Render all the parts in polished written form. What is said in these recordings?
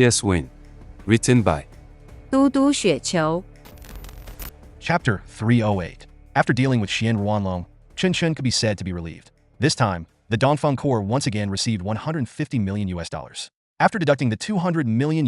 PS Win. Written by 嘟嘟雪球 Chapter 308. After dealing with Xian Ruanlong, Chen Chen could be said to be relieved. This time, the Dongfeng Corps once again received $150 million. After deducting the $200 million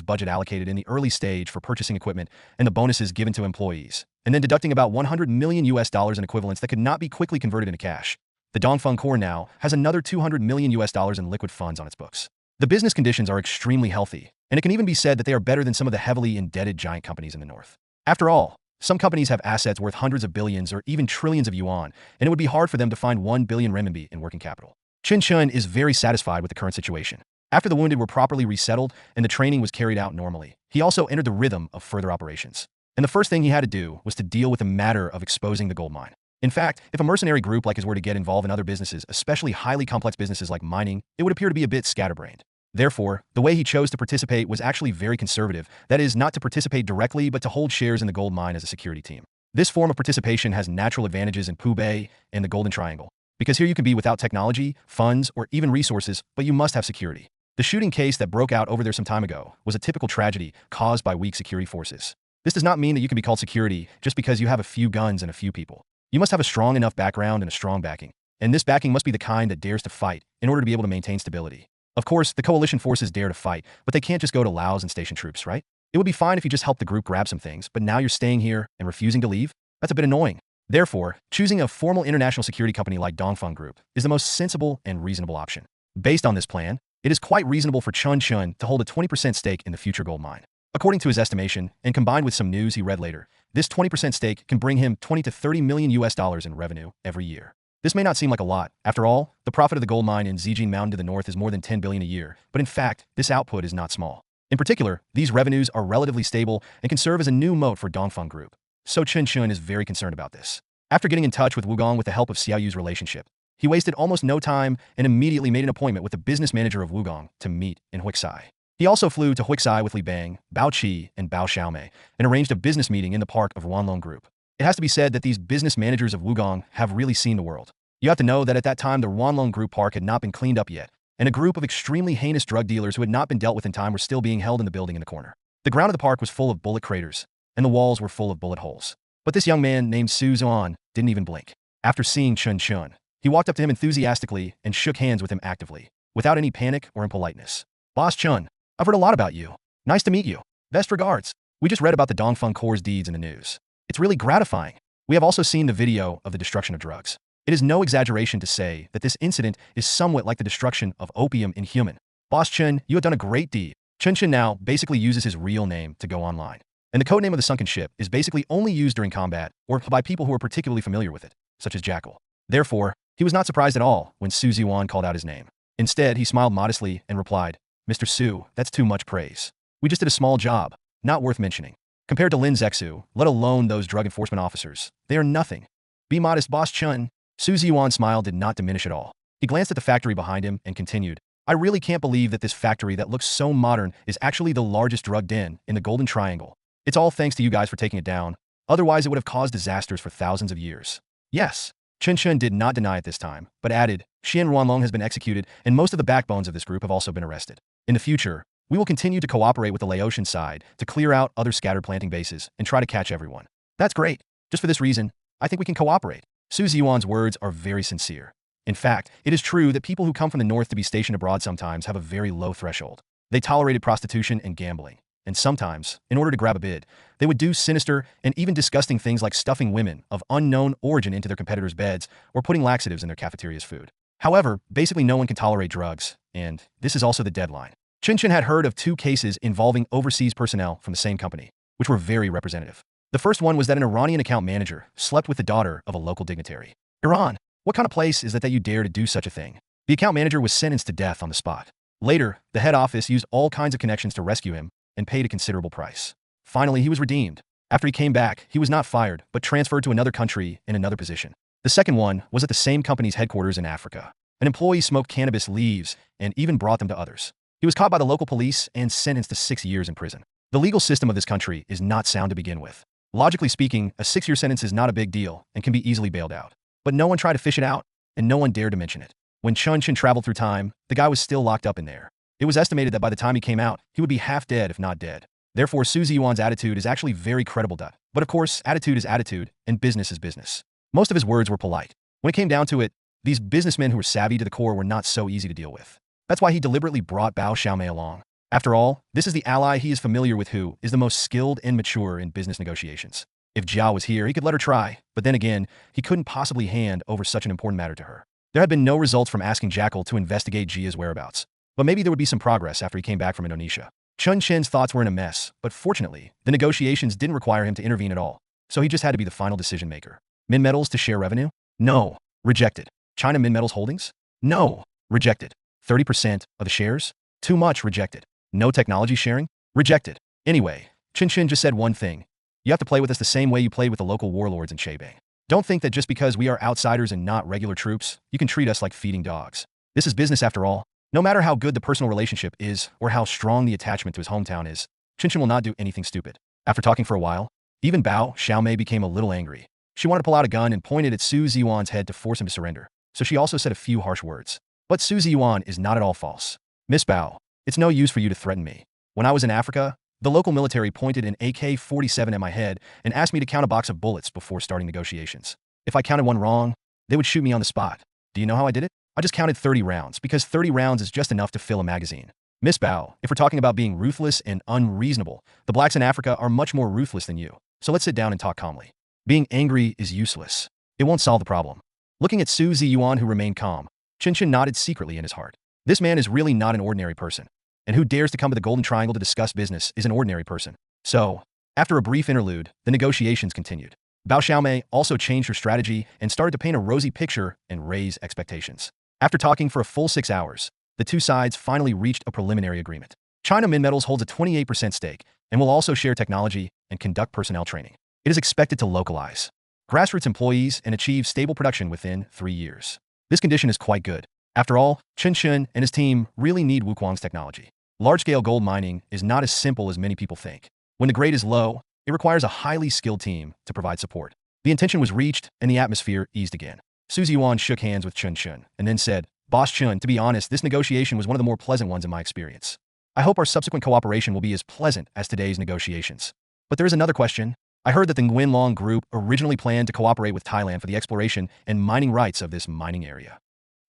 budget allocated in the early stage for purchasing equipment and the bonuses given to employees, and then deducting about $100 million in equivalents that could not be quickly converted into cash, the Dongfeng Corps now has another $200 million in liquid funds on its books. The business conditions are extremely healthy, and it can even be said that they are better than some of the heavily indebted giant companies in the north. After all, some companies have assets worth hundreds of billions or even trillions of yuan, and it would be hard for them to find 1 billion renminbi in working capital. Chen Chen is very satisfied with the current situation. After the wounded were properly resettled and the training was carried out normally, he also entered the rhythm of further operations. And the first thing he had to do was to deal with the matter of exposing the gold mine. In fact, if a mercenary group like his were to get involved in other businesses, especially highly complex businesses like mining, it would appear to be a bit scatterbrained. Therefore, the way he chose to participate was actually very conservative, that is, not to participate directly but to hold shares in the gold mine as a security team. This form of participation has natural advantages in Pubei and the Golden Triangle, because here you can be without technology, funds, or even resources, but you must have security. The shooting case that broke out over there some time ago was a typical tragedy caused by weak security forces. This does not mean that you can be called security just because you have a few guns and a few people. You must have a strong enough background and a strong backing, and this backing must be the kind that dares to fight in order to be able to maintain stability. Of course, the coalition forces dare to fight, but they can't just go to Laos and station troops, right? It would be fine if you just helped the group grab some things, but now you're staying here and refusing to leave? That's a bit annoying. Therefore, choosing a formal international security company like Dongfeng Group is the most sensible and reasonable option. Based on this plan, it is quite reasonable for Chen Chen to hold a 20% stake in the future gold mine. According to his estimation, and combined with some news he read later, this 20% stake can bring him $20 to $30 million in revenue every year. This may not seem like a lot. After all, the profit of the gold mine in Zijin Mountain to the north is more than $10 billion a year, but in fact, this output is not small. In particular, these revenues are relatively stable and can serve as a new moat for Dongfeng Group. So Chen Chen is very concerned about this. After getting in touch with Wugong with the help of Xiaoyu's relationship, he wasted almost no time and immediately made an appointment with the business manager of Wugong to meet in Huixai. He also flew to Huixai with Li Bang, Bao Qi, and Bao Xiaomei and arranged a business meeting in the park of Ruanlong Group. It has to be said that these business managers of Wugong have really seen the world. You have to know that at that time the Ruanlong Group park had not been cleaned up yet, and a group of extremely heinous drug dealers who had not been dealt with in time were still being held in the building in the corner. The ground of the park was full of bullet craters, and the walls were full of bullet holes. But this young man named Su Zuan didn't even blink. After seeing Chen Chen, he walked up to him enthusiastically and shook hands with him actively, without any panic or impoliteness. "Boss Chen, I've heard a lot about you. Nice to meet you. Best regards. We just read about the Dongfeng Corps' deeds in the news. It's really gratifying. We have also seen the video of the destruction of drugs. It is no exaggeration to say that this incident is somewhat like the destruction of opium in human. Boss Chen, you have done a great deed." Chen Chen now basically uses his real name to go online. And the codename of the sunken ship is basically only used during combat or by people who are particularly familiar with it, such as Jackal. Therefore, he was not surprised at all when Su Ziwan called out his name. Instead, he smiled modestly and replied, "Mr. Su, that's too much praise. We just did a small job, not worth mentioning. Compared to Lin Zexu, let alone those drug enforcement officers, they are nothing. Be modest, Boss Chen." Su Ziwan's smile did not diminish at all. He glanced at the factory behind him and continued, "I really can't believe that this factory that looks so modern is actually the largest drug den in the Golden Triangle. It's all thanks to you guys for taking it down. Otherwise, it would have caused disasters for thousands of years." Yes. Chen Chen did not deny it this time, but added, "Xian Ruanlong has been executed, and most of the backbones of this group have also been arrested. In the future, we will continue to cooperate with the Laotian side to clear out other scattered planting bases and try to catch everyone." "That's great. Just for this reason, I think we can cooperate." Su Ziwan's words are very sincere. In fact, it is true that people who come from the north to be stationed abroad sometimes have a very low threshold. They tolerated prostitution and gambling. And sometimes, in order to grab a bid, they would do sinister and even disgusting things like stuffing women of unknown origin into their competitors' beds or putting laxatives in their cafeteria's food. However, basically no one can tolerate drugs, and this is also the deadline. Chen Chen had heard of 2 cases involving overseas personnel from the same company, which were very representative. The first one was that an Iranian account manager slept with the daughter of a local dignitary. Iran, what kind of place is that you dare to do such a thing? The account manager was sentenced to death on the spot. Later, the head office used all kinds of connections to rescue him and paid a considerable price. Finally, he was redeemed. After he came back, he was not fired, but transferred to another country in another position. The second one was at the same company's headquarters in Africa. An employee smoked cannabis leaves and even brought them to others. He was caught by the local police and sentenced to 6 years in prison. The legal system of this country is not sound to begin with. Logically speaking, a 6-year sentence is not a big deal and can be easily bailed out. But no one tried to fish it out, and no one dared to mention it. When Chen Chen traveled through time, the guy was still locked up in there. It was estimated that by the time he came out, he would be half dead if not dead. Therefore, Su Ziyuan's attitude is actually very credible. But of course, attitude is attitude, and business is business. Most of his words were polite. When it came down to it, these businessmen who were savvy to the core were not so easy to deal with. That's why he deliberately brought Bao Xiaomei along. After all, this is the ally he is familiar with who is the most skilled and mature in business negotiations. If Jia was here, he could let her try, but then again, he couldn't possibly hand over such an important matter to her. There had been no results from asking Jackal to investigate Jia's whereabouts, but maybe there would be some progress after he came back from Indonesia. Chen Chen's thoughts were in a mess, but fortunately, the negotiations didn't require him to intervene at all, so he just had to be the final decision maker. Minmetals to share revenue? No. Rejected. China Minmetals holdings? No. Rejected. 30% of the shares? Too much. Rejected. No technology sharing? Rejected. Anyway, Chen Chen just said one thing. You have to play with us the same way you played with the local warlords in Cheibang. Don't think that just because we are outsiders and not regular troops, you can treat us like feeding dogs. This is business after all. No matter how good the personal relationship is or how strong the attachment to his hometown is, Chen Chen will not do anything stupid. After talking for a while, even Bao Xiaomei became a little angry. She wanted to pull out a gun and pointed at Su Ziyuan's head to force him to surrender, so she also said a few harsh words. But Su Ziyuan is not at all false. Miss Bao, it's no use for you to threaten me. When I was in Africa, the local military pointed an AK-47 at my head and asked me to count a box of bullets before starting negotiations. If I counted one wrong, they would shoot me on the spot. Do you know how I did it? I just counted 30 rounds, because 30 rounds is just enough to fill a magazine. Miss Bao, if we're talking about being ruthless and unreasonable, the blacks in Africa are much more ruthless than you. So let's sit down and talk calmly. Being angry is useless. It won't solve the problem. Looking at Su Ziyuan, who remained calm, Chen Chen nodded secretly in his heart. This man is really not an ordinary person. And who dares to come to the Golden Triangle to discuss business is an ordinary person. So, after a brief interlude, the negotiations continued. Bao Xiaomei also changed her strategy and started to paint a rosy picture and raise expectations. After talking for a full 6 hours, the two sides finally reached a preliminary agreement. China Minmetals holds a 28% stake and will also share technology and conduct personnel training. It is expected to localize grassroots employees and achieve stable production within 3 years. This condition is quite good. After all, Chen Chen and his team really need Wuquang's technology. Large-scale gold mining is not as simple as many people think. When the grade is low, it requires a highly skilled team to provide support. The intention was reached and the atmosphere eased again. Su Ziyuan shook hands with Chen Chen and then said, Boss Chen, to be honest, this negotiation was one of the more pleasant ones in my experience. I hope our subsequent cooperation will be as pleasant as today's negotiations. But there is another question. I heard that the Nguyen Long Group originally planned to cooperate with Thailand for the exploration and mining rights of this mining area.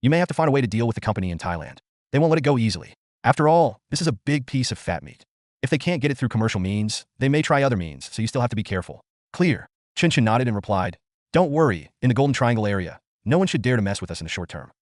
You may have to find a way to deal with the company in Thailand. They won't let it go easily. After all, this is a big piece of fat meat. If they can't get it through commercial means, they may try other means, so you still have to be careful. Clear. Chen Chen nodded and replied, Don't worry, in the Golden Triangle area, no one should dare to mess with us in the short term.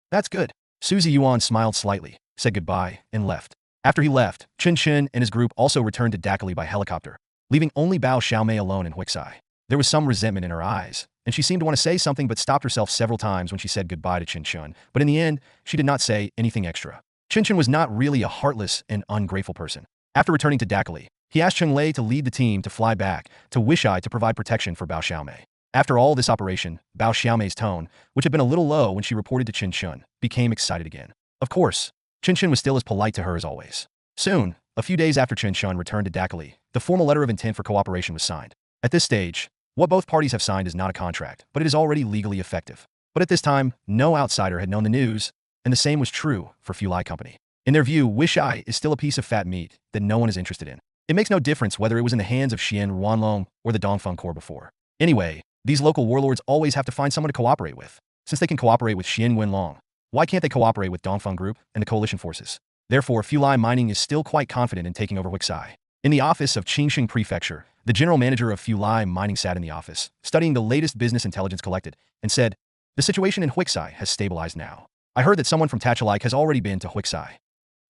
That's good. Su Ziyuan smiled slightly, said goodbye, and left. After he left, Chen Chen and his group also returned to Dakali by helicopter, leaving only Bao Xiaomei alone in Huixai. There was some resentment in her eyes, and she seemed to want to say something but stopped herself several times when she said goodbye to Chen Chen, but in the end, she did not say anything extra. Chen Chen was not really a heartless and ungrateful person. After returning to Dakali, he asked Cheng Lei to lead the team to fly back to Huixai to provide protection for Bao Xiaomei. After all this operation, Bao Xiaomei's tone, which had been a little low when she reported to Chen Chen, became excited again. Of course, Chen Chen was still as polite to her as always. Soon, a few days after Chen Chen returned to Dakali, the formal letter of intent for cooperation was signed. At this stage, what both parties have signed is not a contract, but it is already legally effective. But at this time, no outsider had known the news, and the same was true for Fulai Company. In their view, Huixai is still a piece of fat meat that no one is interested in. It makes no difference whether it was in the hands of Xian Ruanlong or the Dongfeng Corps before. Anyway, these local warlords always have to find someone to cooperate with. Since they can cooperate with Xian Wenlong, why can't they cooperate with Dongfeng Group and the coalition forces? Therefore, Fulai Mining is still quite confident in taking over Huixai. In the office of Qingxing Prefecture, the general manager of Fulai Mining sat in the office, studying the latest business intelligence collected, and said, The situation in Huixai has stabilized now. I heard that someone from Tachalike has already been to Huixai.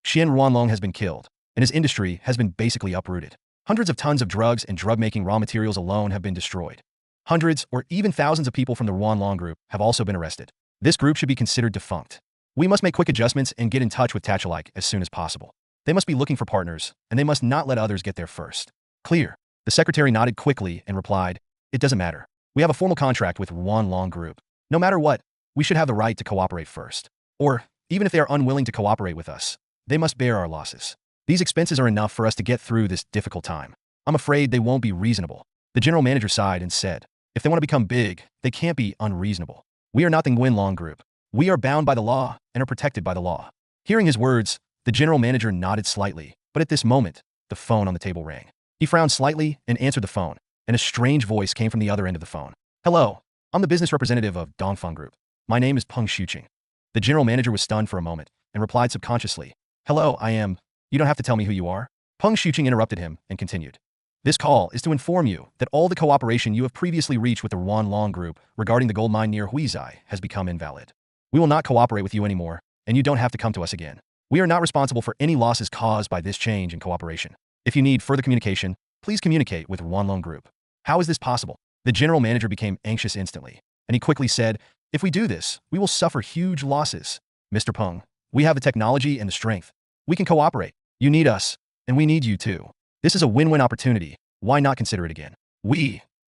Xian Ruanlong has been killed, and his industry has been basically uprooted. Hundreds of tons of drugs and drug-making raw materials alone have been destroyed. Hundreds or even thousands of people from the Ruanlong Group have also been arrested. This group should be considered defunct. We must make quick adjustments and get in touch with Tachalike as soon as possible. They must be looking for partners, and they must not let others get there first. Clear. The secretary nodded quickly and replied, It doesn't matter. We have a formal contract with Ruanlong Group. No matter what, we should have the right to cooperate first. Or, even if they are unwilling to cooperate with us, they must bear our losses. These expenses are enough for us to get through this difficult time. I'm afraid they won't be reasonable. The general manager sighed and said, If they want to become big, they can't be unreasonable. We are not the Nguyen Long Group. We are bound by the law and are protected by the law. Hearing his words, The general manager nodded slightly, but at this moment, the phone on the table rang. He frowned slightly and answered the phone, and a strange voice came from the other end of the phone. Hello, I'm the business representative of Dongfeng Group. My name is Peng Shuqing. The general manager was stunned for a moment and replied subconsciously, Hello, I am. You don't have to tell me who you are. Peng Shuqing interrupted him and continued. This call is to inform you that all the cooperation you have previously reached with the Wanlong Group regarding the gold mine near Huizai has become invalid. We will not cooperate with you anymore, and you don't have to come to us again. We are not responsible for any losses caused by this change in cooperation. If you need further communication, please communicate with Wanlong Group. How is this possible? The general manager became anxious instantly, and he quickly said, If we do this, we will suffer huge losses. Mr. Peng, we have the technology and the strength. We can cooperate. You need us, and we need you too. This is a win-win opportunity. Why not consider it again?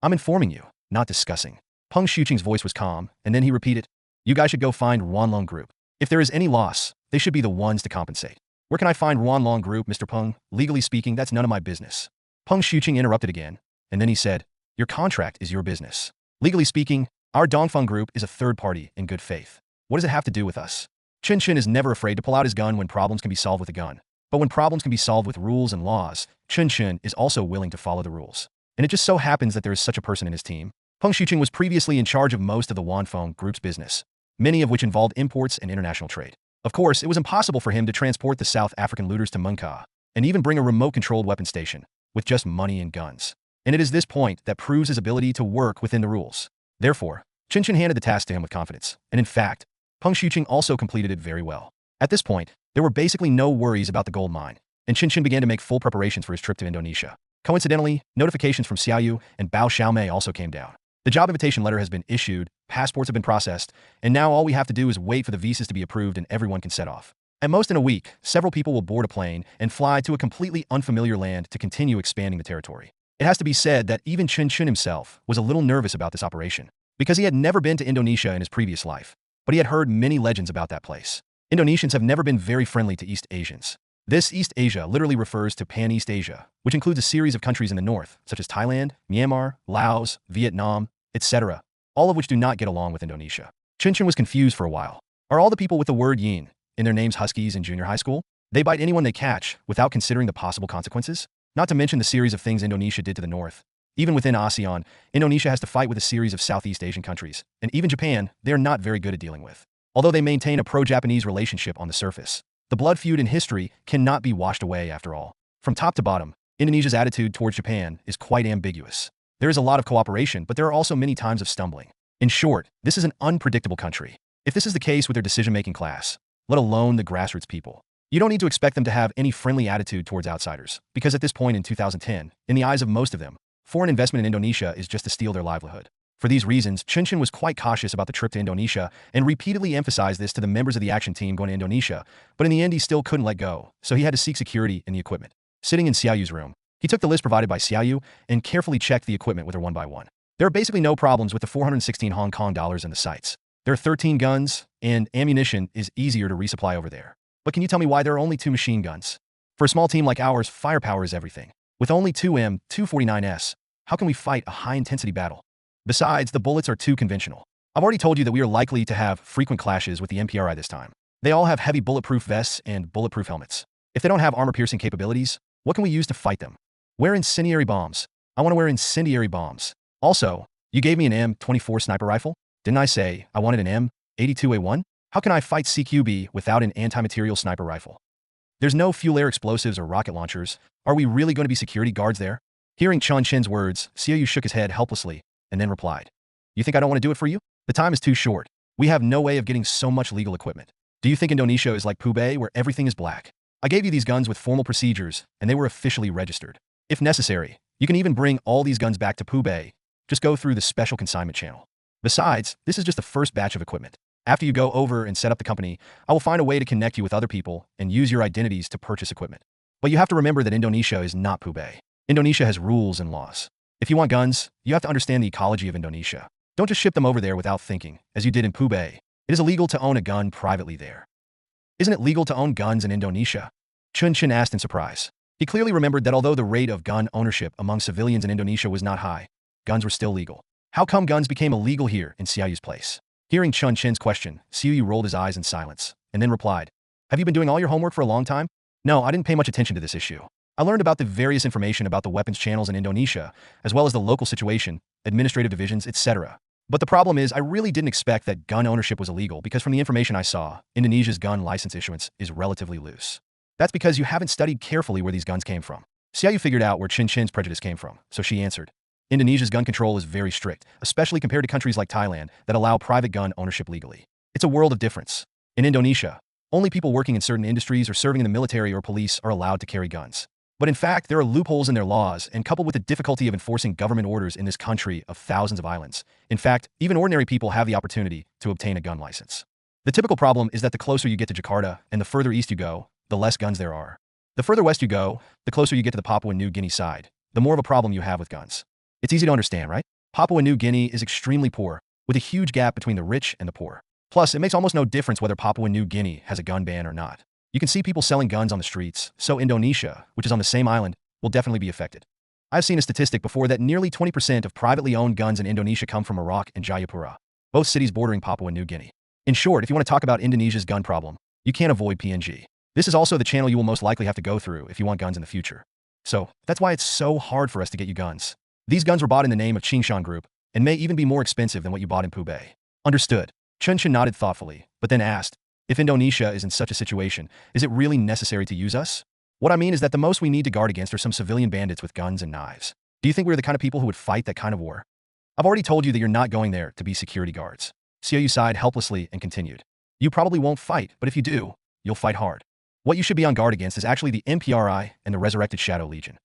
I'm informing you, not discussing. Peng Shuqing's voice was calm, and then he repeated, You guys should go find Wanlong Group. If there is any loss, they should be the ones to compensate. Where can I find Wanlong Group, Mr. Peng? Legally speaking, that's none of my business. Peng Shuqing interrupted again, and then he said, Your contract is your business. Legally speaking, our Dongfeng Group is a third party in good faith. What does it have to do with us? Chen Chen is never afraid to pull out his gun when problems can be solved with a gun. But when problems can be solved with rules and laws, Chen Chen is also willing to follow the rules. And it just so happens that there is such a person in his team. Peng Shuqing was previously in charge of most of the Wanfeng Group's business, many of which involved imports and international trade. Of course, it was impossible for him to transport the South African looters to Munka, and even bring a remote-controlled weapon station, with just money and guns. And it is this point that proves his ability to work within the rules. Therefore, Chen Chen handed the task to him with confidence, and in fact, Peng Shuqing also completed it very well. At this point, there were basically no worries about the gold mine, and Chen Chen began to make full preparations for his trip to Indonesia. Coincidentally, notifications from Xiaoyu and Bao Xiaomei also came down. The job invitation letter has been issued, passports have been processed, and now all we have to do is wait for the visas to be approved and everyone can set off. At most in a week, several people will board a plane and fly to a completely unfamiliar land to continue expanding the territory. It has to be said that even Chen Chen himself was a little nervous about this operation, because he had never been to Indonesia in his previous life, but he had heard many legends about that place. Indonesians have never been very friendly to East Asians. This East Asia literally refers to Pan-East Asia, which includes a series of countries in the north, such as Thailand, Myanmar, Laos, Vietnam, etc., all of which do not get along with Indonesia. Chen Chen was confused for a while. Are all the people with the word yin in their names Huskies in junior high school? They bite anyone they catch without considering the possible consequences? Not to mention the series of things Indonesia did to the north. Even within ASEAN, Indonesia has to fight with a series of Southeast Asian countries, and even Japan, they are not very good at dealing with. Although they maintain a pro-Japanese relationship on the surface, the blood feud in history cannot be washed away after all. From top to bottom, Indonesia's attitude towards Japan is quite ambiguous. There is a lot of cooperation, but there are also many times of stumbling. In short, this is an unpredictable country. If this is the case with their decision-making class, let alone the grassroots people, you don't need to expect them to have any friendly attitude towards outsiders, because at this point in 2010, in the eyes of most of them, foreign investment in Indonesia is just to steal their livelihood. For these reasons, Chen Chen was quite cautious about the trip to Indonesia and repeatedly emphasized this to the members of the action team going to Indonesia, but in the end he still couldn't let go, so he had to seek security in the equipment. Sitting in Xiaoyu's room, he took the list provided by Xiaoyu and carefully checked the equipment with her one by one. There are basically no problems with the 416 Hong Kong dollars in the sights. There are 13 guns, and ammunition is easier to resupply over there. But can you tell me why there are only 2 machine guns? For a small team like ours, firepower is everything. With only 2 M249s, how can we fight a high-intensity battle? Besides, the bullets are too conventional. I've already told you that we are likely to have frequent clashes with the MPRI this time. They all have heavy bulletproof vests and bulletproof helmets. If they don't have armor-piercing capabilities, what can we use to fight them? Wear incendiary bombs. I want to wear incendiary bombs. Also, you gave me an M24 sniper rifle? Didn't I say I wanted an M82A1? How can I fight CQB without an anti-material sniper rifle? There's no fuel-air explosives or rocket launchers. Are we really going to be security guards there? Hearing Chen Chen's words, Xiaoyu shook his head helplessly and then replied, You think I don't want to do it for you? The time is too short. We have no way of getting so much legal equipment. Do you think Indonesia is like Pubay, where everything is black? I gave you these guns with formal procedures, and they were officially registered. If necessary, you can even bring all these guns back to Pubay. Just go through the special consignment channel. Besides, this is just the first batch of equipment. After you go over and set up the company, I will find a way to connect you with other people and use your identities to purchase equipment. But you have to remember that Indonesia is not Pubay. Indonesia has rules and laws. If you want guns, you have to understand the ecology of Indonesia. Don't just ship them over there without thinking, as you did in Pubay. It is illegal to own a gun privately there. Isn't it legal to own guns in Indonesia? Chen Chen asked in surprise. He clearly remembered that although the rate of gun ownership among civilians in Indonesia was not high, guns were still legal. How come guns became illegal here in Xiaoyu's place? Hearing Chen Chen's question, Xiaoyu rolled his eyes in silence, and then replied, Have you been doing all your homework for a long time? No, I didn't pay much attention to this issue. I learned about the various information about the weapons channels in Indonesia, as well as the local situation, administrative divisions, etc. But the problem is, I really didn't expect that gun ownership was illegal because from the information I saw, Indonesia's gun license issuance is relatively loose. That's because you haven't studied carefully where these guns came from. See how you figured out where Chen Chen's prejudice came from, so she answered. Indonesia's gun control is very strict, especially compared to countries like Thailand that allow private gun ownership legally. It's a world of difference. In Indonesia, only people working in certain industries or serving in the military or police are allowed to carry guns. But in fact, there are loopholes in their laws, and coupled with the difficulty of enforcing government orders in this country of thousands of islands, in fact, even ordinary people have the opportunity to obtain a gun license. The typical problem is that the closer you get to Jakarta and the further east you go, the less guns there are. The further west you go, the closer you get to the Papua New Guinea side, the more of a problem you have with guns. It's easy to understand, right? Papua New Guinea is extremely poor, with a huge gap between the rich and the poor. Plus, it makes almost no difference whether Papua New Guinea has a gun ban or not. You can see people selling guns on the streets, so Indonesia, which is on the same island, will definitely be affected. I've seen a statistic before that nearly 20% of privately owned guns in Indonesia come from Iraq and Jayapura, both cities bordering Papua New Guinea. In short, if you want to talk about Indonesia's gun problem, you can't avoid PNG. This is also the channel you will most likely have to go through if you want guns in the future. So, that's why it's so hard for us to get you guns. These guns were bought in the name of Chen Chen Group, and may even be more expensive than what you bought in Pubay. Understood. Chen Chen nodded thoughtfully, but then asked, if Indonesia is in such a situation, is it really necessary to use us? What I mean is that the most we need to guard against are some civilian bandits with guns and knives. Do you think we're the kind of people who would fight that kind of war? I've already told you that you're not going there to be security guards. Xiaoyu sighed helplessly and continued. You probably won't fight, but if you do, you'll fight hard. What you should be on guard against is actually the MPRI and the Resurrected Shadow Legion.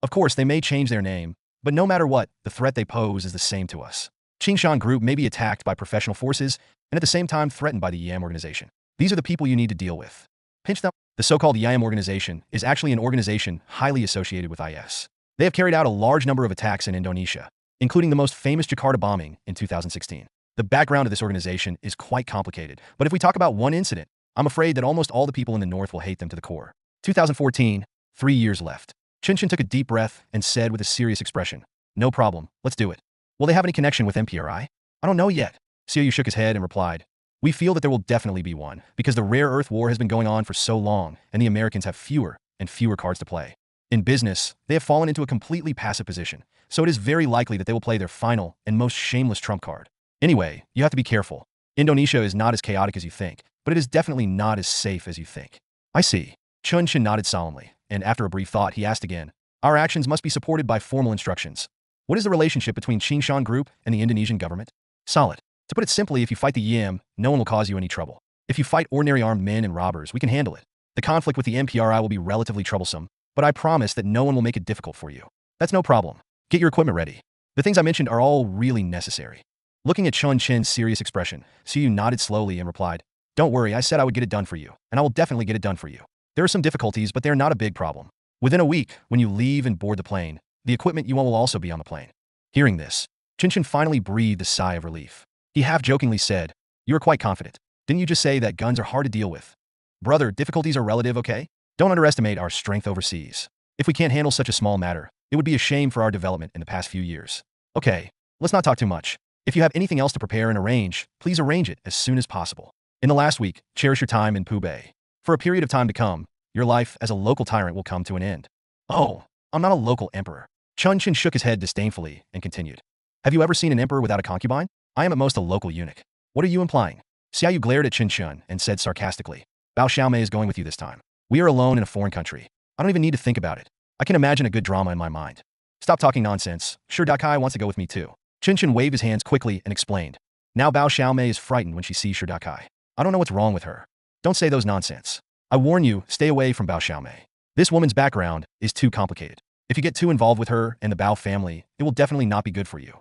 Of course, they may change their name, but no matter what, the threat they pose is the same to us. Chen Chen Group may be attacked by professional forces and at the same time threatened by the YAM organization. These are the people you need to deal with. Pinch them. The so-called YAM organization is actually an organization highly associated with IS. They have carried out a large number of attacks in Indonesia, including the most famous Jakarta bombing in 2016. The background of this organization is quite complicated, but if we talk about one incident, I'm afraid that almost all the people in the north will hate them to the core. 2014, 3 years left. Chen Chen took a deep breath and said with a serious expression, no problem, let's do it. Will they have any connection with MPRI? I don't know yet. Xiaoyu shook his head and replied, we feel that there will definitely be one, because the rare earth war has been going on for so long, and the Americans have fewer and fewer cards to play. In business, they have fallen into a completely passive position, so it is very likely that they will play their final and most shameless trump card. Anyway, you have to be careful. Indonesia is not as chaotic as you think, but it is definitely not as safe as you think. I see. Chen Chen nodded solemnly, and after a brief thought, he asked again, our actions must be supported by formal instructions. What is the relationship between Chen Chen Group and the Indonesian government? Solid. To put it simply, if you fight the YAM, no one will cause you any trouble. If you fight ordinary armed men and robbers, we can handle it. The conflict with the MPRI will be relatively troublesome, but I promise that no one will make it difficult for you. That's no problem. Get your equipment ready. The things I mentioned are all really necessary. Looking at Chen Chen's serious expression, Xiaoyu nodded slowly and replied, don't worry, I said I would get it done for you, and I will definitely get it done for you. There are some difficulties, but they are not a big problem. Within a week, when you leave and board the plane, the equipment you want will also be on the plane. Hearing this, Chen Chen finally breathed a sigh of relief. He half-jokingly said, you are quite confident. Didn't you just say that guns are hard to deal with? Brother, difficulties are relative, okay? Don't underestimate our strength overseas. If we can't handle such a small matter, it would be a shame for our development in the past few years. Okay, let's not talk too much. If you have anything else to prepare and arrange, please arrange it as soon as possible. In the last week, cherish your time in Pubay. For a period of time to come, your life as a local tyrant will come to an end. Oh, I'm not a local emperor. Chen Chen shook his head disdainfully and continued. Have you ever seen an emperor without a concubine? I am at most a local eunuch. What are you implying? Xiaoyu glared at Chen Chen and said sarcastically, Bao Xiaomei is going with you this time. We are alone in a foreign country. I don't even need to think about it. I can imagine a good drama in my mind. Stop talking nonsense. Sure, Dakai wants to go with me too. Chen Chen waved his hands quickly and explained. Now Bao Xiaomei is frightened when she sees Sure Dakai. I don't know what's wrong with her. Don't say those nonsense. I warn you, stay away from Bao Xiaomei. This woman's background is too complicated. If you get too involved with her and the Bao family, it will definitely not be good for you.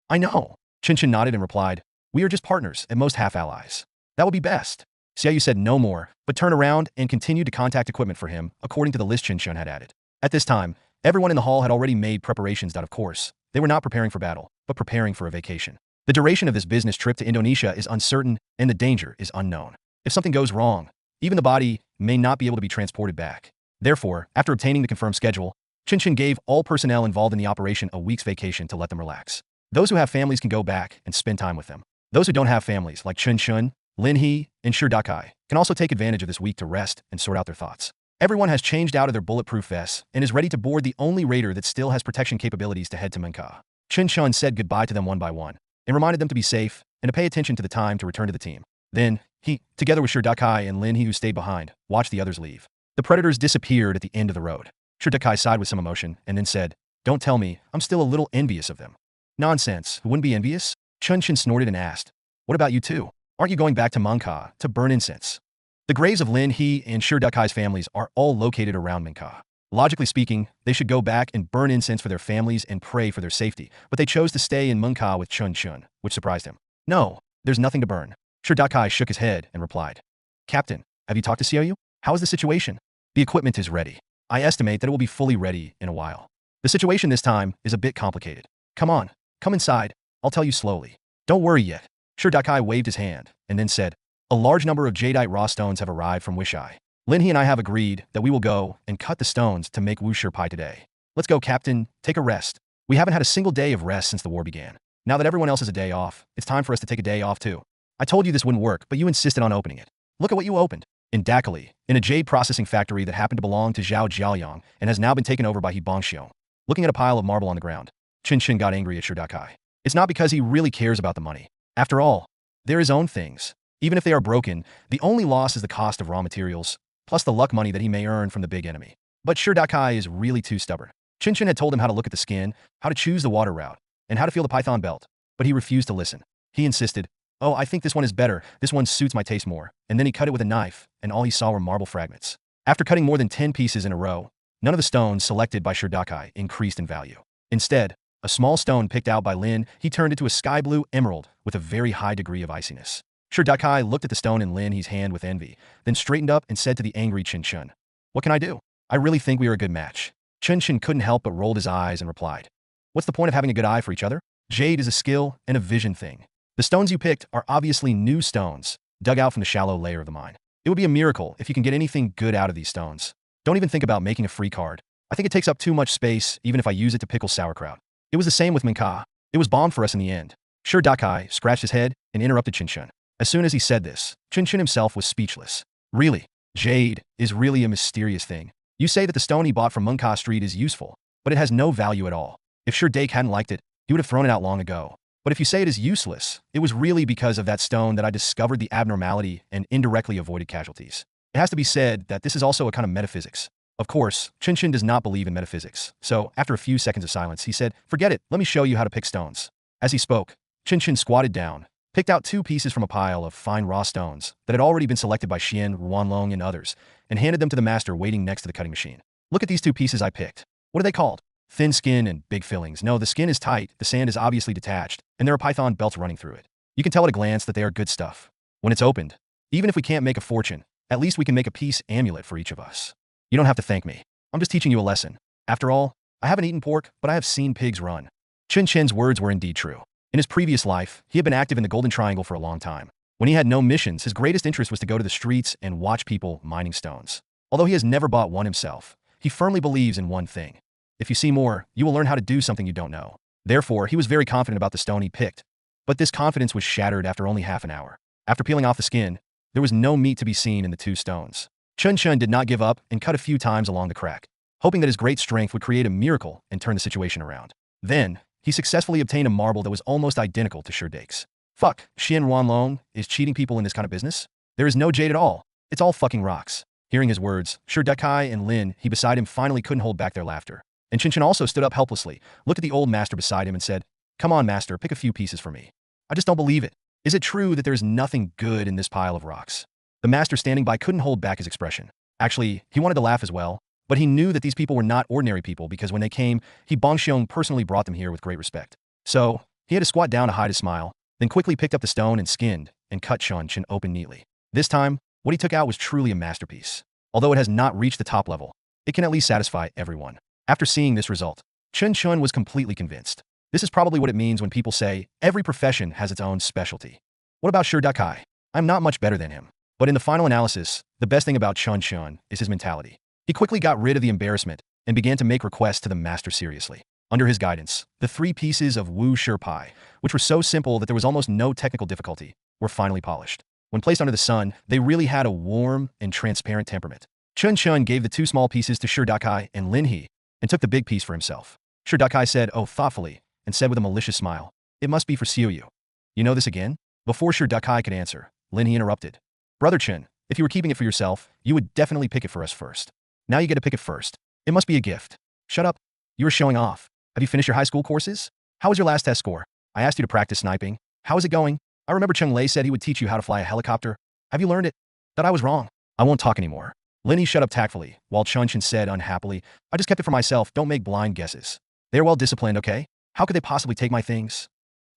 I know. Chen Chen nodded and replied, we are just partners, at most half-allies. That would be best. Xiaoyu said no more, but turned around and continued to contact equipment for him, according to the list Chen Chen had added. At this time, everyone in the hall had already made preparations that, of course, they were not preparing for battle, but preparing for a vacation. The duration of this business trip to Indonesia is uncertain, and the danger is unknown. If something goes wrong, even the body may not be able to be transported back. Therefore, after obtaining the confirmed schedule, Chen Chen gave all personnel involved in the operation a week's vacation to let them relax. Those who have families can go back and spend time with them. Those who don't have families, like Chen Chen, Lin He, and Sure Dakai, can also take advantage of this week to rest and sort out their thoughts. Everyone has changed out of their bulletproof vests and is ready to board the only raider that still has protection capabilities to head to Myanmar. Chen Chen said goodbye to them one by one and reminded them to be safe and to pay attention to the time to return to the team. Then, he, together with Shirdakai and Lin He who stayed behind, watched the others leave. The predators disappeared at the end of the road. Shirdakai sighed with some emotion and then said, "Don't tell me, I'm still a little envious of them." "Nonsense, who wouldn't be envious?" Chen Chen snorted and asked, "What about you too? Aren't you going back to Myanmar to burn incense?" The graves of Lin He and Shirdakai's families are all located around Myanmar. Logically speaking, they should go back and burn incense for their families and pray for their safety, but they chose to stay in Myanmar with Chen Chen, which surprised him. "No, there's nothing to burn." Shirdakai shook his head and replied, "Captain, have you talked to Xiaoyu? How is the situation?" "The equipment is ready. I estimate that it will be fully ready in a while. The situation this time is a bit complicated. Come on, come inside. I'll tell you slowly. Don't worry yet." Shirdakai waved his hand and then said, "A large number of jadeite raw stones have arrived from Wishai. Lin He and I have agreed that we will go and cut the stones to make wushir pie today. Let's go, Captain. Take a rest. We haven't had a single day of rest since the war began. Now that everyone else has a day off, it's time for us to take a day off too. I told you this wouldn't work, but you insisted on opening it. Look at what you opened." In Dakali, in a jade processing factory that happened to belong to Zhao Jiaoyang and has now been taken over by He Bongxiong. Looking at a pile of marble on the ground, Chen Chen got angry at Shirdakai. It's not because he really cares about the money. After all, they're his own things. Even if they are broken, the only loss is the cost of raw materials, plus the luck money that he may earn from the big enemy. But Shirdakai is really too stubborn. Chen Chen had told him how to look at the skin, how to choose the water route, and how to feel the python belt, but he refused to listen. He insisted, "Oh, I think this one is better, this one suits my taste more," and then he cut it with a knife, and all he saw were marble fragments. After cutting more than 10 pieces in a row, none of the stones selected by Shirdakai increased in value. Instead, a small stone picked out by Lin He turned into a sky blue emerald with a very high degree of iciness. Shirdakai looked at the stone in Lin He's hand with envy, then straightened up and said to the angry Chen Chen, "What can I do? I really think we are a good match." Chen Chen couldn't help but rolled his eyes and replied, "What's the point of having a good eye for each other? Jade is a skill and a vision thing. The stones you picked are obviously new stones, dug out from the shallow layer of the mine. It would be a miracle if you can get anything good out of these stones. Don't even think about making a free card. I think it takes up too much space even if I use it to pickle sauerkraut. It was the same with Minka. It was bombed for us in the end." Shirdakai scratched his head and interrupted Chen Chen. As soon as he said this, Chen Chen himself was speechless. "Really? Jade is really a mysterious thing. You say that the stone he bought from Munka Street is useful, but it has no value at all. If Shirdake hadn't liked it, he would have thrown it out long ago. But if you say it is useless, it was really because of that stone that I discovered the abnormality and indirectly avoided casualties. It has to be said that this is also a kind of metaphysics." Of course, Chen Chen does not believe in metaphysics, so after a few seconds of silence, he said, "Forget it, let me show you how to pick stones." As he spoke, Chen Chen squatted down, picked out 2 pieces from a pile of fine raw stones that had already been selected by Xian, Ruanlong, and others, and handed them to the master waiting next to the cutting machine. "Look at these 2 pieces I picked. What are they called?" "Thin skin and big fillings." "No, the skin is tight, the sand is obviously detached, and there are python belts running through it. You can tell at a glance that they are good stuff. When it's opened, even if we can't make a fortune, at least we can make a peace amulet for each of us. You don't have to thank me. I'm just teaching you a lesson. After all, I haven't eaten pork, but I have seen pigs run." Chen Chen's words were indeed true. In his previous life, he had been active in the Golden Triangle for a long time. When he had no missions, his greatest interest was to go to the streets and watch people mining stones. Although he has never bought one himself, he firmly believes in one thing. If you see more, you will learn how to do something you don't know. Therefore, he was very confident about the stone he picked. But this confidence was shattered after only half an hour. After peeling off the skin, there was no meat to be seen in the 2 stones. Chen Chen did not give up and cut a few times along the crack, hoping that his great strength would create a miracle and turn the situation around. Then, he successfully obtained a marble that was almost identical to Shirdake's. "Fuck, Xian Ruanlong is cheating people in this kind of business? There is no jade at all. It's all fucking rocks." Hearing his words, Shirdakai and Lin He beside him finally couldn't hold back their laughter. And Chen Chen also stood up helplessly, looked at the old master beside him and said, "Come on, master, pick a few pieces for me. I just don't believe it. Is it true that there is nothing good in this pile of rocks?" The master standing by couldn't hold back his expression. Actually, he wanted to laugh as well, but he knew that these people were not ordinary people because when they came, He Bongxiong personally brought them here with great respect. So, he had to squat down to hide his smile, then quickly picked up the stone and skinned and cut Chen Chen open neatly. This time, what he took out was truly a masterpiece. Although it has not reached the top level, it can at least satisfy everyone. After seeing this result, Chen Chen was completely convinced. This is probably what it means when people say, every profession has its own specialty. What about Shirdakai? I'm not much better than him. But in the final analysis, the best thing about Chen Chen is his mentality. He quickly got rid of the embarrassment and began to make requests to the master seriously. Under his guidance, the 3 pieces of Wu Shir Pai, which were so simple that there was almost no technical difficulty, were finally polished. When placed under the sun, they really had a warm and transparent temperament. Chen Chen gave the 2 small pieces to Dakai and Lin He, and took the big piece for himself. Dakai said, "Oh," thoughtfully, and said with a malicious smile, "It must be for Xiaoyu." "You know this again?" Before Dakai could answer, Lin He interrupted. "Brother Chen, if you were keeping it for yourself, you would definitely pick it for us first. Now you get to pick it first. It must be a gift." "Shut up. You were showing off. Have you finished your high school courses? How was your last test score? I asked you to practice sniping. How is it going? I remember Cheng Lei said he would teach you how to fly a helicopter. Have you learned it?" "That I was wrong. I won't talk anymore." Lin He shut up tactfully, while Chen Chen said unhappily, "I just kept it for myself. Don't make blind guesses. They are well disciplined, okay? How could they possibly take my things?"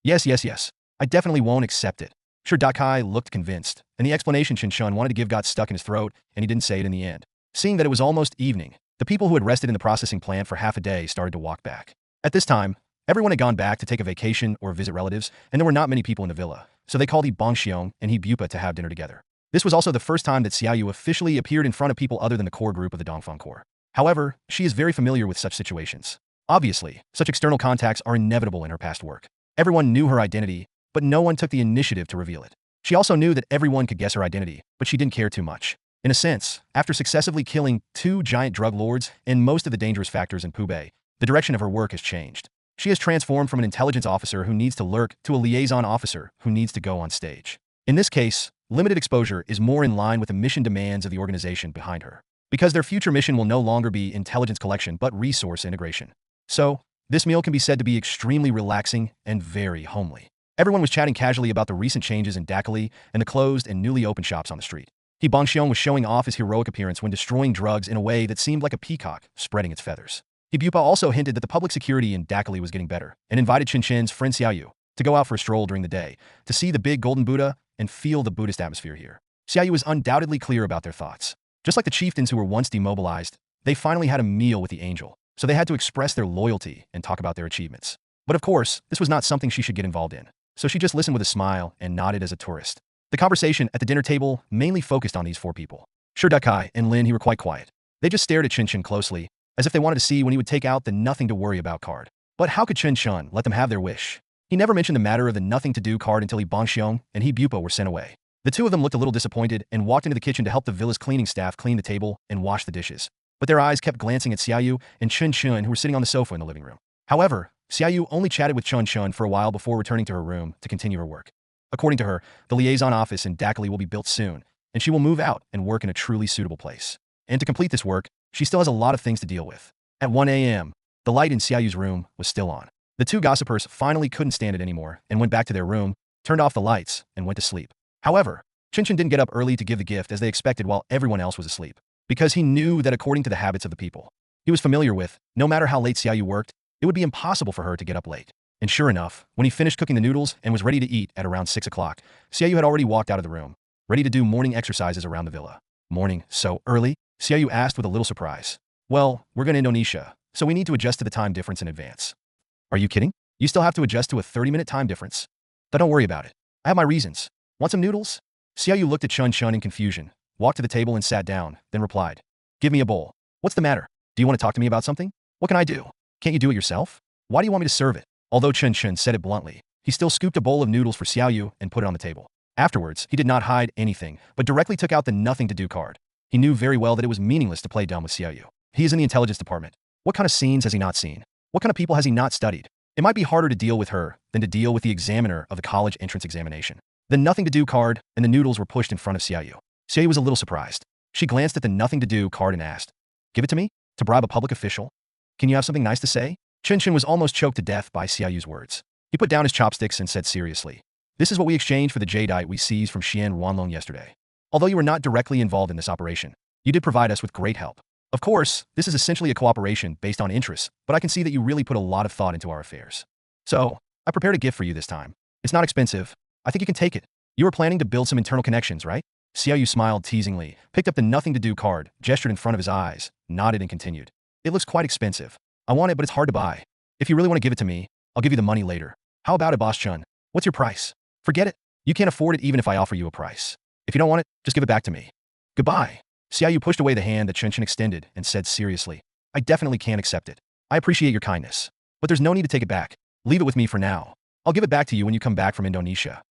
Yes. I definitely won't accept it." Dakai looked convinced, and the explanation Chen Chen wanted to give got stuck in his throat, and he didn't say it in the end. Seeing that it was almost evening, the people who had rested in the processing plant for half a day started to walk back. At this time, everyone had gone back to take a vacation or visit relatives, and there were not many people in the villa, so they called He Bongxiong and He Bupa to have dinner together. This was also the first time that Xiaoyu officially appeared in front of people other than the core group of the Dongfang Corps. However, she is very familiar with such situations. Obviously, such external contacts are inevitable in her past work. Everyone knew her identity, but no one took the initiative to reveal it. She also knew that everyone could guess her identity, but she didn't care too much. In a sense, after successively killing 2 giant drug lords and most of the dangerous factors in Pubei, the direction of her work has changed. She has transformed from an intelligence officer who needs to lurk to a liaison officer who needs to go on stage. In this case, limited exposure is more in line with the mission demands of the organization behind her, because their future mission will no longer be intelligence collection but resource integration. So, this meal can be said to be extremely relaxing and very homely. Everyone was chatting casually about the recent changes in Dakali and the closed and newly opened shops on the street. He Bongxiong was showing off his heroic appearance when destroying drugs in a way that seemed like a peacock spreading its feathers. He Bupa also hinted that the public security in Dakali was getting better and invited Chen Chen's friend Xiaoyu to go out for a stroll during the day to see the big golden Buddha and feel the Buddhist atmosphere here. Xiaoyu was undoubtedly clear about their thoughts. Just like the chieftains who were once demobilized, they finally had a meal with the angel, so they had to express their loyalty and talk about their achievements. But of course, this was not something she should get involved in, so she just listened with a smile and nodded as a tourist. The conversation at the dinner table mainly focused on these 4 people. Dakai and Lin He were quite quiet. They just stared at Chen Chen closely, as if they wanted to see when he would take out the nothing to worry about card. But how could Chen Chen let them have their wish? He never mentioned the matter of the nothing to do card until He Bongxiong and He Bupa were sent away. The 2 of them looked a little disappointed and walked into the kitchen to help the villa's cleaning staff clean the table and wash the dishes. But their eyes kept glancing at Xiaoyu and Chen Chen, who were sitting on the sofa in the living room. However, Xiaoyu only chatted with Chen Chen for a while before returning to her room to continue her work. According to her, the liaison office in Dakali will be built soon, and she will move out and work in a truly suitable place. And to complete this work, she still has a lot of things to deal with. At 1 a.m., the light in Xiaoyu's room was still on. The 2 gossipers finally couldn't stand it anymore and went back to their room, turned off the lights, and went to sleep. However, Chen Chen didn't get up early to give the gift as they expected while everyone else was asleep, because he knew that according to the habits of the people he was familiar with, no matter how late Xiaoyu worked, it would be impossible for her to get up late. And sure enough, when he finished cooking the noodles and was ready to eat at around 6 o'clock, Xiaoyu had already walked out of the room, ready to do morning exercises around the villa. "Morning, so early?" Xiaoyu asked with a little surprise. "Well, we're going to Indonesia, so we need to adjust to the time difference in advance." "Are you kidding? You still have to adjust to a 30-minute time difference?" "But don't worry about it. I have my reasons. Want some noodles?" Xiaoyu looked at Chen Chen in confusion, walked to the table and sat down, then replied, "Give me a bowl." "What's the matter? Do you want to talk to me about something? What can I do? Can't you do it yourself? Why do you want me to serve it?" Although Chen Chen said it bluntly, he still scooped a bowl of noodles for Xiaoyu and put it on the table. Afterwards, he did not hide anything, but directly took out the nothing-to-do card. He knew very well that it was meaningless to play dumb with Xiaoyu. He is in the intelligence department. What kind of scenes has he not seen? What kind of people has he not studied? It might be harder to deal with her than to deal with the examiner of the college entrance examination. The nothing-to-do card and the noodles were pushed in front of Xiaoyu. Xiaoyu was a little surprised. She glanced at the nothing-to-do card and asked, "Give it to me? To bribe a public official? Can you have something nice to say?" Chen Chen was almost choked to death by Xiaoyu's words. He put down his chopsticks and said seriously, "This is what we exchanged for the jadeite we seized from Xian Wanlong yesterday. Although you were not directly involved in this operation, you did provide us with great help. Of course, this is essentially a cooperation based on interests, but I can see that you really put a lot of thought into our affairs. So, I prepared a gift for you this time. It's not expensive. I think you can take it. You were planning to build some internal connections, right?" Xiaoyu smiled teasingly, picked up the nothing-to-do card, gestured in front of his eyes, nodded and continued. "It looks quite expensive. I want it, but it's hard to buy. If you really want to give it to me, I'll give you the money later. How about it, Boss Chun? What's your price?" "Forget it. You can't afford it even if I offer you a price. If you don't want it, just give it back to me. Goodbye." Xiaoyu pushed away the hand that Chen Chen extended and said seriously, "I definitely can't accept it. I appreciate your kindness, but there's no need to take it back. Leave it with me for now. I'll give it back to you when you come back from Indonesia."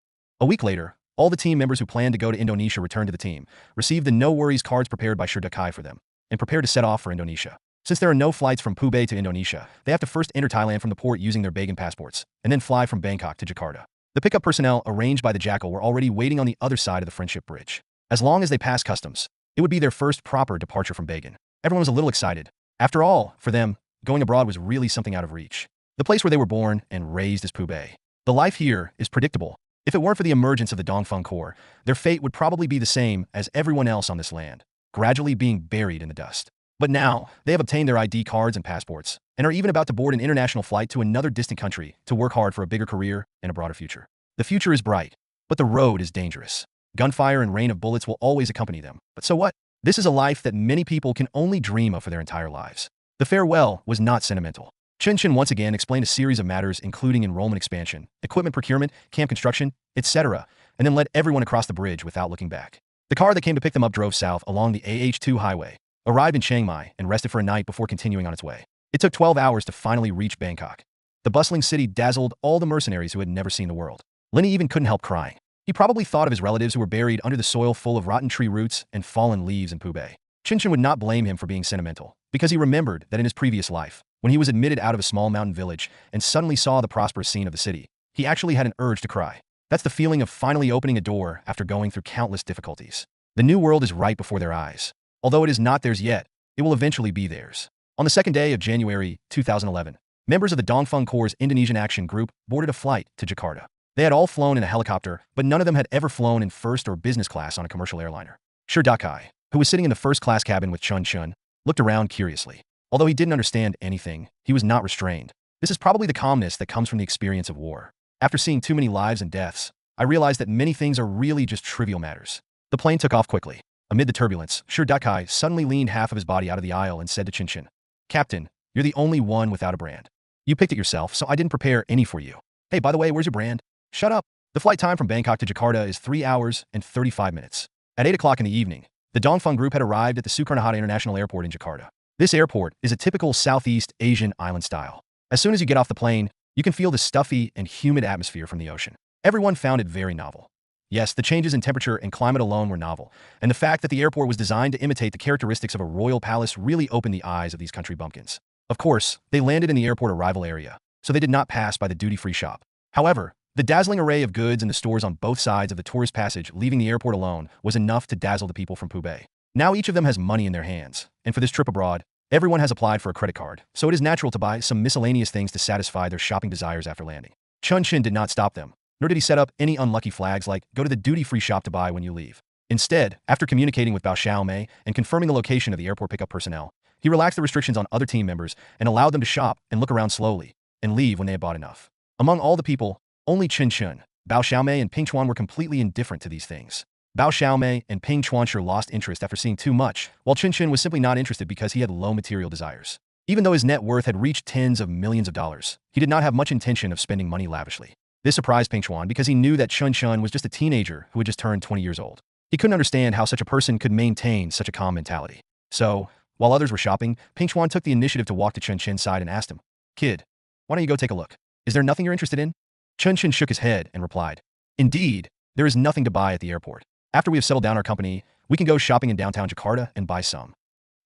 A week later, All the team members who planned to go to Indonesia returned to the team, received the no-worries cards prepared by Sherdakai for them, and prepared to set off for Indonesia. Since there are no flights from Pubay to Indonesia, they have to first enter Thailand from the port using their Bagan passports, and then fly from Bangkok to Jakarta. The pickup personnel arranged by the Jackal were already waiting on the other side of the Friendship Bridge. As long as they passed customs, it would be their first proper departure from Bagan. Everyone was a little excited. After all, for them, going abroad was really something out of reach. The place where they were born and raised is Pubay. The life here is predictable. If it weren't for the emergence of the Dongfeng Corps, their fate would probably be the same as everyone else on this land, gradually being buried in the dust. But now, they have obtained their ID cards and passports, and are even about to board an international flight to another distant country to work hard for a bigger career and a broader future. The future is bright, but the road is dangerous. Gunfire and rain of bullets will always accompany them. But so what? This is a life that many people can only dream of for their entire lives. The farewell was not sentimental. Chen Chen once again explained a series of matters including enrollment expansion, equipment procurement, camp construction, etc., and then led everyone across the bridge without looking back. The car that came to pick them up drove south along the AH-2 highway, arrived in Chiang Mai, and rested for a night before continuing on its way. It took 12 hours to finally reach Bangkok. The bustling city dazzled all the mercenaries who had never seen the world. Lenny even couldn't help crying. He probably thought of his relatives who were buried under the soil full of rotten tree roots and fallen leaves in Pubay. Chen Chen would not blame him for being sentimental, because he remembered that in his previous life, when he was admitted out of a small mountain village and suddenly saw the prosperous scene of the city, he actually had an urge to cry. That's the feeling of finally opening a door after going through countless difficulties. The new world is right before their eyes. Although it is not theirs yet, it will eventually be theirs. On the second day of January 2011, members of the Dongfeng Corps' Indonesian Action Group boarded a flight to Jakarta. They had all flown in a helicopter, but none of them had ever flown in first or business class on a commercial airliner. Sherdakai, who was sitting in the first-class cabin with Chen Chen, looked around curiously. Although he didn't understand anything, he was not restrained. This is probably the calmness that comes from the experience of war. After seeing too many lives and deaths, I realized that many things are really just trivial matters. The plane took off quickly. Amid the turbulence, Sherdakai suddenly leaned half of his body out of the aisle and said to Chen Chen, "Captain, you're the only one without a brand. You picked it yourself, so I didn't prepare any for you. Hey, by the way, where's your brand?" "Shut up." The flight time from Bangkok to Jakarta is 3 hours and 35 minutes. At 8 o'clock in the evening, the Dongfeng Group had arrived at the Soekarno-Hatta International Airport in Jakarta. This airport is a typical Southeast Asian island style. As soon as you get off the plane, you can feel the stuffy and humid atmosphere from the ocean. Everyone found it very novel. Yes, the changes in temperature and climate alone were novel, and the fact that the airport was designed to imitate the characteristics of a royal palace really opened the eyes of these country bumpkins. Of course, they landed in the airport arrival area, so they did not pass by the duty-free shop. However, the dazzling array of goods in the stores on both sides of the tourist passage leaving the airport alone was enough to dazzle the people from Pubay. Now each of them has money in their hands, and for this trip abroad, everyone has applied for a credit card, so it is natural to buy some miscellaneous things to satisfy their shopping desires after landing. Chen Chen did not stop them, nor did he set up any unlucky flags like, "Go to the duty-free shop to buy when you leave." Instead, after communicating with Bao Xiaomei and confirming the location of the airport pickup personnel, he relaxed the restrictions on other team members and allowed them to shop and look around slowly, and leave when they had bought enough. Among all the people, only Chen Chen, Bao Xiaomei and Ping Chuan were completely indifferent to these things. Bao Xiaomei and Ping Chuan sure lost interest after seeing too much, while Chen Chen was simply not interested because he had low material desires. Even though his net worth had reached tens of millions of dollars, he did not have much intention of spending money lavishly. This surprised Ping Chuan because he knew that Chen Chen was just a teenager who had just turned 20 years old. He couldn't understand how such a person could maintain such a calm mentality. So, while others were shopping, Ping Chuan took the initiative to walk to Chen Chen's side and asked him, "Kid, why don't you go take a look? Is there nothing you're interested in?" Chen Chen shook his head and replied, "Indeed, there is nothing to buy at the airport. After we have settled down our company, we can go shopping in downtown Jakarta and buy some.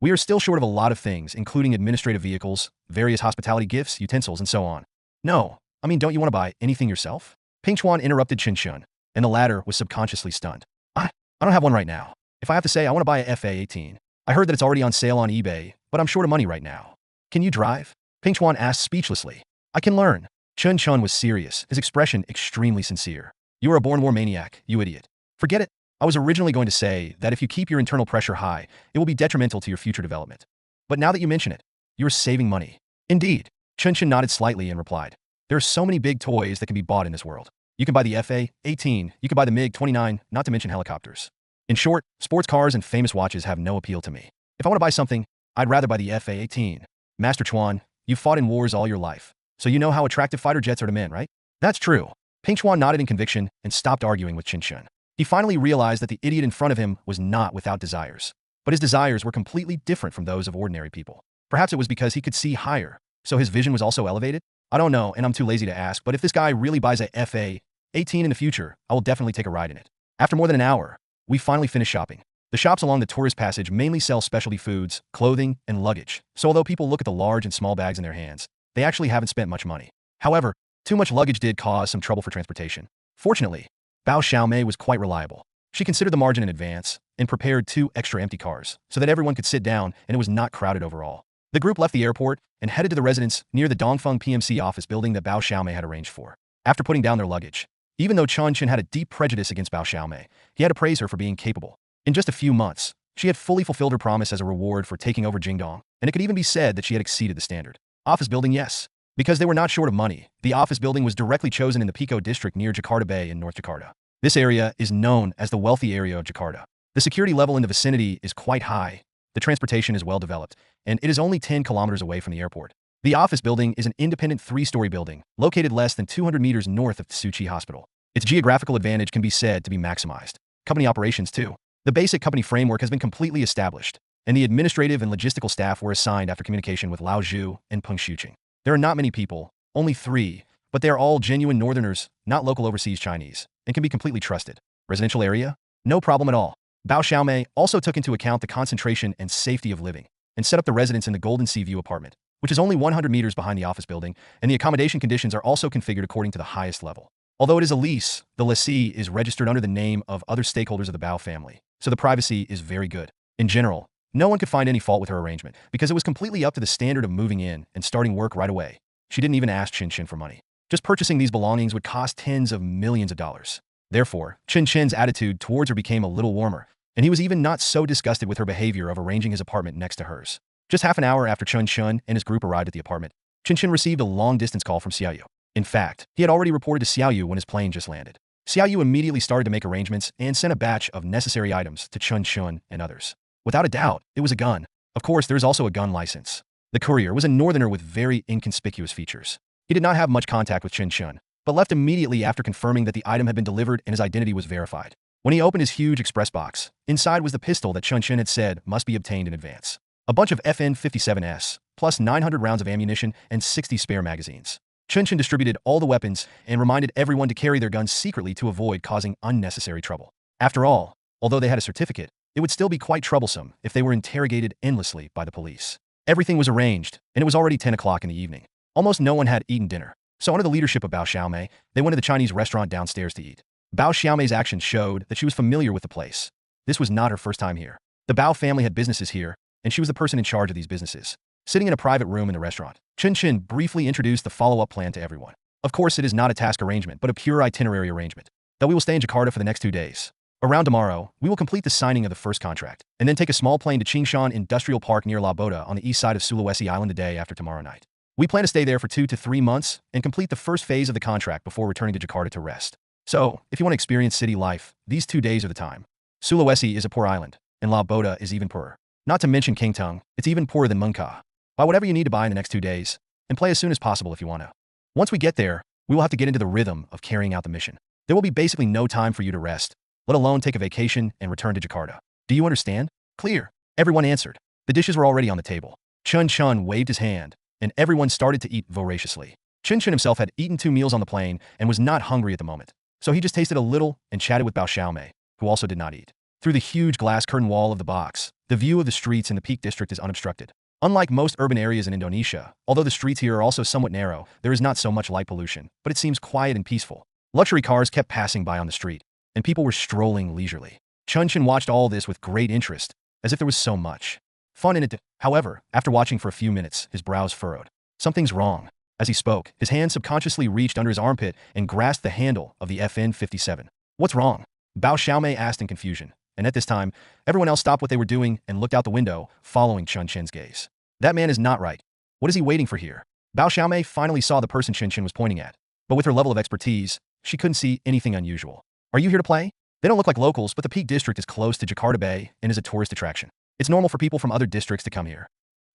We are still short of a lot of things, including administrative vehicles, various hospitality gifts, utensils, and so on." "No, I mean, don't you want to buy anything yourself?" Ping Chuan interrupted Chen Chen, and the latter was subconsciously stunned. I don't have one right now. If I have to say, I want to buy a FA-18. I heard that it's already on sale on eBay, but I'm short of money right now." "Can you drive?" Ping Chuan asked speechlessly. "I can learn." Chen Chen was serious, his expression extremely sincere. "You are a born war maniac, you idiot. Forget it. I was originally going to say that if you keep your internal pressure high, it will be detrimental to your future development. But now that you mention it, you are saving money." "Indeed." Chen Chen nodded slightly and replied, "There are so many big toys that can be bought in this world. You can buy the FA-18, you can buy the MiG-29, not to mention helicopters. In short, sports cars and famous watches have no appeal to me. If I want to buy something, I'd rather buy the FA-18. Master Chuan, you've fought in wars all your life, so you know how attractive fighter jets are to men, right?" "That's true." Ping Chuan nodded in conviction and stopped arguing with Chen Chen. He finally realized that the idiot in front of him was not without desires. But his desires were completely different from those of ordinary people. Perhaps it was because he could see higher, so his vision was also elevated? I don't know, and I'm too lazy to ask, but if this guy really buys a FA-18 in the future, I will definitely take a ride in it. After more than an hour, we finally finished shopping. The shops along the tourist passage mainly sell specialty foods, clothing, and luggage, so although people look at the large and small bags in their hands, they actually haven't spent much money. However, too much luggage did cause some trouble for transportation. Fortunately, Bao Xiaomei was quite reliable. She considered the margin in advance and prepared 2 extra empty cars so that everyone could sit down and it was not crowded overall. The group left the airport and headed to the residence near the Dongfeng PMC office building that Bao Xiaomei had arranged for. After putting down their luggage, even though Chen Chen had a deep prejudice against Bao Xiaomei, he had to praise her for being capable. In just a few months, she had fully fulfilled her promise as a reward for taking over Jingdong, and it could even be said that she had exceeded the standard. Office building, yes. Because they were not short of money, the office building was directly chosen in the Pico district near Jakarta Bay in North Jakarta. This area is known as the wealthy area of Jakarta. The security level in the vicinity is quite high, the transportation is well developed, and it is only 10 kilometers away from the airport. The office building is an independent 3-story building, located less than 200 meters north of Tsuchi Hospital. Its geographical advantage can be said to be maximized. Company operations too. The basic company framework has been completely established, and the administrative and logistical staff were assigned after communication with Lao Zhu and Peng Shuqing. There are not many people, only 3, but they are all genuine northerners, not local overseas Chinese, and can be completely trusted. Residential area? No problem at all. Bao Xiaomei also took into account the concentration and safety of living, and set up the residence in the Golden Sea View apartment, which is only 100 meters behind the office building, and the accommodation conditions are also configured according to the highest level. Although it is a lease, the lessee is registered under the name of other stakeholders of the Bao family, so the privacy is very good. In general, no one could find any fault with her arrangement, because it was completely up to the standard of moving in and starting work right away. She didn't even ask Chen Chen for money. Just purchasing these belongings would cost tens of millions of dollars. Therefore, Chen Chen's attitude towards her became a little warmer, and he was even not so disgusted with her behavior of arranging his apartment next to hers. Just half an hour after Chen Chen and his group arrived at the apartment, Chen Chen received a long-distance call from Xiaoyu. In fact, he had already reported to Xiaoyu when his plane just landed. Xiaoyu immediately started to make arrangements and sent a batch of necessary items to Chen Chen and others. Without a doubt, it was a gun. Of course, there is also a gun license. The courier was a northerner with very inconspicuous features. He did not have much contact with Chen Chen, but left immediately after confirming that the item had been delivered and his identity was verified. When he opened his huge express box, inside was the pistol that Chen Chen had said must be obtained in advance. A bunch of FN-57s, plus 900 rounds of ammunition and 60 spare magazines. Chen Chen distributed all the weapons and reminded everyone to carry their guns secretly to avoid causing unnecessary trouble. After all, although they had a certificate, it would still be quite troublesome if they were interrogated endlessly by the police. Everything was arranged, and it was already 10 o'clock in the evening. Almost no one had eaten dinner, so under the leadership of Bao Xiaomei, they went to the Chinese restaurant downstairs to eat. Bao Xiaomei's actions showed that she was familiar with the place. This was not her first time here. The Bao family had businesses here, and she was the person in charge of these businesses. Sitting in a private room in the restaurant, Chen Chen briefly introduced the follow-up plan to everyone. Of course, it is not a task arrangement, but a pure itinerary arrangement. That we will stay in Jakarta for the next 2 days. Around tomorrow, we will complete the signing of the first contract, and then take a small plane to Qingshan Industrial Park near La Boda on the east side of Sulawesi Island the day after tomorrow night. We plan to stay there for 2 to 3 months and complete the first phase of the contract before returning to Jakarta to rest. So, if you want to experience city life, these 2 days are the time. Sulawesi is a poor island, and La Boda is even poorer. Not to mention Kingtung, it's even poorer than Mungka. Buy whatever you need to buy in the next 2 days, and play as soon as possible if you want to. Once we get there, we will have to get into the rhythm of carrying out the mission. There will be basically no time for you to rest, let alone take a vacation and return to Jakarta. Do you understand? Clear. Everyone answered. The dishes were already on the table. Chen Chen waved his hand, and everyone started to eat voraciously. Chen Chen himself had eaten 2 meals on the plane and was not hungry at the moment, so he just tasted a little and chatted with Bao Xiaomei, who also did not eat. Through the huge glass curtain wall of the box, the view of the streets in the Peak District is unobstructed. Unlike most urban areas in Indonesia, although the streets here are also somewhat narrow, there is not so much light pollution, but it seems quiet and peaceful. Luxury cars kept passing by on the street, and people were strolling leisurely. Chen Chen watched all this with great interest, as if there was so much fun in it. However, after watching for a few minutes, his brows furrowed. Something's wrong. As he spoke, his hand subconsciously reached under his armpit and grasped the handle of the FN-57. What's wrong? Bao Xiaomei asked in confusion, and at this time, everyone else stopped what they were doing and looked out the window, following Chen Chen's gaze. That man is not right. What is he waiting for here? Bao Xiaomei finally saw the person Chen Chen was pointing at, but with her level of expertise, she couldn't see anything unusual. Are you here to play? They don't look like locals, but the Peak District is close to Jakarta Bay and is a tourist attraction. It's normal for people from other districts to come here.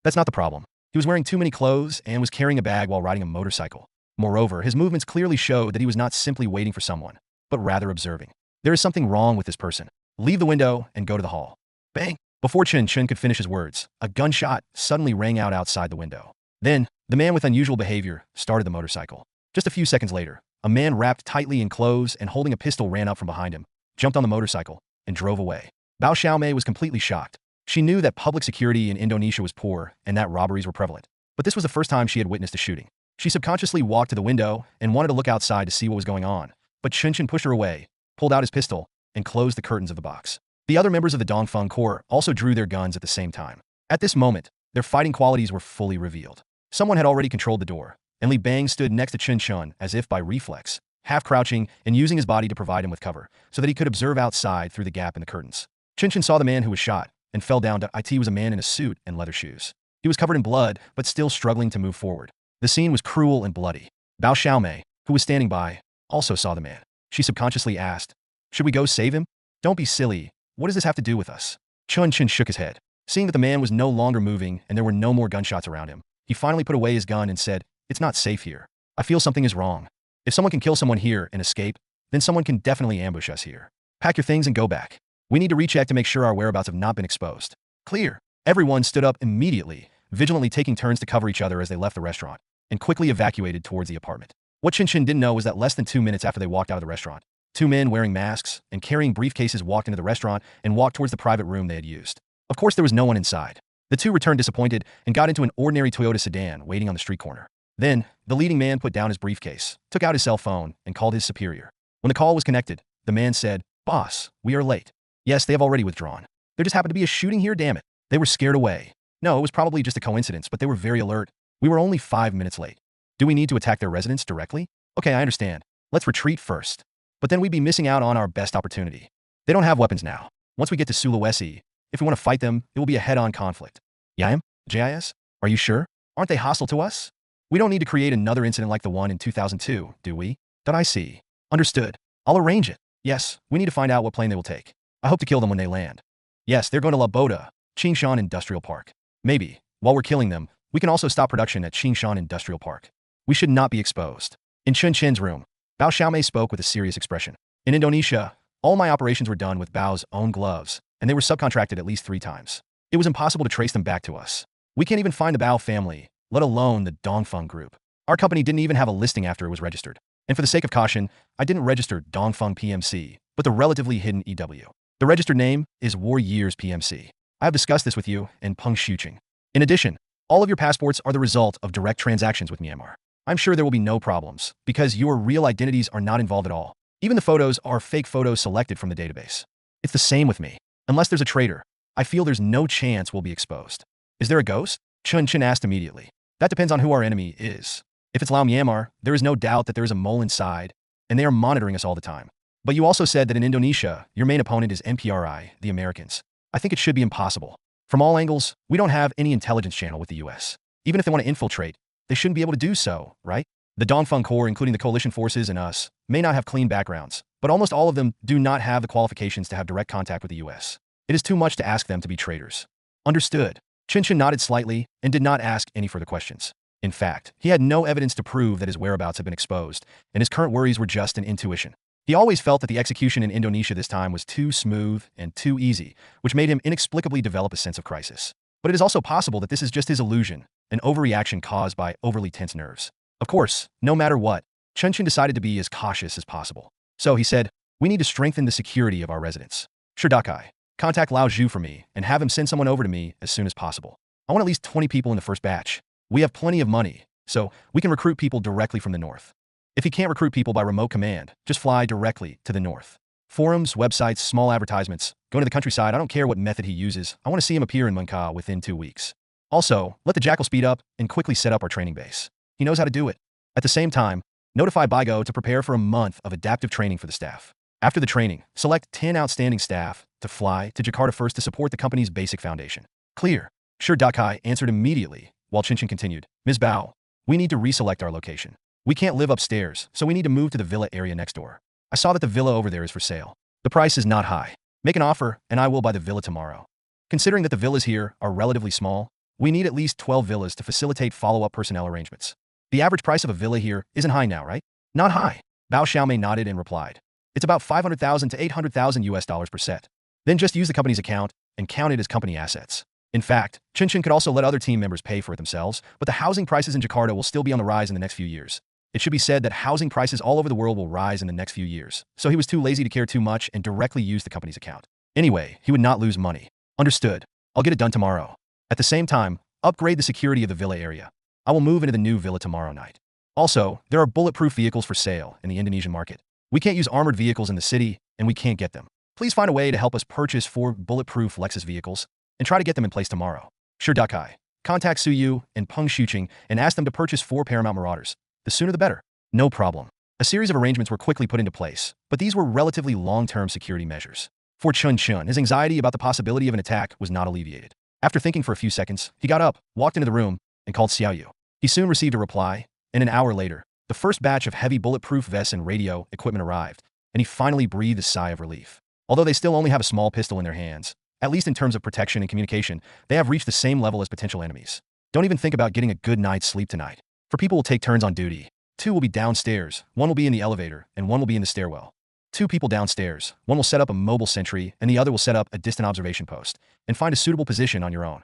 That's not the problem. He was wearing too many clothes and was carrying a bag while riding a motorcycle. Moreover, his movements clearly showed that he was not simply waiting for someone, but rather observing. There is something wrong with this person. Leave the window and go to the hall. Bang! Before Chen Chen could finish his words, a gunshot suddenly rang out outside the window. Then, the man with unusual behavior started the motorcycle. Just a few seconds later, a man wrapped tightly in clothes and holding a pistol ran up from behind him, jumped on the motorcycle, and drove away. Bao Xiaomei was completely shocked. She knew that public security in Indonesia was poor and that robberies were prevalent. But this was the first time she had witnessed a shooting. She subconsciously walked to the window and wanted to look outside to see what was going on. But Chen Chen pushed her away, pulled out his pistol, and closed the curtains of the box. The other members of the Dongfeng Corps also drew their guns at the same time. At this moment, their fighting qualities were fully revealed. Someone had already controlled the door, and Li Bang stood next to Chen Chen as if by reflex, half crouching and using his body to provide him with cover, so that he could observe outside through the gap in the curtains. Chen Chen saw the man who was shot, and fell down to it was a man in a suit and leather shoes. He was covered in blood, but still struggling to move forward. The scene was cruel and bloody. Bao Xiaomei, who was standing by, also saw the man. She subconsciously asked, "Should we go save him?" "Don't be silly. What does this have to do with us?" Chen Chen shook his head. Seeing that the man was no longer moving and there were no more gunshots around him, he finally put away his gun and said, "It's not safe here. I feel something is wrong. If someone can kill someone here and escape, then someone can definitely ambush us here. Pack your things and go back. We need to recheck to make sure our whereabouts have not been exposed." "Clear." Everyone stood up immediately, vigilantly taking turns to cover each other as they left the restaurant, and quickly evacuated towards the apartment. What Chen Chen didn't know was that less than 2 minutes after they walked out of the restaurant, 2 men wearing masks and carrying briefcases walked into the restaurant and walked towards the private room they had used. Of course, there was no one inside. The two returned disappointed and got into an ordinary Toyota sedan waiting on the street corner. Then, the leading man put down his briefcase, took out his cell phone, and called his superior. When the call was connected, the man said, "Boss, we are late." "Yes, they have already withdrawn. There just happened to be a shooting here, damn it." They were scared away. No, it was probably just a coincidence, but they were very alert. "We were only 5 minutes late." "Do we need to attack their residence directly?" "Okay, I understand. Let's retreat first." "But then we'd be missing out on our best opportunity. They don't have weapons now. Once we get to Sulawesi, if we want to fight them, it will be a head-on conflict." "Yam? JIS? Are you sure? Aren't they hostile to us? We don't need to create another incident like the one in 2002, do we?" "I see. Understood. I'll arrange it." "Yes, we need to find out what plane they will take. I hope to kill them when they land." "Yes, they're going to Laboda, Qingshan Industrial Park. Maybe, while we're killing them, we can also stop production at Qingshan Industrial Park. We should not be exposed." In Chen Chen's room, Bao Xiaomei spoke with a serious expression. "In Indonesia, all my operations were done with Bao's own gloves, and they were subcontracted at least 3 times. It was impossible to trace them back to us. We can't even find the Bao family, let alone the Dongfeng Group. Our company didn't even have a listing after it was registered. And for the sake of caution, I didn't register Dongfeng PMC, but the relatively hidden EW. The registered name is War Years PMC. I have discussed this with you and Peng Shuqing. In addition, all of your passports are the result of direct transactions with Myanmar. I'm sure there will be no problems, because your real identities are not involved at all. Even the photos are fake photos selected from the database. It's the same with me. Unless there's a traitor, I feel there's no chance we'll be exposed." "Is there a ghost?" Chen Chen asked immediately. "That depends on who our enemy is. If it's Lao Myanmar, there is no doubt that there is a mole inside, and they are monitoring us all the time. But you also said that in Indonesia, your main opponent is MPRI, the Americans. I think it should be impossible. From all angles, we don't have any intelligence channel with the US. Even if they want to infiltrate, they shouldn't be able to do so, right? The Dongfeng Corps, including the coalition forces and us, may not have clean backgrounds, but almost all of them do not have the qualifications to have direct contact with the US. It is too much to ask them to be traitors." "Understood." Chen Chen nodded slightly and did not ask any further questions. In fact, he had no evidence to prove that his whereabouts had been exposed, and his current worries were just an intuition. He always felt that the execution in Indonesia this time was too smooth and too easy, which made him inexplicably develop a sense of crisis. But it is also possible that this is just his illusion, an overreaction caused by overly tense nerves. Of course, no matter what, Chen Chen decided to be as cautious as possible. So he said, "We need to strengthen the security of our residence. Sure, Dakai. Contact Lao Zhu for me and have him send someone over to me as soon as possible. I want at least 20 people in the first batch. We have plenty of money, so we can recruit people directly from the north. If he can't recruit people by remote command, just fly directly to the north. Forums, websites, small advertisements, go to the countryside. I don't care what method he uses. I want to see him appear in Munka within 2 weeks. Also, let the Jackal speed up and quickly set up our training base. He knows how to do it. At the same time, notify Baigo to prepare for a month of adaptive training for the staff. After the training, select 10 outstanding staff to fly to Jakarta first to support the company's basic foundation." "Clear." Sure, Dakai answered immediately, while Chen Chen continued, "Ms. Bao, we need to reselect our location. We can't live upstairs, so we need to move to the villa area next door. I saw that the villa over there is for sale. The price is not high. Make an offer, and I will buy the villa tomorrow. Considering that the villas here are relatively small, we need at least 12 villas to facilitate follow-up personnel arrangements. The average price of a villa here isn't high now, right?" "Not high." Bao Xiaomei nodded and replied, "It's about 500,000 to 800,000 US dollars per set. Then just use the company's account and count it as company assets." In fact, Chen Chen could also let other team members pay for it themselves, but the housing prices in Jakarta will still be on the rise in the next few years. It should be said that housing prices all over the world will rise in the next few years, so he was too lazy to care too much and directly used the company's account. Anyway, he would not lose money. Understood. I'll get it done tomorrow. At the same time, upgrade the security of the villa area. I will move into the new villa tomorrow night. Also, there are bulletproof vehicles for sale in the Indonesian market. We can't use armored vehicles in the city, and we can't get them. Please find a way to help us purchase 4 bulletproof Lexus vehicles and try to get them in place tomorrow. Sure, Dakai. Contact Suyu and Peng Shuqing and ask them to purchase 4 Paramount Marauders. The sooner the better. No problem. A series of arrangements were quickly put into place, but these were relatively long-term security measures. For Chen Chen, his anxiety about the possibility of an attack was not alleviated. After thinking for a few seconds, he got up, walked into the room, and called Xiaoyu. He soon received a reply, and an hour later, the first batch of heavy bulletproof vests and radio equipment arrived, and he finally breathed a sigh of relief. Although they still only have a small pistol in their hands, at least in terms of protection and communication, they have reached the same level as potential enemies. Don't even think about getting a good night's sleep tonight. For people will take turns on duty. 2 will be downstairs, 1 will be in the elevator, and 1 will be in the stairwell. 2 people downstairs, 1 will set up a mobile sentry, and the other will set up a distant observation post, and find a suitable position on your own.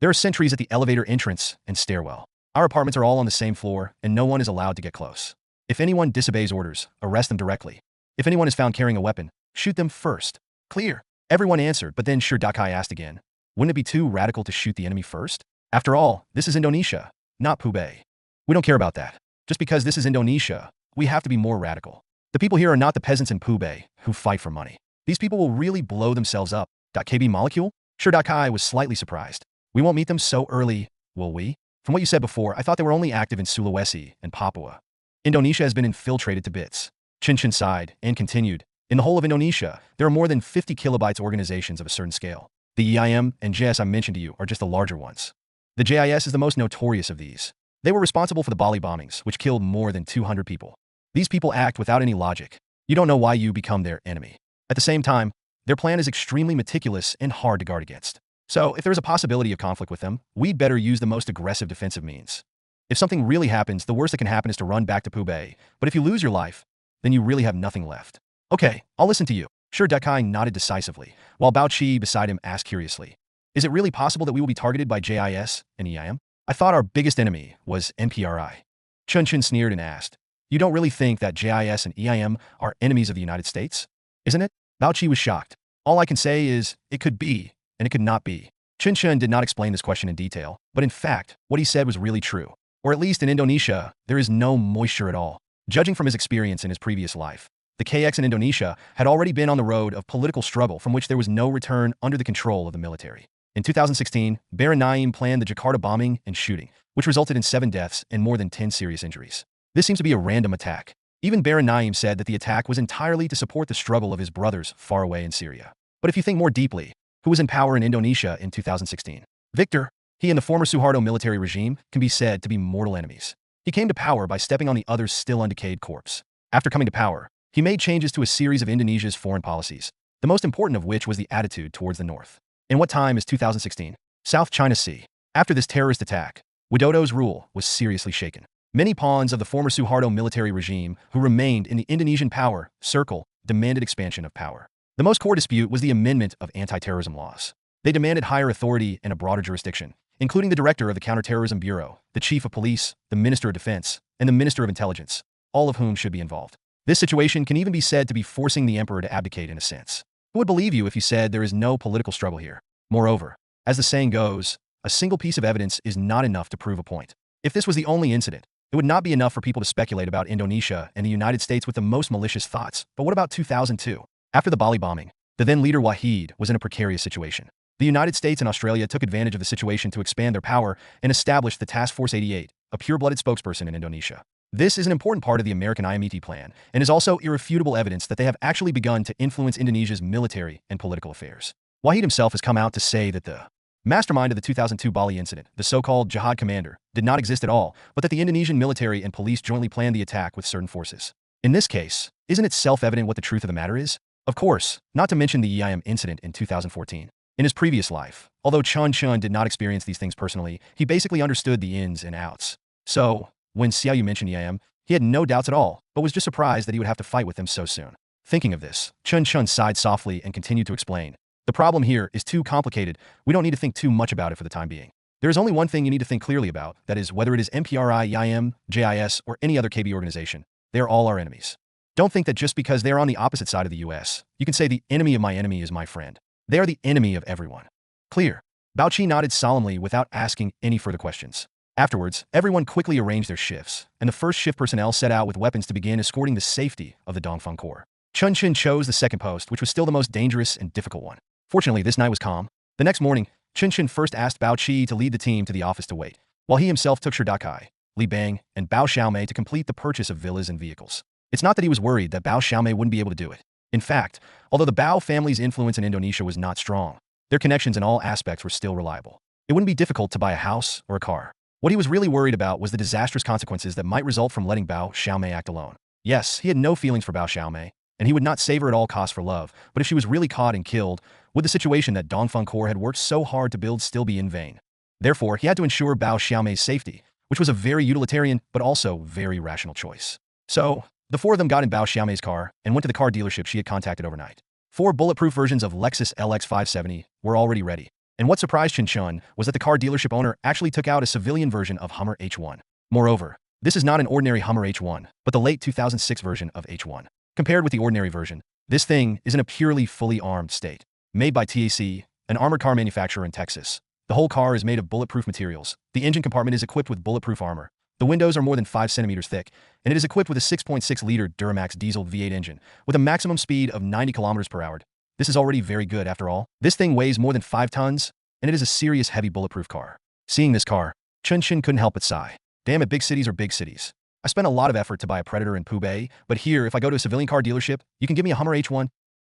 There are sentries at the elevator entrance and stairwell. Our apartments are all on the same floor, and no one is allowed to get close. If anyone disobeys orders, arrest them directly. If anyone is found carrying a weapon, shoot them first. Clear. Everyone answered, but then Sure Dakai asked again, wouldn't it be too radical to shoot the enemy first? After all, this is Indonesia, not Pubay. We don't care about that. Just because this is Indonesia, we have to be more radical. The people here are not the peasants in Pubay who fight for money. These people will really blow themselves up. KB molecule? Sure Dakai was slightly surprised. We won't meet them so early, will we? From what you said before, I thought they were only active in Sulawesi and Papua. Indonesia has been infiltrated to bits. Chen Chen sighed and continued, in the whole of Indonesia, there are more than 50 kilobytes organizations of a certain scale. The EIM and JIS I mentioned to you are just the larger ones. The JIS is the most notorious of these. They were responsible for the Bali bombings, which killed more than 200 people. These people act without any logic. You don't know why you become their enemy. At the same time, their plan is extremely meticulous and hard to guard against. So, if there's a possibility of conflict with them, we'd better use the most aggressive defensive means. If something really happens, the worst that can happen is to run back to Pubay. But if you lose your life, then you really have nothing left. Okay, I'll listen to you. Sure Dakai nodded decisively, while Bao Chi beside him asked curiously, is it really possible that we will be targeted by JIS and EIM? I thought our biggest enemy was NPRI. Chen Chen sneered and asked, you don't really think that JIS and EIM are enemies of the United States? Isn't it? Bao Chi was shocked. All I can say is, it could be, and it could not be. Chen Chen did not explain this question in detail, but in fact, what he said was really true. Or at least in Indonesia, there is no moisture at all. Judging from his experience in his previous life, the KX in Indonesia had already been on the road of political struggle from which there was no return under the control of the military. In 2016, Baron Naim planned the Jakarta bombing and shooting, which resulted in 7 deaths and more than 10 serious injuries. This seems to be a random attack. Even Baron Naim said that the attack was entirely to support the struggle of his brothers far away in Syria. But if you think more deeply, who was in power in Indonesia in 2016? Victor. He and the former Suharto military regime can be said to be mortal enemies. He came to power by stepping on the other's still undecayed corpse. After coming to power, he made changes to a series of Indonesia's foreign policies, the most important of which was the attitude towards the North. In what time is 2016? South China Sea. After this terrorist attack, Widodo's rule was seriously shaken. Many pawns of the former Suharto military regime who remained in the Indonesian power circle demanded expansion of power. The most core dispute was the amendment of anti-terrorism laws. They demanded higher authority and a broader jurisdiction, including the director of the Counterterrorism Bureau, the chief of police, the minister of defense, and the minister of intelligence, all of whom should be involved. This situation can even be said to be forcing the emperor to abdicate in a sense. Who would believe you if you said there is no political struggle here? Moreover, as the saying goes, a single piece of evidence is not enough to prove a point. If this was the only incident, it would not be enough for people to speculate about Indonesia and the United States with the most malicious thoughts. But what about 2002? After the Bali bombing, the then leader Wahid was in a precarious situation. The United States and Australia took advantage of the situation to expand their power and established the Task Force 88, a pure-blooded spokesperson in Indonesia. This is an important part of the American IMET plan and is also irrefutable evidence that they have actually begun to influence Indonesia's military and political affairs. Wahid himself has come out to say that the mastermind of the 2002 Bali incident, the so-called jihad commander, did not exist at all, but that the Indonesian military and police jointly planned the attack with certain forces. In this case, isn't it self-evident what the truth of the matter is? Of course, not to mention the EIM incident in 2014. In his previous life, although Chen Chen did not experience these things personally, he basically understood the ins and outs. So, when Xiaoyu mentioned EIM, he had no doubts at all, but was just surprised that he would have to fight with them so soon. Thinking of this, Chen Chen sighed softly and continued to explain. The problem here is too complicated. We don't need to think too much about it for the time being. There is only one thing you need to think clearly about, that is, whether it is MPRI, IM, JIS, or any other KB organization, they are all our enemies. Don't think that just because they are on the opposite side of the US, you can say the enemy of my enemy is my friend. They are the enemy of everyone. Clear. Bao Qi nodded solemnly without asking any further questions. Afterwards, everyone quickly arranged their shifts, and the first shift personnel set out with weapons to begin escorting the safety of the Dongfeng Corps. Chen Chen chose the second post, which was still the most dangerous and difficult one. Fortunately, this night was calm. The next morning, Chen Chen first asked Bao Qi to lead the team to the office to wait, while he himself took Shidakai, Li Bang, and Bao Xiaomei to complete the purchase of villas and vehicles. It's not that he was worried that Bao Xiaomei wouldn't be able to do it. In fact, although the Bao family's influence in Indonesia was not strong, their connections in all aspects were still reliable. It wouldn't be difficult to buy a house or a car. What he was really worried about was the disastrous consequences that might result from letting Bao Xiaomei act alone. Yes, he had no feelings for Bao Xiaomei, and he would not save her at all costs for love, but if she was really caught and killed, would the situation that Dongfeng Corps had worked so hard to build still be in vain? Therefore, he had to ensure Bao Xiaomei's safety, which was a very utilitarian but also very rational choice. So, the four of them got in Bao Xiaomei's car and went to the car dealership she had contacted overnight. 4 bulletproof versions of Lexus LX 570 were already ready. And what surprised Chen Chen was that the car dealership owner actually took out a civilian version of Hummer H1. Moreover, this is not an ordinary Hummer H1, but the late 2006 version of H1. Compared with the ordinary version, this thing is in a purely fully armed state. Made by TAC, an armored car manufacturer in Texas. The whole car is made of bulletproof materials. The engine compartment is equipped with bulletproof armor. The windows are more than 5 centimeters thick, and it is equipped with a 6.6-liter Duramax diesel V8 engine with a maximum speed of 90 kilometers per hour. This is already very good after all. This thing weighs more than 5 tons, and it is a serious heavy bulletproof car. Seeing this car, Chen Chen couldn't help but sigh. Damn it, big cities are big cities. I spent a lot of effort to buy a Predator in Pubei, but here, if I go to a civilian car dealership, you can give me a Hummer H1?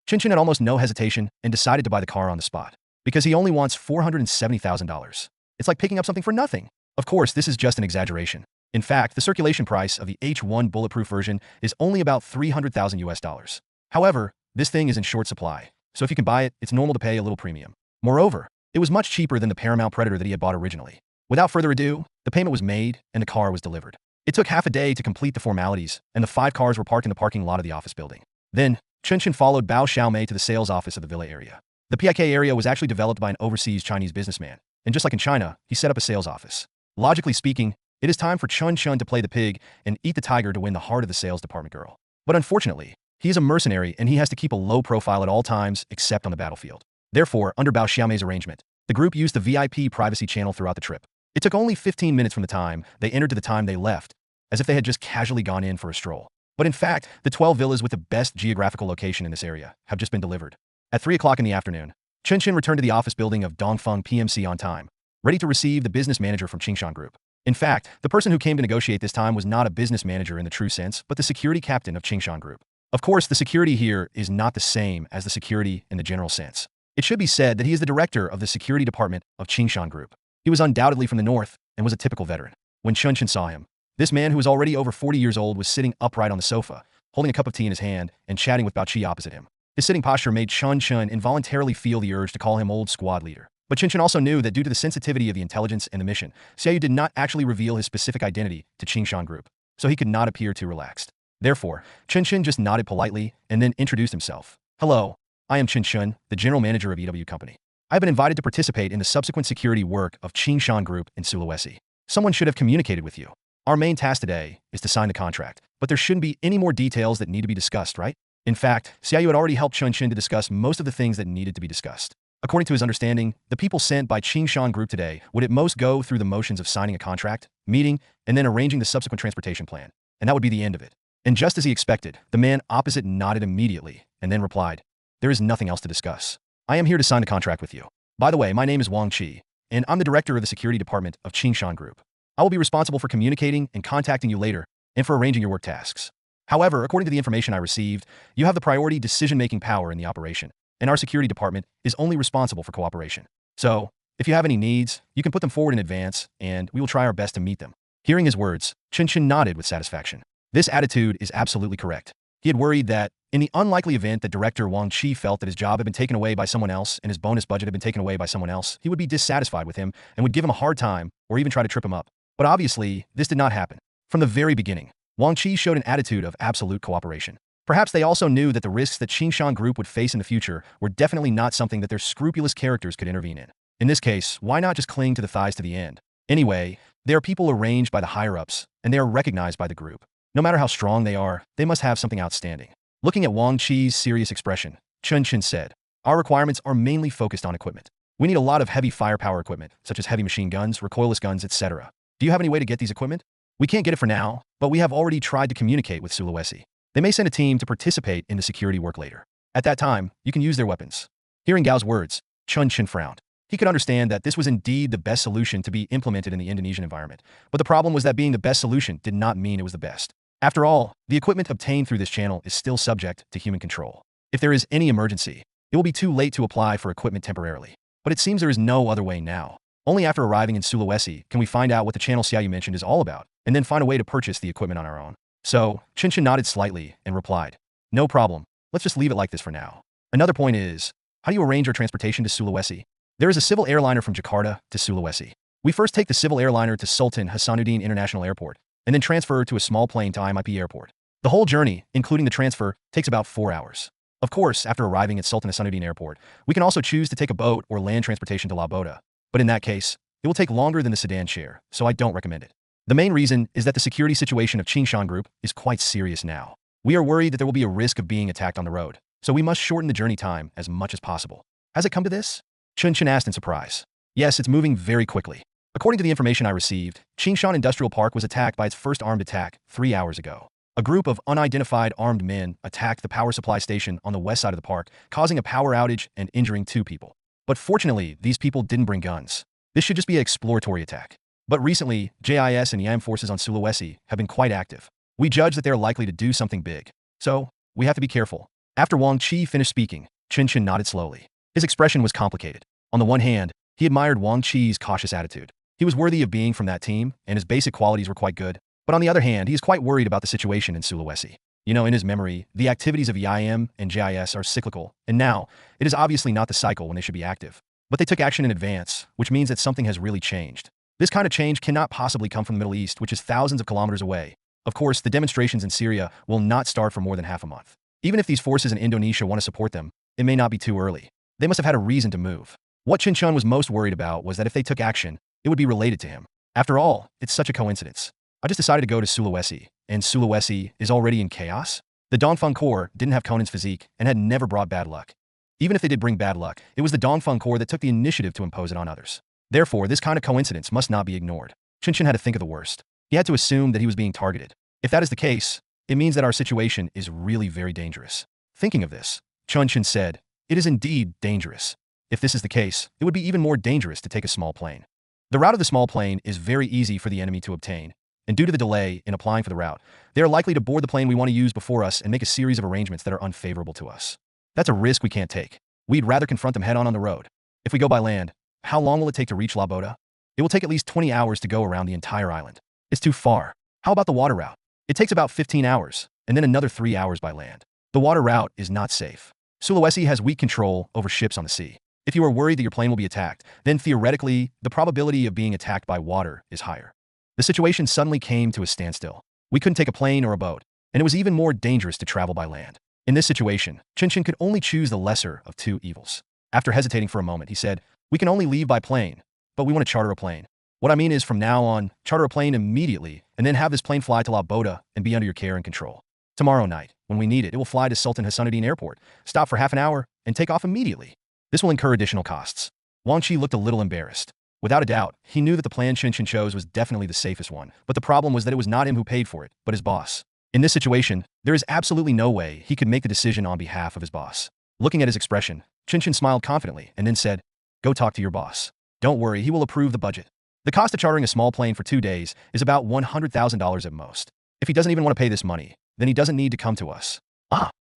Chen Chen had almost no hesitation and decided to buy the car on the spot, because he only wants $470,000. It's like picking up something for nothing. Of course, this is just an exaggeration. In fact, the circulation price of the H1 bulletproof version is only about $300,000. However, this thing is in short supply, so if you can buy it, it's normal to pay a little premium. Moreover, it was much cheaper than the Paramount Predator that he had bought originally. Without further ado, the payment was made and the car was delivered. It took half a day to complete the formalities, and the 5 cars were parked in the parking lot of the office building. Then, Chen Chen followed Bao Xiaomei to the sales office of the villa area. The PIK area was actually developed by an overseas Chinese businessman, and just like in China, he set up a sales office. Logically speaking, it is time for Chen Chen to play the pig and eat the tiger to win the heart of the sales department girl. But unfortunately, he is a mercenary and he has to keep a low profile at all times except on the battlefield. Therefore, under Bao Xiaomei's arrangement, the group used the VIP privacy channel throughout the trip. It took only 15 minutes from the time they entered to the time they left, as if they had just casually gone in for a stroll. But in fact, the 12 villas with the best geographical location in this area have just been delivered. At 3 o'clock in the afternoon, Chen Chen returned to the office building of Dongfeng PMC on time, ready to receive the business manager from Qingshan Group. In fact, the person who came to negotiate this time was not a business manager in the true sense, but the security captain of Qingshan Group. Of course, the security here is not the same as the security in the general sense. It should be said that he is the director of the security department of Qingshan Group. He was undoubtedly from the north and was a typical veteran. When Chen Chen saw him, this man who was already over 40 years old was sitting upright on the sofa, holding a cup of tea in his hand and chatting with Bao Qi opposite him. His sitting posture made Chen Chen involuntarily feel the urge to call him old squad leader. But Chen Chen also knew that due to the sensitivity of the intelligence and the mission, Xiaoyu did not actually reveal his specific identity to Qingshan Group, so he could not appear too relaxed. Therefore, Chen Chen just nodded politely and then introduced himself. Hello, I am Chen Chen, the general manager of EW Company. I have been invited to participate in the subsequent security work of Qingshan Group in Sulawesi. Someone should have communicated with you. Our main task today is to sign the contract, but there shouldn't be any more details that need to be discussed, right? In fact, Xiaoyu had already helped Chen Chen to discuss most of the things that needed to be discussed. According to his understanding, the people sent by Qingshan Group today would at most go through the motions of signing a contract, meeting, and then arranging the subsequent transportation plan, and that would be the end of it. And just as he expected, the man opposite nodded immediately and then replied, "There is nothing else to discuss. I am here to sign the contract with you. By the way, my name is Wang Qi, and I'm the director of the security department of Qingshan Group. I will be responsible for communicating and contacting you later and for arranging your work tasks. However, according to the information I received, you have the priority decision-making power in the operation, and our security department is only responsible for cooperation. So, if you have any needs, you can put them forward in advance, and we will try our best to meet them." Hearing his words, Chen Chen nodded with satisfaction. This attitude is absolutely correct. He had worried that, in the unlikely event that Director Wang Qi felt that his job had been taken away by someone else and his bonus budget had been taken away by someone else, he would be dissatisfied with him and would give him a hard time or even try to trip him up. But obviously, this did not happen. From the very beginning, Wang Qi showed an attitude of absolute cooperation. Perhaps they also knew that the risks that Qingshan Group would face in the future were definitely not something that their scrupulous characters could intervene in. In this case, why not just cling to the thighs to the end? Anyway, they are people arranged by the higher-ups, and they are recognized by the group. No matter how strong they are, they must have something outstanding. Looking at Wang Chi's serious expression, Chen Chen said, "Our requirements are mainly focused on equipment. We need a lot of heavy firepower equipment, such as heavy machine guns, recoilless guns, etc. Do you have any way to get these equipment? We can't get it for now, but we have already tried to communicate with Sulawesi. They may send a team to participate in the security work later. At that time, you can use their weapons." Hearing Gao's words, Chen Chen frowned. He could understand that this was indeed the best solution to be implemented in the Indonesian environment, but the problem was that being the best solution did not mean it was the best. After all, the equipment obtained through this channel is still subject to human control. If there is any emergency, it will be too late to apply for equipment temporarily. But it seems there is no other way now. Only after arriving in Sulawesi can we find out what the channel Xiaoyu mentioned is all about, and then find a way to purchase the equipment on our own. So, Chen Chen nodded slightly and replied, "No problem. Let's just leave it like this for now." Another point is, how do you arrange our transportation to Sulawesi? There is a civil airliner from Jakarta to Sulawesi. We first take the civil airliner to Sultan Hasanuddin International Airport, and then transfer to a small plane to IMIP Airport. The whole journey, including the transfer, takes about 4 hours. Of course, after arriving at Sultan Hasanuddin Airport, we can also choose to take a boat or land transportation to Laboda. But in that case, it will take longer than the sedan share, so I don't recommend it. The main reason is that the security situation of Qingshan Group is quite serious now. We are worried that there will be a risk of being attacked on the road, so we must shorten the journey time as much as possible. Has it come to this? Chen Chen asked in surprise. Yes, it's moving very quickly. According to the information I received, Qingshan Industrial Park was attacked by its first armed attack 3 hours ago. A group of unidentified armed men attacked the power supply station on the west side of the park, causing a power outage and injuring 2 people. But fortunately, these people didn't bring guns. This should just be an exploratory attack. But recently, JIS and YAM forces on Sulawesi have been quite active. We judge that they are likely to do something big. So, we have to be careful. After Wang Chi finished speaking, Chen Chen nodded slowly. His expression was complicated. On the one hand, he admired Wang Chi's cautious attitude. He was worthy of being from that team, and his basic qualities were quite good. But on the other hand, he is quite worried about the situation in Sulawesi. You know, in his memory, the activities of YIM and JIS are cyclical, and now, it is obviously not the cycle when they should be active. But they took action in advance, which means that something has really changed. This kind of change cannot possibly come from the Middle East, which is thousands of kilometers away. Of course, the demonstrations in Syria will not start for more than half a month. Even if these forces in Indonesia want to support them, it may not be too early. They must have had a reason to move. What Chen Chen was most worried about was that if they took action, it would be related to him. After all, it's such a coincidence. I just decided to go to Sulawesi, and Sulawesi is already in chaos? The Dongfeng Corps didn't have Conan's physique and had never brought bad luck. Even if they did bring bad luck, it was the Dongfeng Corps that took the initiative to impose it on others. Therefore, this kind of coincidence must not be ignored. Chen Chen had to think of the worst. He had to assume that he was being targeted. If that is the case, it means that our situation is really very dangerous. Thinking of this, Chen Chen said, "It is indeed dangerous. If this is the case, it would be even more dangerous to take a small plane. The route of the small plane is very easy for the enemy to obtain, and due to the delay in applying for the route, they are likely to board the plane we want to use before us and make a series of arrangements that are unfavorable to us. That's a risk we can't take. We'd rather confront them head-on the road. If we go by land, how long will it take to reach Laboda? It will take at least 20 hours to go around the entire island. It's too far. How about the water route? It takes about 15 hours, and then another 3 hours by land. The water route is not safe. Sulawesi has weak control over ships on the sea. If you are worried that your plane will be attacked, then theoretically, the probability of being attacked by water is higher." The situation suddenly came to a standstill. We couldn't take a plane or a boat, and it was even more dangerous to travel by land. In this situation, Chen Chen could only choose the lesser of 2 evils. After hesitating for a moment, he said, "We can only leave by plane, but we want to charter a plane. What I mean is, from now on, charter a plane immediately, and then have this plane fly to Laboda and be under your care and control. Tomorrow night, when we need it, it will fly to Sultan Hasanuddin Airport, stop for half an hour, and take off immediately. This will incur additional costs." Wang Chi looked a little embarrassed. Without a doubt, he knew that the plan Chen Chen chose was definitely the safest one, but the problem was that it was not him who paid for it, but his boss. In this situation, there is absolutely no way he could make the decision on behalf of his boss. Looking at his expression, Chen Chen smiled confidently and then said, "Go talk to your boss. Don't worry, he will approve the budget. The cost of chartering a small plane for 2 days is about $100,000 at most. If he doesn't even want to pay this money, then he doesn't need to come to us."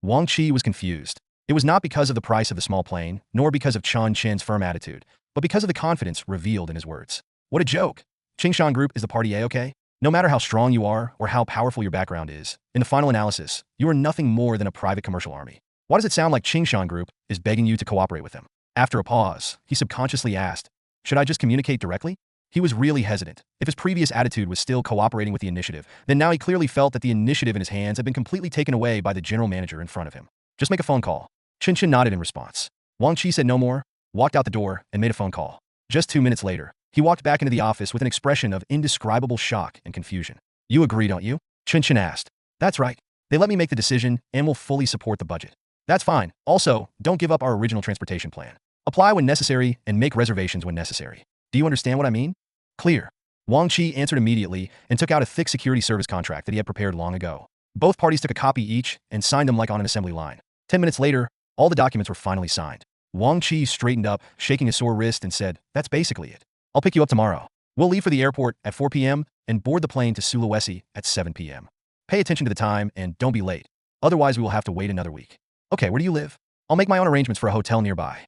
Wang Chi was confused. It was not because of the price of the small plane, nor because of Chen Chen's firm attitude, but because of the confidence revealed in his words. What a joke. Qingshan Group is the party A-okay? No matter how strong you are or how powerful your background is, in the final analysis, you are nothing more than a private commercial army. Why does it sound like Qingshan Group is begging you to cooperate with them? After a pause, he subconsciously asked, "Should I just communicate directly?" He was really hesitant. If his previous attitude was still cooperating with the initiative, then now he clearly felt that the initiative in his hands had been completely taken away by the general manager in front of him. "Just make a phone call." Chen Chen nodded in response. Wang Chi said no more, walked out the door, and made a phone call. Just 2 minutes later, he walked back into the office with an expression of indescribable shock and confusion. You agree, don't you? Chen Chen asked. That's right. They let me make the decision and will fully support the budget. That's fine. Also, don't give up our original transportation plan. Apply when necessary and make reservations when necessary. Do you understand what I mean? Clear. Wang Qi answered immediately and took out a thick security service contract that he had prepared long ago. Both parties took a copy each and signed them like on an assembly line. 10 minutes later, all the documents were finally signed. Wang Qi straightened up, shaking a sore wrist, and said, That's basically it. I'll pick you up tomorrow. We'll leave for the airport at 4 p.m. and board the plane to Sulawesi at 7 p.m. Pay attention to the time and don't be late. Otherwise, we will have to wait another week. Okay, where do you live? I'll make my own arrangements for a hotel nearby.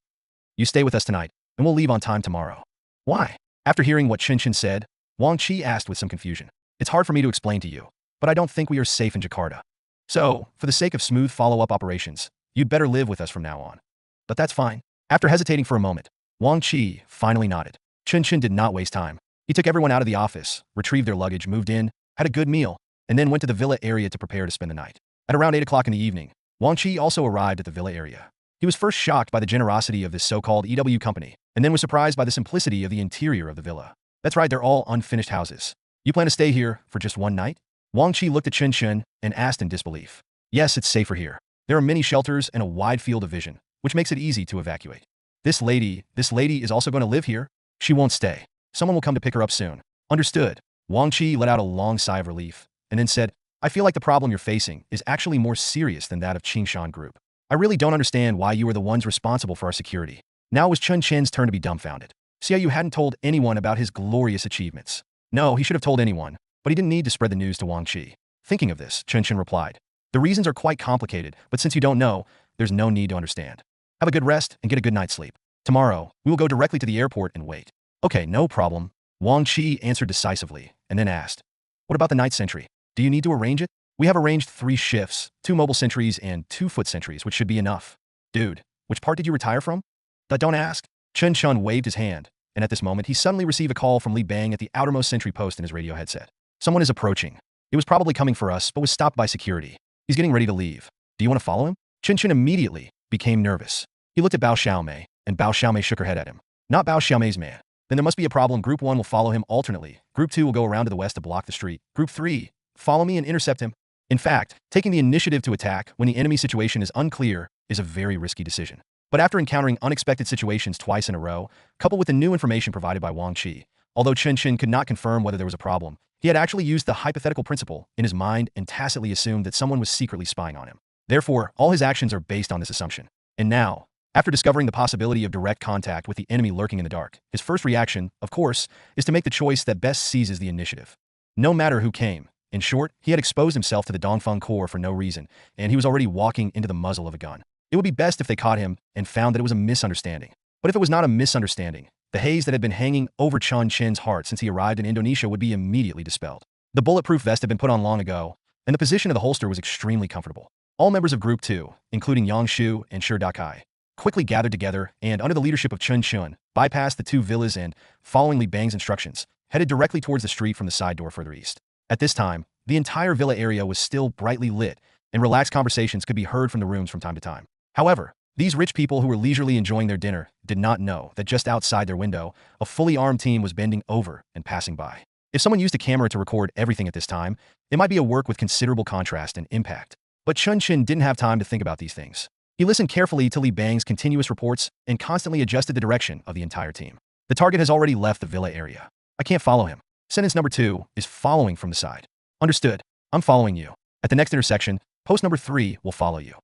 You stay with us tonight, and we'll leave on time tomorrow. Why? After hearing what Chen Chen said, Wang Qi asked with some confusion. It's hard for me to explain to you, but I don't think we are safe in Jakarta. So, for the sake of smooth follow-up operations, you'd better live with us from now on. But that's fine. After hesitating for a moment, Wang Qi finally nodded. Chen Chen did not waste time. He took everyone out of the office, retrieved their luggage, moved in, had a good meal, and then went to the villa area to prepare to spend the night. At around 8 o'clock in the evening, Wang Qi also arrived at the villa area. He was first shocked by the generosity of this so-called EW company, and then was surprised by the simplicity of the interior of the villa. That's right, they're all unfinished houses. You plan to stay here for just one night? Wang Qi looked at Chen Chen and asked in disbelief. Yes, it's safer here. There are many shelters and a wide field of vision, which makes it easy to evacuate. This lady is also going to live here? She won't stay. Someone will come to pick her up soon. Understood. Wang Qi let out a long sigh of relief, and then said, I feel like the problem you're facing is actually more serious than that of Qingshan Group. I really don't understand why you are the ones responsible for our security. Now it was Chen Chen's turn to be dumbfounded. See how you hadn't told anyone about his glorious achievements. No, he should have told anyone, but he didn't need to spread the news to Wang Qi. Thinking of this, Chen Chen replied, The reasons are quite complicated, but since you don't know, there's no need to understand. Have a good rest and get a good night's sleep. Tomorrow, we will go directly to the airport and wait. Okay, no problem. Wang Qi answered decisively, and then asked, What about the night sentry? Do you need to arrange it? We have arranged 3 shifts, 2 mobile sentries and 2 foot sentries, which should be enough. Dude, which part did you retire from? Don't ask. Chen Chen waved his hand, and at this moment he suddenly received a call from Li Bang at the outermost sentry post in his radio headset. Someone is approaching. It was probably coming for us, but was stopped by security. He's getting ready to leave. Do you want to follow him? Chen Chen immediately became nervous. He looked at Bao Xiaomei, and Bao Xiaomei shook her head at him. Not Bao Xiaomei's man. Then there must be a problem. Group 1 will follow him alternately. Group 2 will go around to the west to block the street. Group 3, follow me and intercept him. In fact, taking the initiative to attack when the enemy situation is unclear is a very risky decision. But after encountering unexpected situations twice in a row, coupled with the new information provided by Wang Qi, although Chen Chen could not confirm whether there was a problem, he had actually used the hypothetical principle in his mind and tacitly assumed that someone was secretly spying on him. Therefore, all his actions are based on this assumption. And now, after discovering the possibility of direct contact with the enemy lurking in the dark, his first reaction, of course, is to make the choice that best seizes the initiative. No matter who came. In short, he had exposed himself to the Dongfeng Corps for no reason, and he was already walking into the muzzle of a gun. It would be best if they caught him and found that it was a misunderstanding. But if it was not a misunderstanding, the haze that had been hanging over Chen Chen's heart since he arrived in Indonesia would be immediately dispelled. The bulletproof vest had been put on long ago, and the position of the holster was extremely comfortable. All members of Group 2, including Yang Shu and Shi Dakai, quickly gathered together and, under the leadership of Chen Chen, bypassed the 2 villas and, following Li Bang's instructions, headed directly towards the street from the side door further east. At this time, the entire villa area was still brightly lit, and relaxed conversations could be heard from the rooms from time to time. However, these rich people who were leisurely enjoying their dinner did not know that just outside their window, a fully armed team was bending over and passing by. If someone used a camera to record everything at this time, it might be a work with considerable contrast and impact. But Chen Chen didn't have time to think about these things. He listened carefully to Li Bang's continuous reports and constantly adjusted the direction of the entire team. The target has already left the villa area. I can't follow him. Sentence number 2 is following from the side. Understood. I'm following you. At the next intersection, post number 3 will follow you.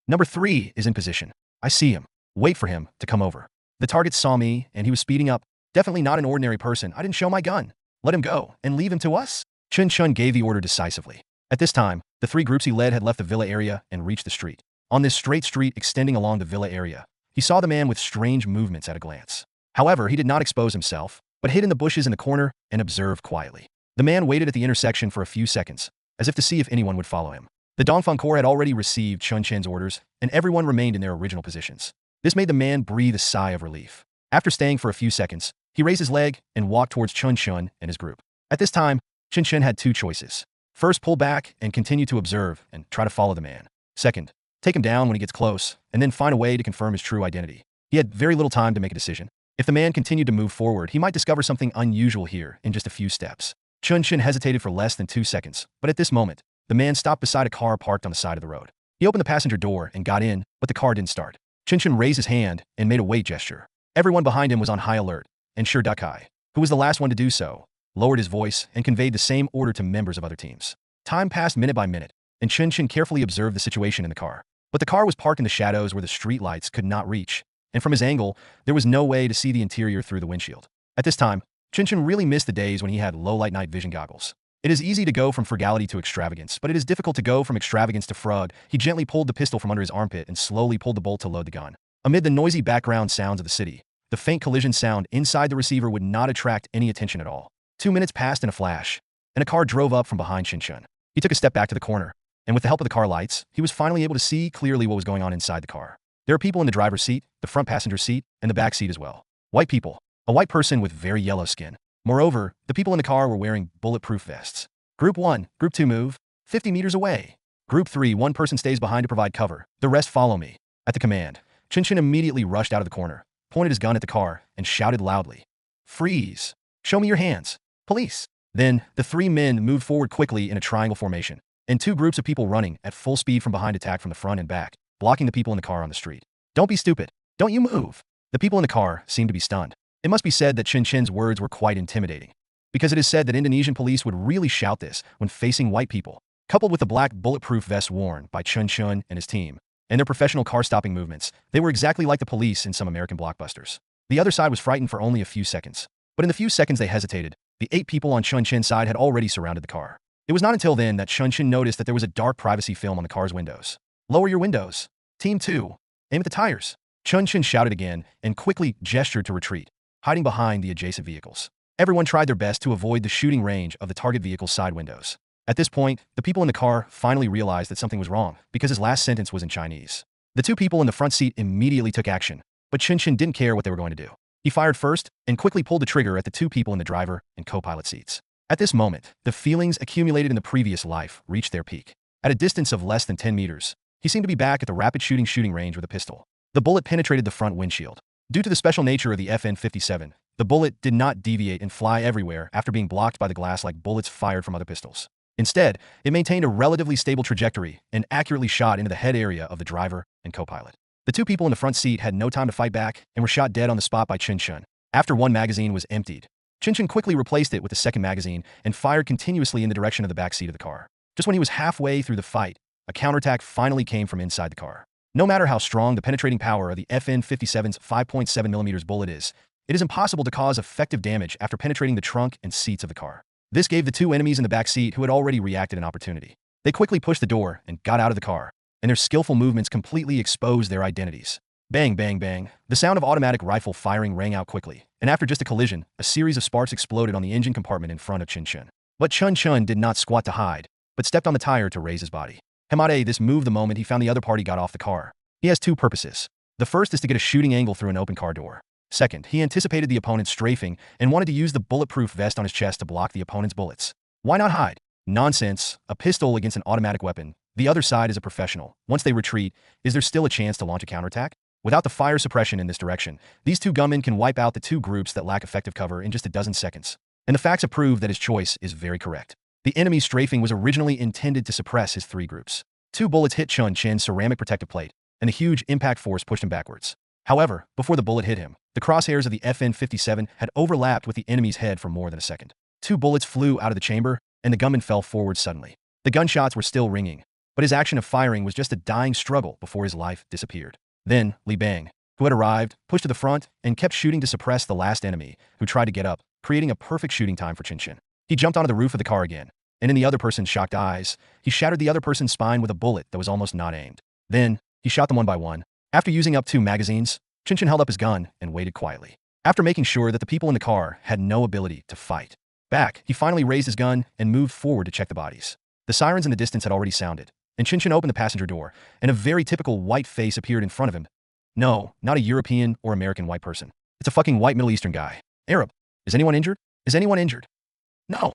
Number 3 is in position. I see him. Wait for him to come over. The target saw me, and he was speeding up. Definitely not an ordinary person. I didn't show my gun. Let him go, and leave him to us? Chen Chen gave the order decisively. At this time, the 3 groups he led had left the villa area and reached the street. On this straight street extending along the villa area, he saw the man with strange movements at a glance. However, he did not expose himself, but hid in the bushes in the corner and observed quietly. The man waited at the intersection for a few seconds, as if to see if anyone would follow him. The Dongfeng Corps had already received Chen Chen's orders, and everyone remained in their original positions. This made the man breathe a sigh of relief. After staying for a few seconds, he raised his leg and walked towards Chen Chen and his group. At this time, Chen Chen had 2 choices. First, pull back and continue to observe and try to follow the man. Second, take him down when he gets close, and then find a way to confirm his true identity. He had very little time to make a decision. If the man continued to move forward, he might discover something unusual here in just a few steps. Chen Chen hesitated for less than 2 seconds, but at this moment, the man stopped beside a car parked on the side of the road. He opened the passenger door and got in, but the car didn't start. Chen Chen raised his hand and made a wait gesture. Everyone behind him was on high alert, and Sure Dukai, who was the last one to do so, lowered his voice and conveyed the same order to members of other teams. Time passed minute by minute, and Chen Chen carefully observed the situation in the car. But the car was parked in the shadows where the street lights could not reach, and from his angle, there was no way to see the interior through the windshield. At this time, Chen Chen really missed the days when he had low-light night vision goggles. It is easy to go from frugality to extravagance, but it is difficult to go from extravagance to frug. He gently pulled the pistol from under his armpit and slowly pulled the bolt to load the gun. Amid the noisy background sounds of the city, the faint collision sound inside the receiver would not attract any attention at all. 2 minutes passed in a flash, and a car drove up from behind Chen Chen. He took a step back to the corner, and with the help of the car lights, he was finally able to see clearly what was going on inside the car. There are people in the driver's seat, the front passenger seat, and the back seat as well. White people. A white person with very yellow skin. Moreover, the people in the car were wearing bulletproof vests. Group 1, Group 2 move, 50 meters away. Group 3, one person stays behind to provide cover. The rest follow me. At the command, Chen Chen immediately rushed out of the corner, pointed his gun at the car, and shouted loudly, "Freeze! Show me your hands! Police!" Then, the 3 men moved forward quickly in a triangle formation, and 2 groups of people running at full speed from behind attacked from the front and back, blocking the people in the car on the street. "Don't be stupid! Don't you move!" The people in the car seemed to be stunned. It must be said that Chen Chen's words were quite intimidating, because it is said that Indonesian police would really shout this when facing white people. Coupled with the black bulletproof vests worn by Chen Chen and his team, and their professional car-stopping movements, they were exactly like the police in some American blockbusters. The other side was frightened for only a few seconds, but in the few seconds they hesitated, the 8 people on Chen Chen's side had already surrounded the car. It was not until then that Chen Chen noticed that there was a dark privacy film on the car's windows. "Lower your windows. Team 2. Aim at the tires." Chen Chen shouted again and quickly gestured to retreat, hiding behind the adjacent vehicles. Everyone tried their best to avoid the shooting range of the target vehicle's side windows. At this point, the people in the car finally realized that something was wrong, because his last sentence was in Chinese. The 2 people in the front seat immediately took action, but Chen Chen didn't care what they were going to do. He fired first and quickly pulled the trigger at the 2 people in the driver and co-pilot seats. At this moment, the feelings accumulated in the previous life reached their peak. At a distance of less than 10 meters, he seemed to be back at the rapid shooting range with a pistol. The bullet penetrated the front windshield. Due to the special nature of the FN-57, the bullet did not deviate and fly everywhere after being blocked by the glass like bullets fired from other pistols. Instead, it maintained a relatively stable trajectory and accurately shot into the head area of the driver and co-pilot. The 2 people in the front seat had no time to fight back and were shot dead on the spot by Chen Chen. After one magazine was emptied, Chen Chen quickly replaced it with a second magazine and fired continuously in the direction of the back seat of the car. Just when he was halfway through the fight, a counterattack finally came from inside the car. No matter how strong the penetrating power of the FN-57's 5.7mm bullet is, it is impossible to cause effective damage after penetrating the trunk and seats of the car. This gave the 2 enemies in the back seat who had already reacted an opportunity. They quickly pushed the door and got out of the car, and their skillful movements completely exposed their identities. Bang, bang, bang. The sound of automatic rifle firing rang out quickly, and after just a collision, a series of sparks exploded on the engine compartment in front of Chen Chen. But Chen Chen did not squat to hide, but stepped on the tire to raise his body. Hemade, this moved the moment he found the other party got off the car. He has 2 purposes. The first is to get a shooting angle through an open car door. Second, he anticipated the opponent's strafing and wanted to use the bulletproof vest on his chest to block the opponent's bullets. Why not hide? Nonsense. A pistol against an automatic weapon. The other side is a professional. Once they retreat, is there still a chance to launch a counterattack? Without the fire suppression in this direction, these 2 gunmen can wipe out the 2 groups that lack effective cover in just a dozen seconds. And the facts have proved that his choice is very correct. The enemy's strafing was originally intended to suppress his 3 groups. 2 bullets hit Chen Chen's ceramic protective plate, and the huge impact force pushed him backwards. However, before the bullet hit him, the crosshairs of the FN-57 had overlapped with the enemy's head for more than a second. 2 bullets flew out of the chamber, and the gunman fell forward suddenly. The gunshots were still ringing, but his action of firing was just a dying struggle before his life disappeared. Then, Li Bang, who had arrived, pushed to the front and kept shooting to suppress the last enemy, who tried to get up, creating a perfect shooting time for Chen Chen. He jumped onto the roof of the car again, and in the other person's shocked eyes, he shattered the other person's spine with a bullet that was almost not aimed. Then, he shot them one by one. After using up 2 magazines, Chen Chen held up his gun and waited quietly. After making sure that the people in the car had no ability to fight back, he finally raised his gun and moved forward to check the bodies. The sirens in the distance had already sounded, and Chen Chen opened the passenger door, and a very typical white face appeared in front of him. No, not a European or American white person. It's a fucking white Middle Eastern guy. Arab. Is anyone injured? Is anyone injured? No.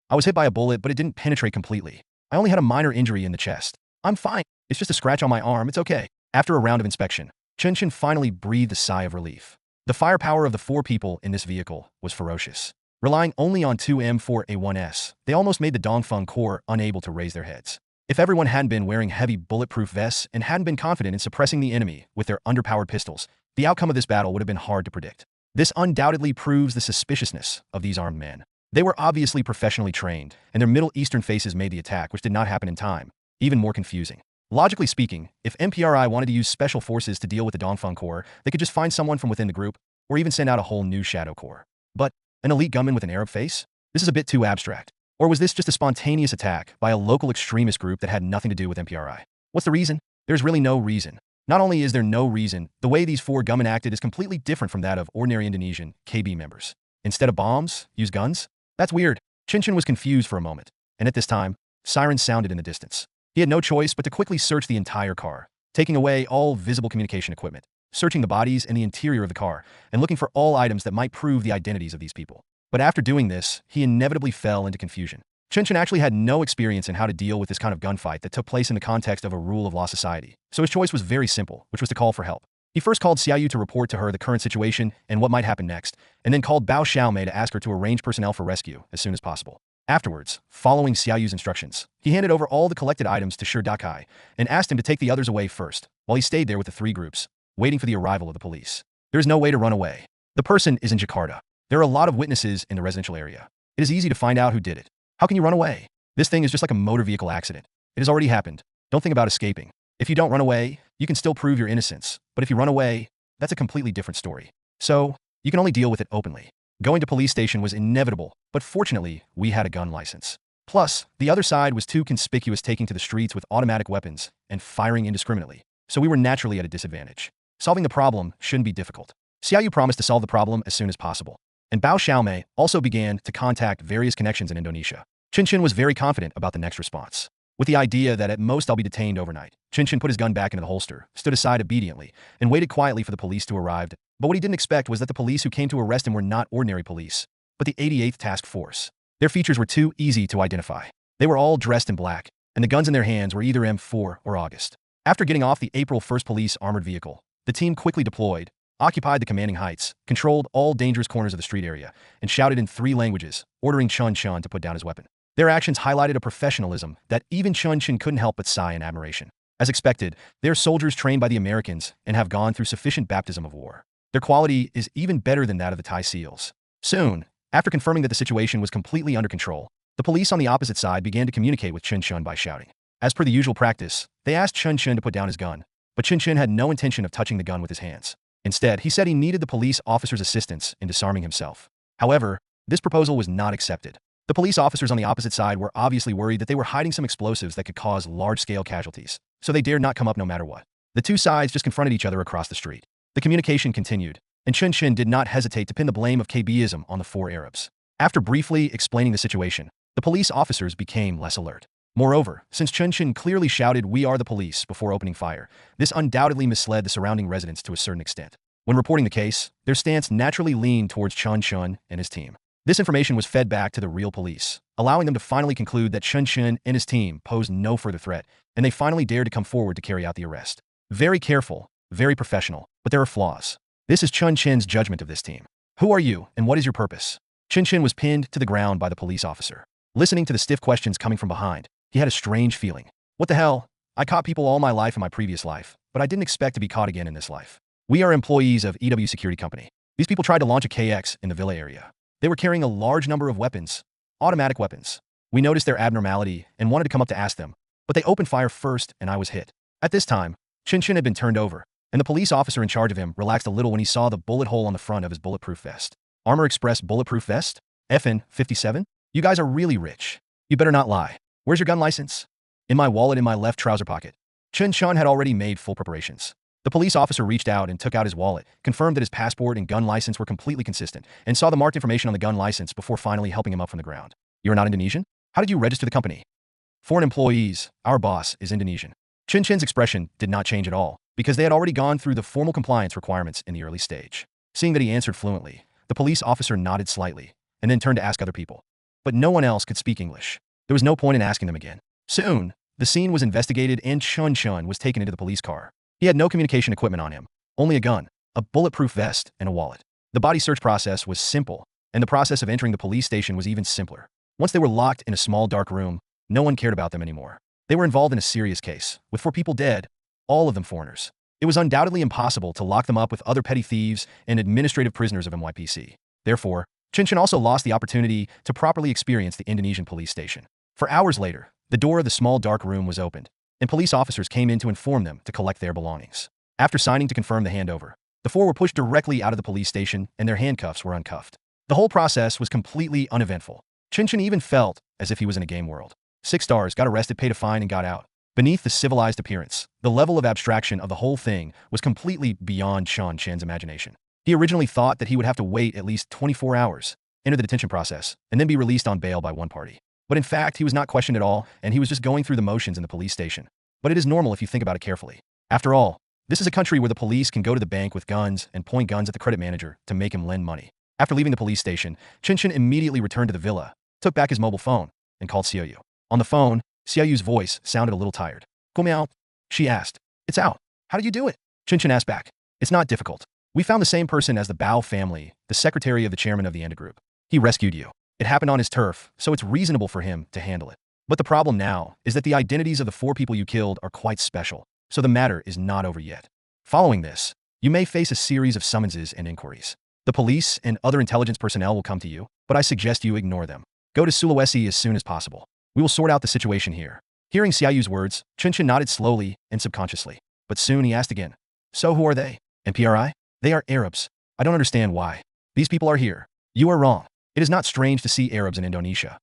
I was hit by a bullet, but it didn't penetrate completely. I only had a minor injury in the chest. I'm fine. It's just a scratch on my arm. It's okay. After a round of inspection, Chen Chen finally breathed a sigh of relief. The firepower of the 4 people in this vehicle was ferocious. Relying only on 2 M4A1s, they almost made the Dongfeng Corps unable to raise their heads. If everyone hadn't been wearing heavy bulletproof vests and hadn't been confident in suppressing the enemy with their underpowered pistols, the outcome of this battle would have been hard to predict. This undoubtedly proves the suspiciousness of these armed men. They were obviously professionally trained, and their Middle Eastern faces made the attack, which did not happen in time, even more confusing. Logically speaking, if MPRI wanted to use special forces to deal with the Dongfeng Corps, they could just find someone from within the group, or even send out a whole new Shadow Corps. But an elite gunman with an Arab face? This is a bit too abstract. Or was this just a spontaneous attack by a local extremist group that had nothing to do with MPRI? What's the reason? There's really no reason. Not only is there no reason, the way these 4 gunmen acted is completely different from that of ordinary Indonesian KB members. Instead of bombs, use guns? That's weird. Chen Chen was confused for a moment, and at this time, sirens sounded in the distance. He had no choice but to quickly search the entire car, taking away all visible communication equipment, searching the bodies and the interior of the car, and looking for all items that might prove the identities of these people. But after doing this, he inevitably fell into confusion. Chen Chen actually had no experience in how to deal with this kind of gunfight that took place in the context of a rule of law society, so his choice was very simple, which was to call for help. He first called Xiaoyu to report to her the current situation and what might happen next, and then called Bao Xiaomei to ask her to arrange personnel for rescue as soon as possible. Afterwards, following Xiaoyu's instructions, he handed over all the collected items to Shi Dakai and asked him to take the others away first, while he stayed there with the 3 groups, waiting for the arrival of the police. There is no way to run away. The person is in Jakarta. There are a lot of witnesses in the residential area. It is easy to find out who did it. How can you run away? This thing is just like a motor vehicle accident. It has already happened. Don't think about escaping. If you don't run away, you can still prove your innocence. But if you run away, that's a completely different story. So, you can only deal with it openly. Going to police station was inevitable, but fortunately, we had a gun license. Plus, the other side was too conspicuous taking to the streets with automatic weapons and firing indiscriminately, so we were naturally at a disadvantage. Solving the problem shouldn't be difficult. Xiaoyu promised to solve the problem as soon as possible, and Bao Xiaomei also began to contact various connections in Indonesia. Chen Chen was very confident about the next response. With the idea that at most I'll be detained overnight, Chen Chen put his gun back into the holster, stood aside obediently, and waited quietly for the police to arrive. But what he didn't expect was that the police who came to arrest him were not ordinary police, but the 88th Task Force. Their features were too easy to identify. They were all dressed in black, and the guns in their hands were either M4 or August. After getting off the April 1st police armored vehicle, the team quickly deployed, occupied the commanding heights, controlled all dangerous corners of the street area, and shouted in 3 languages, ordering Chen Chen to put down his weapon. Their actions highlighted a professionalism that even Chen Chen couldn't help but sigh in admiration. As expected, they are soldiers trained by the Americans and have gone through sufficient baptism of war. Their quality is even better than that of the Thai SEALs. Soon, after confirming that the situation was completely under control, the police on the opposite side began to communicate with Chen Chen by shouting. As per the usual practice, they asked Chen Chen to put down his gun, but Chen Chen had no intention of touching the gun with his hands. Instead, he said he needed the police officer's assistance in disarming himself. However, this proposal was not accepted. The police officers on the opposite side were obviously worried that they were hiding some explosives that could cause large-scale casualties, so they dared not come up no matter what. The 2 sides just confronted each other across the street. The communication continued, and Chen Chen did not hesitate to pin the blame of KBism on the 4 Arabs. After briefly explaining the situation, the police officers became less alert. Moreover, since Chen Chen clearly shouted, "We are the police," before opening fire, this undoubtedly misled the surrounding residents to a certain extent. When reporting the case, their stance naturally leaned towards Chen Chen and his team. This information was fed back to the real police, allowing them to finally conclude that Chen Chen and his team posed no further threat, and they finally dared to come forward to carry out the arrest. Very careful, very professional, but there are flaws. This is Chen Chen's judgment of this team. Who are you, and what is your purpose? Chen Chen was pinned to the ground by the police officer. Listening to the stiff questions coming from behind, he had a strange feeling. What the hell? I caught people all my life in my previous life, but I didn't expect to be caught again in this life. We are employees of EW Security Company. These people tried to launch a KX in the villa area. They were carrying a large number of weapons, automatic weapons. We noticed their abnormality and wanted to come up to ask them, but they opened fire first and I was hit. At this time, Chen Chen had been turned over, and the police officer in charge of him relaxed a little when he saw the bullet hole on the front of his bulletproof vest. Armor Express bulletproof vest? FN 57? You guys are really rich. You better not lie. Where's your gun license? In my wallet in my left trouser pocket. Chen Chen had already made full preparations. The police officer reached out and took out his wallet, confirmed that his passport and gun license were completely consistent, and saw the marked information on the gun license before finally helping him up from the ground. You are not Indonesian? How did you register the company? Foreign employees, our boss is Indonesian. Chen Chen's expression did not change at all, because they had already gone through the formal compliance requirements in the early stage. Seeing that he answered fluently, the police officer nodded slightly, and then turned to ask other people. But no one else could speak English. There was no point in asking them again. Soon, the scene was investigated and Chen Chen was taken into the police car. He had no communication equipment on him, only a gun. a bulletproof vest, and a wallet. The body search process was simple, and the process of entering the police station was even simpler. Once they were locked in a small dark room, no one cared about them anymore. They were involved in a serious case, with 4 people dead, all of them foreigners. It was undoubtedly impossible to lock them up with other petty thieves and administrative prisoners of MYPC. Therefore, Chen Chen also lost the opportunity to properly experience the Indonesian police station. For hours later, the door of the small dark room was opened, and police officers came in to inform them to collect their belongings. After signing to confirm the handover, the 4 were pushed directly out of the police station and their handcuffs were uncuffed. The whole process was completely uneventful. Chen Chen even felt as if he was in a game world. 6 stars, got arrested, paid a fine, and got out. Beneath the civilized appearance, the level of abstraction of the whole thing was completely beyond Chen Chen's imagination. He originally thought that he would have to wait at least 24 hours, enter the detention process, and then be released on bail by one party. But in fact, he was not questioned at all, and he was just going through the motions in the police station. But it is normal if you think about it carefully. After all, this is a country where the police can go to the bank with guns and point guns at the credit manager to make him lend money. After leaving the police station, Chen Chen immediately returned to the villa, took back his mobile phone, and called Xiaoyu. On the phone, Xiaoyu's voice sounded a little tired. "Come out?" she asked. "It's out. How did you do it?" Chen Chen asked back. "It's not difficult. We found the same person as the Bao family, the secretary of the chairman of the Anda Group. He rescued you. It happened on his turf, so it's reasonable for him to handle it. But the problem now is that the identities of the 4 people you killed are quite special, so the matter is not over yet. Following this, you may face a series of summonses and inquiries. The police and other intelligence personnel will come to you, but I suggest you ignore them. Go to Sulawesi as soon as possible. We will sort out the situation here." Hearing Xiaoyu's words, Chen Chen nodded slowly and subconsciously. But soon he asked again, "So who are they? MPRI? They are Arabs. I don't understand why. These people are here. You are wrong. It is not strange to see Arabs in Indonesia."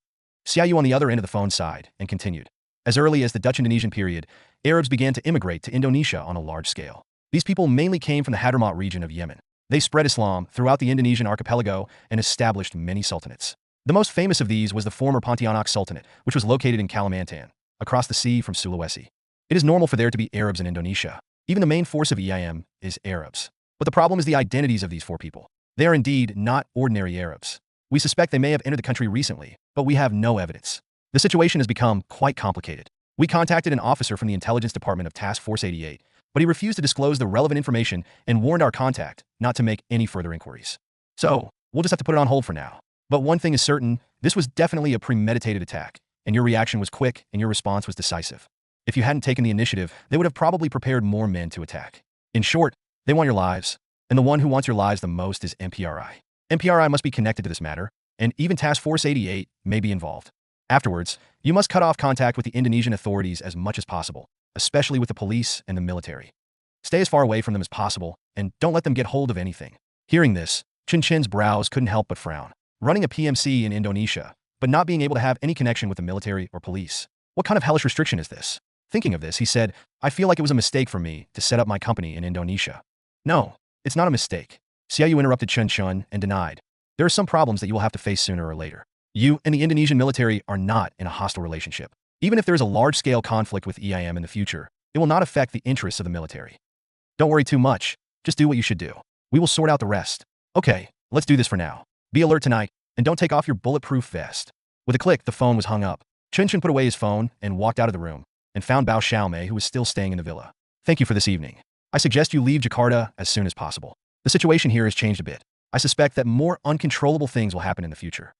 Xiaoyu on the other end of the phone sighed and continued. As early as the Dutch-Indonesian period, Arabs began to immigrate to Indonesia on a large scale. These people mainly came from the Hadramaut region of Yemen. They spread Islam throughout the Indonesian archipelago and established many sultanates. The most famous of these was the former Pontianak Sultanate, which was located in Kalimantan, across the sea from Sulawesi. It is normal for there to be Arabs in Indonesia. Even the main force of EIM is Arabs. But the problem is the identities of these 4 people. They are indeed not ordinary Arabs. We suspect they may have entered the country recently, but we have no evidence. The situation has become quite complicated. We contacted an officer from the intelligence department of Task Force 88, but he refused to disclose the relevant information and warned our contact not to make any further inquiries. So, we'll just have to put it on hold for now. But one thing is certain, this was definitely a premeditated attack, and your reaction was quick and your response was decisive. If you hadn't taken the initiative, they would have probably prepared more men to attack. In short, they want your lives, and the one who wants your lives the most is MPRI. MPRI must be connected to this matter, and even Task Force 88 may be involved. Afterwards, you must cut off contact with the Indonesian authorities as much as possible, especially with the police and the military. Stay as far away from them as possible, and don't let them get hold of anything. Hearing this, Chen Chen's brows couldn't help but frown. Running a PMC in Indonesia, but not being able to have any connection with the military or police. What kind of hellish restriction is this? Thinking of this, he said, "I feel like it was a mistake for me to set up my company in Indonesia." "No, it's not a mistake." Xiaoyu interrupted Chen Chen and denied. "There are some problems that you will have to face sooner or later. You and the Indonesian military are not in a hostile relationship. Even if there is a large-scale conflict with EIM in the future, it will not affect the interests of the military. Don't worry too much. Just do what you should do. We will sort out the rest. Okay, let's do this for now. Be alert tonight, and don't take off your bulletproof vest." With a click, the phone was hung up. Chen Chen put away his phone and walked out of the room, and found Bao Xiaomei, who was still staying in the villa. "Thank you for this evening. I suggest you leave Jakarta as soon as possible. The situation here has changed a bit. I suspect that more uncontrollable things will happen in the future."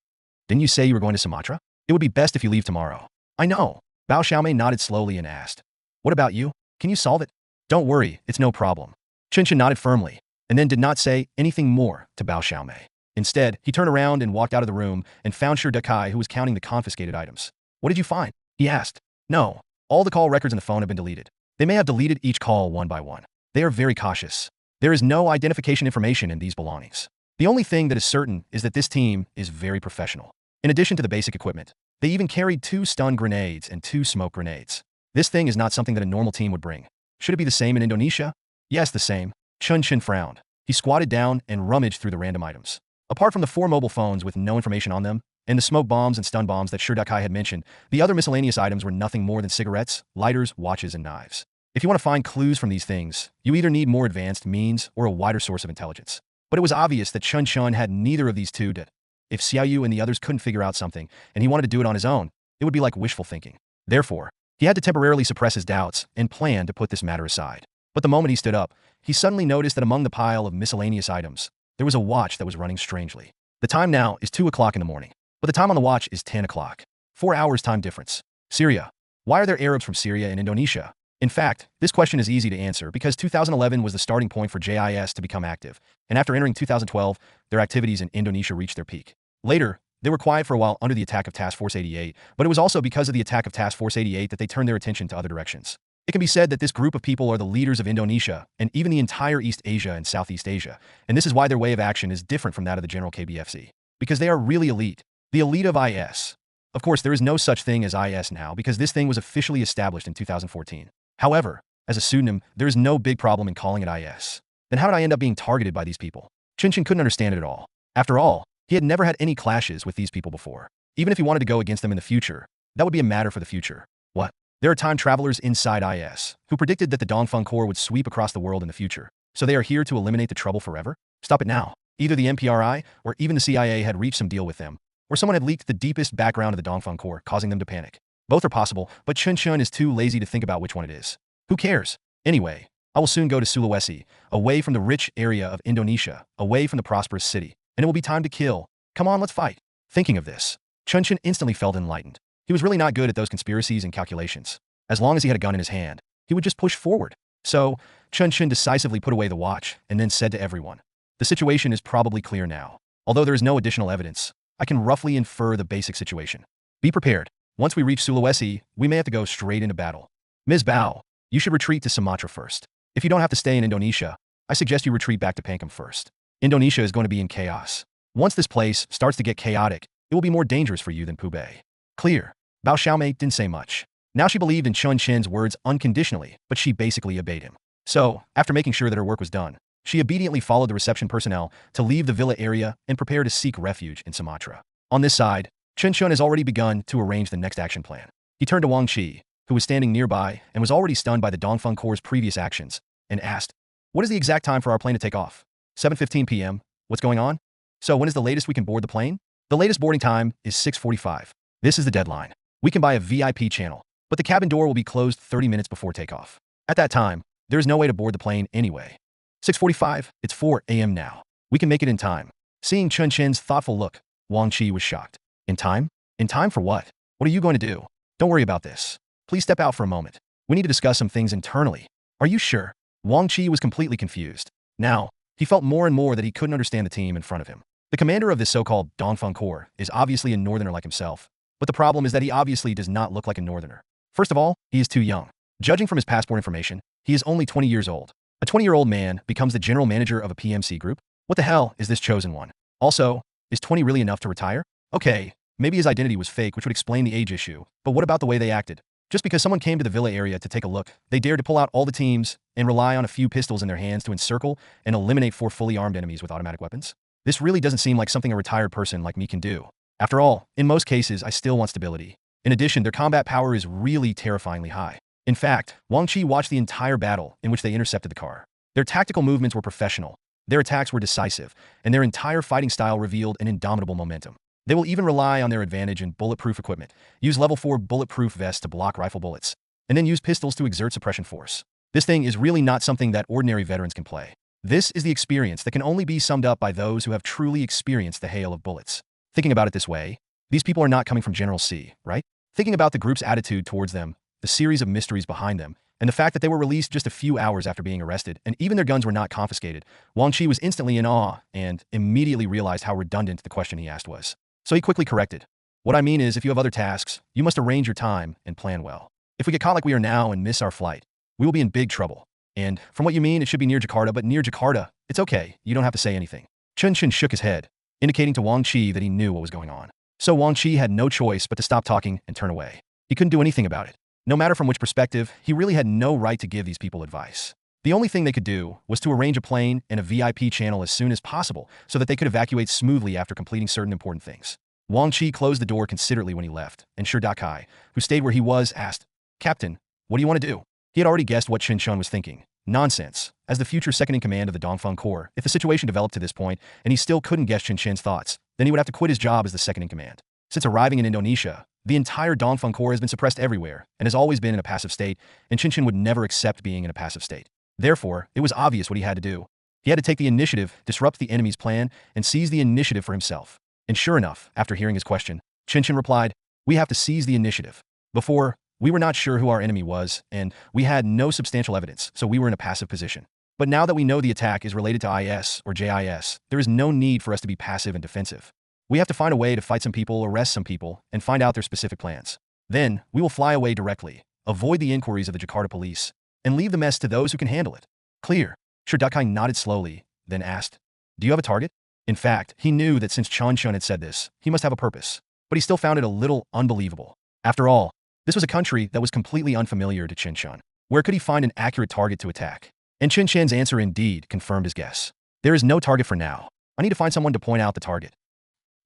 "Didn't you say you were going to Sumatra? It would be best if you leave tomorrow." "I know." Bao Xiaomei nodded slowly and asked, "What about you? Can you solve it?" "Don't worry, it's no problem." Chen Chen nodded firmly, and then did not say anything more to Bao Xiaomei. Instead, he turned around and walked out of the room and found Shir Dakai, who was counting the confiscated items. "What did you find?" he asked. "No, all the call records in the phone have been deleted. They may have deleted each call one by one. They are very cautious. There is no identification information in these belongings. The only thing that is certain is that this team is very professional. In addition to the basic equipment, they even carried 2 stun grenades and 2 smoke grenades. This thing is not something that a normal team would bring. Should it be the same in Indonesia?" "Yes, the same." Chen Chen frowned. He squatted down and rummaged through the random items. Apart from the 4 mobile phones with no information on them, and the smoke bombs and stun bombs that Shir Dakai had mentioned, the other miscellaneous items were nothing more than cigarettes, lighters, watches, and knives. If you want to find clues from these things, you either need more advanced means or a wider source of intelligence. But it was obvious that Chen Chen had neither of these two did. If Xiaoyu and the others couldn't figure out something, and he wanted to do it on his own, it would be like wishful thinking. Therefore, he had to temporarily suppress his doubts and plan to put this matter aside. But the moment he stood up, he suddenly noticed that among the pile of miscellaneous items, there was a watch that was running strangely. The time now is 2 o'clock in the morning, but the time on the watch is 10 o'clock. 4 hours time difference. Syria. Why are there Arabs from Syria and Indonesia? In fact, this question is easy to answer because 2011 was the starting point for JIS to become active, and after entering 2012, their activities in Indonesia reached their peak. Later, they were quiet for a while under the attack of Task Force 88, but it was also because of the attack of Task Force 88 that they turned their attention to other directions. It can be said that this group of people are the leaders of Indonesia and even the entire East Asia and Southeast Asia, and this is why their way of action is different from that of the general KBFC. Because they are really elite. The elite of IS. Of course, there is no such thing as IS now because this thing was officially established in 2014. However, as a pseudonym, there is no big problem in calling it IS. Then how did I end up being targeted by these people? Chen Chen couldn't understand it at all. After all, he had never had any clashes with these people before. Even if he wanted to go against them in the future, that would be a matter for the future. What? There are time travelers inside IS who predicted that the Dongfeng Corps would sweep across the world in the future. So they are here to eliminate the trouble forever? Stop it now. Either the MPRI or even the CIA had reached some deal with them, or someone had leaked the deepest background of the Dongfeng Corps, causing them to panic. Both are possible, but Chen Chen is too lazy to think about which one it is. Who cares? Anyway, I will soon go to Sulawesi, away from the rich area of Indonesia, away from the prosperous city, and it will be time to kill. Come on, let's fight. Thinking of this, Chen Chen instantly felt enlightened. He was really not good at those conspiracies and calculations. As long as he had a gun in his hand, he would just push forward. So, Chen Chen decisively put away the watch and then said to everyone, "The situation is probably clear now. Although there is no additional evidence, I can roughly infer the basic situation. Be prepared. Once we reach Sulawesi, we may have to go straight into battle. Ms. Bao, you should retreat to Sumatra first. If you don't have to stay in Indonesia, I suggest you retreat back to Pancam first. Indonesia is going to be in chaos. Once this place starts to get chaotic, it will be more dangerous for you than Pubay." Clear. Bao Xiaomei didn't say much. Now she believed in Chen Chen's words unconditionally, but she basically obeyed him. So, after making sure that her work was done, she obediently followed the reception personnel to leave the villa area and prepare to seek refuge in Sumatra. On this side, Chen Chen has already begun to arrange the next action plan. He turned to Wang Qi, who was standing nearby and was already stunned by the Dongfeng Corps' previous actions, and asked, "What is the exact time for our plane to take off?" 7:15 p.m. What's going on? So when is the latest we can board the plane? The latest boarding time is 6:45. This is the deadline. We can buy a VIP channel, but the cabin door will be closed 30 minutes before takeoff. At that time, there is no way to board the plane anyway. 6:45, it's 4 a.m. now. We can make it in time. Seeing Chen Chen's thoughtful look, Wang Qi was shocked. In time? In time for what? What are you going to do? Don't worry about this. Please step out for a moment. We need to discuss some things internally. Are you sure? Wang Qi was completely confused. Now, he felt more and more that he couldn't understand the team in front of him. The commander of this so-called Dongfeng Corps is obviously a northerner like himself, but the problem is that he obviously does not look like a northerner. First of all, he is too young. Judging from his passport information, he is only 20 years old. A 20-year-old man becomes the general manager of a PMC group? What the hell is this chosen one? Also, is 20 really enough to retire? Okay, maybe his identity was fake, which would explain the age issue, but what about the way they acted? Just because someone came to the villa area to take a look, they dared to pull out all the teams and rely on a few pistols in their hands to encircle and eliminate 4 fully armed enemies with automatic weapons? This really doesn't seem like something a retired person like me can do. After all, in most cases, I still want stability. In addition, their combat power is really terrifyingly high. In fact, Wang Qi watched the entire battle in which they intercepted the car. Their tactical movements were professional, their attacks were decisive, and their entire fighting style revealed an indomitable momentum. They will even rely on their advantage in bulletproof equipment, use level 4 bulletproof vests to block rifle bullets, and then use pistols to exert suppression force. This thing is really not something that ordinary veterans can play. This is the experience that can only be summed up by those who have truly experienced the hail of bullets. Thinking about it this way, these people are not coming from General C, right? Thinking about the group's attitude towards them, the series of mysteries behind them, and the fact that they were released just a few hours after being arrested, and even their guns were not confiscated, Wang Qi was instantly in awe and immediately realized how redundant the question he asked was. So he quickly corrected. "What I mean is, if you have other tasks, you must arrange your time and plan well. If we get caught like we are now and miss our flight, we will be in big trouble. And from what you mean, it should be near Jakarta, but near Jakarta, it's okay, you don't have to say anything." Chen Chen shook his head, indicating to Wang Qi that he knew what was going on. So Wang Qi had no choice but to stop talking and turn away. He couldn't do anything about it. No matter from which perspective, he really had no right to give these people advice. The only thing they could do was to arrange a plane and a VIP channel as soon as possible so that they could evacuate smoothly after completing certain important things. Wang Qi closed the door considerately when he left, and Shidakai, who stayed where he was, asked, "Captain, what do you want to do?" He had already guessed what Chen Chen was thinking. Nonsense. As the future second-in-command of the Dongfeng Corps, if the situation developed to this point and he still couldn't guess Chen Chen's thoughts, then he would have to quit his job as the second-in-command. Since arriving in Indonesia, the entire Dongfeng Corps has been suppressed everywhere and has always been in a passive state, and Chen Chen would never accept being in a passive state. Therefore, it was obvious what he had to do. He had to take the initiative, disrupt the enemy's plan, and seize the initiative for himself. And sure enough, after hearing his question, Chen Chen replied, "We have to seize the initiative. Before, we were not sure who our enemy was, and we had no substantial evidence, so we were in a passive position. But now that we know the attack is related to IS or JIS, there is no need for us to be passive and defensive. We have to find a way to fight some people, arrest some people, and find out their specific plans. Then, we will fly away directly, avoid the inquiries of the Jakarta police, and leave the mess to those who can handle it." Clear. Ga nodded slowly, then asked, "Do you have a target?" In fact, he knew that since Chen Chen had said this, he must have a purpose. But he still found it a little unbelievable. After all, this was a country that was completely unfamiliar to Chen Chen. Where could he find an accurate target to attack? And Chen Chen's answer indeed confirmed his guess. "There is no target for now. I need to find someone to point out the target."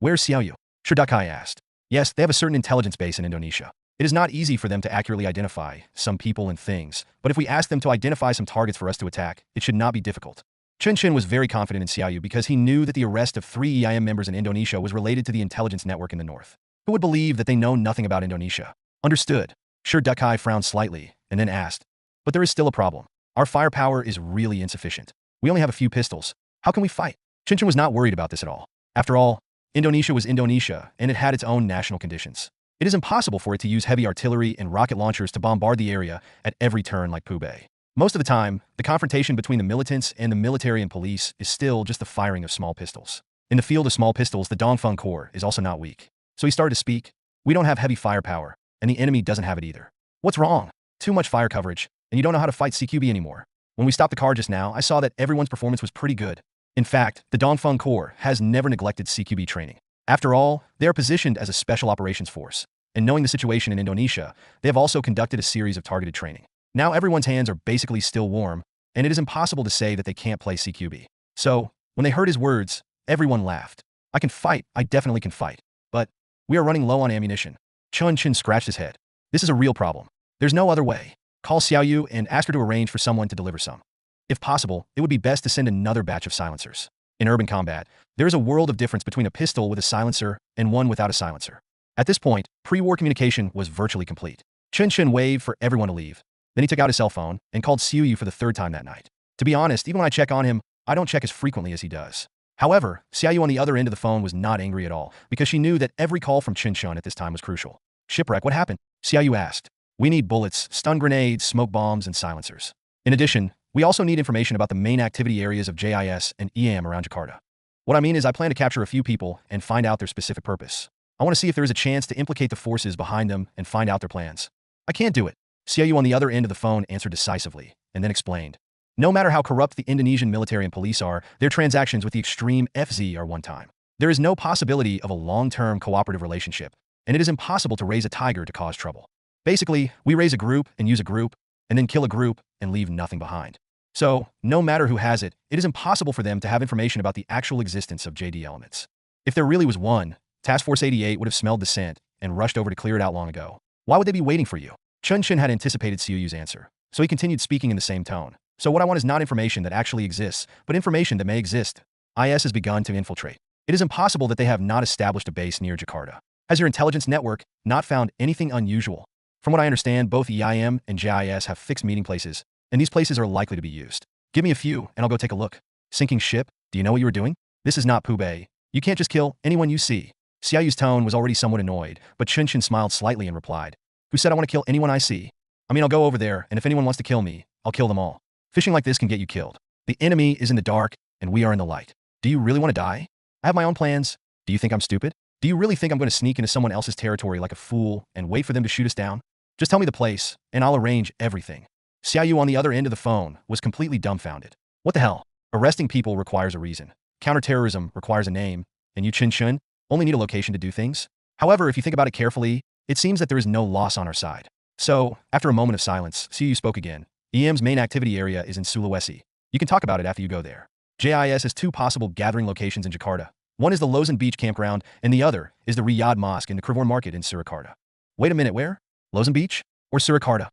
"Where's Xiaoyu?" Ga asked. "Yes, they have a certain intelligence base in Indonesia. It is not easy for them to accurately identify some people and things, but if we ask them to identify some targets for us to attack, it should not be difficult." Chen Chen was very confident in Xiaoyu because he knew that the arrest of 3 EIM members in Indonesia was related to the intelligence network in the north. Who would believe that they know nothing about Indonesia? Understood. Ga frowned slightly, and then asked, "But there is still a problem. Our firepower is really insufficient. We only have a few pistols. How can we fight?" Chen Chen was not worried about this at all. After all, Indonesia was Indonesia, and it had its own national conditions. It is impossible for it to use heavy artillery and rocket launchers to bombard the area at every turn like Pubay. Most of the time, the confrontation between the militants and the military and police is still just the firing of small pistols. In the field of small pistols, the Dongfeng Corps is also not weak. So he started to speak. "We don't have heavy firepower, and the enemy doesn't have it either. What's wrong? Too much fire coverage, and you don't know how to fight CQB anymore. When we stopped the car just now, I saw that everyone's performance was pretty good. In fact, the Dongfeng Corps has never neglected CQB training. After all, they are positioned as a special operations force, and knowing the situation in Indonesia, they have also conducted a series of targeted training. Now everyone's hands are basically still warm, and it is impossible to say that they can't play CQB." So, when they heard his words, everyone laughed. "I can fight, I definitely can fight. But, we are running low on ammunition." Chen Chen scratched his head. "This is a real problem. There's no other way. Call Xiaoyu and ask her to arrange for someone to deliver some. If possible, it would be best to send another batch of silencers. In urban combat, there is a world of difference between a pistol with a silencer and one without a silencer." At this point, pre-war communication was virtually complete. Chen Chen waved for everyone to leave. Then he took out his cell phone and called Xiaoyu for the 3rd time that night. To be honest, even when I check on him, I don't check as frequently as he does. However, Xiaoyu on the other end of the phone was not angry at all because she knew that every call from Chen Chen at this time was crucial. "Shipwreck, what happened?" Xiaoyu asked. "We need bullets, stun grenades, smoke bombs, and silencers. In addition, we also need information about the main activity areas of JIS and EAM around Jakarta. What I mean is I plan to capture a few people and find out their specific purpose. I want to see if there is a chance to implicate the forces behind them and find out their plans." "I can't do it." Xiaoyu on the other end of the phone answered decisively, and then explained. "No matter how corrupt the Indonesian military and police are, their transactions with the extreme FZ are one time. There is no possibility of a long-term cooperative relationship, and it is impossible to raise a tiger to cause trouble. Basically, we raise a group and use a group, and then kill a group and leave nothing behind. So, no matter who has it, it is impossible for them to have information about the actual existence of JD elements. If there really was one, Task Force 88 would have smelled the scent and rushed over to clear it out long ago. Why would they be waiting for you?" Chen Chen had anticipated Xiaoyu's answer, so he continued speaking in the same tone. "So what I want is not information that actually exists, but information that may exist. IS has begun to infiltrate. It is impossible that they have not established a base near Jakarta. Has your intelligence network not found anything unusual? From what I understand, both EIM and JIS have fixed meeting places, and these places are likely to be used. Give me a few, and I'll go take a look. Sinking ship? Do you know what you were doing? This is not Pubay. You can't just kill anyone you see." Xiaoyu's tone was already somewhat annoyed, but Chen Chen smiled slightly and replied, "Who said I want to kill anyone I see? I mean, I'll go over there, and if anyone wants to kill me, I'll kill them all. Fishing like this can get you killed. The enemy is in the dark, and we are in the light. Do you really want to die? I have my own plans. Do you think I'm stupid? Do you really think I'm going to sneak into someone else's territory like a fool and wait for them to shoot us down? Just tell me the place, and I'll arrange everything." Xiaoyu on the other end of the phone was completely dumbfounded. What the hell? Arresting people requires a reason. Counterterrorism requires a name, and you Chen Chen only need a location to do things? However, if you think about it carefully, it seems that there is no loss on our side. So, after a moment of silence, Xiaoyu spoke again. "EM's main activity area is in Sulawesi. You can talk about it after you go there. JIS has 2 possible gathering locations in Jakarta. One is the Lozan Beach campground, and the other is the Riyadh Mosque in the Reborn market in Surakarta." "Wait a minute, where? Lozan Beach? Or Surakarta?"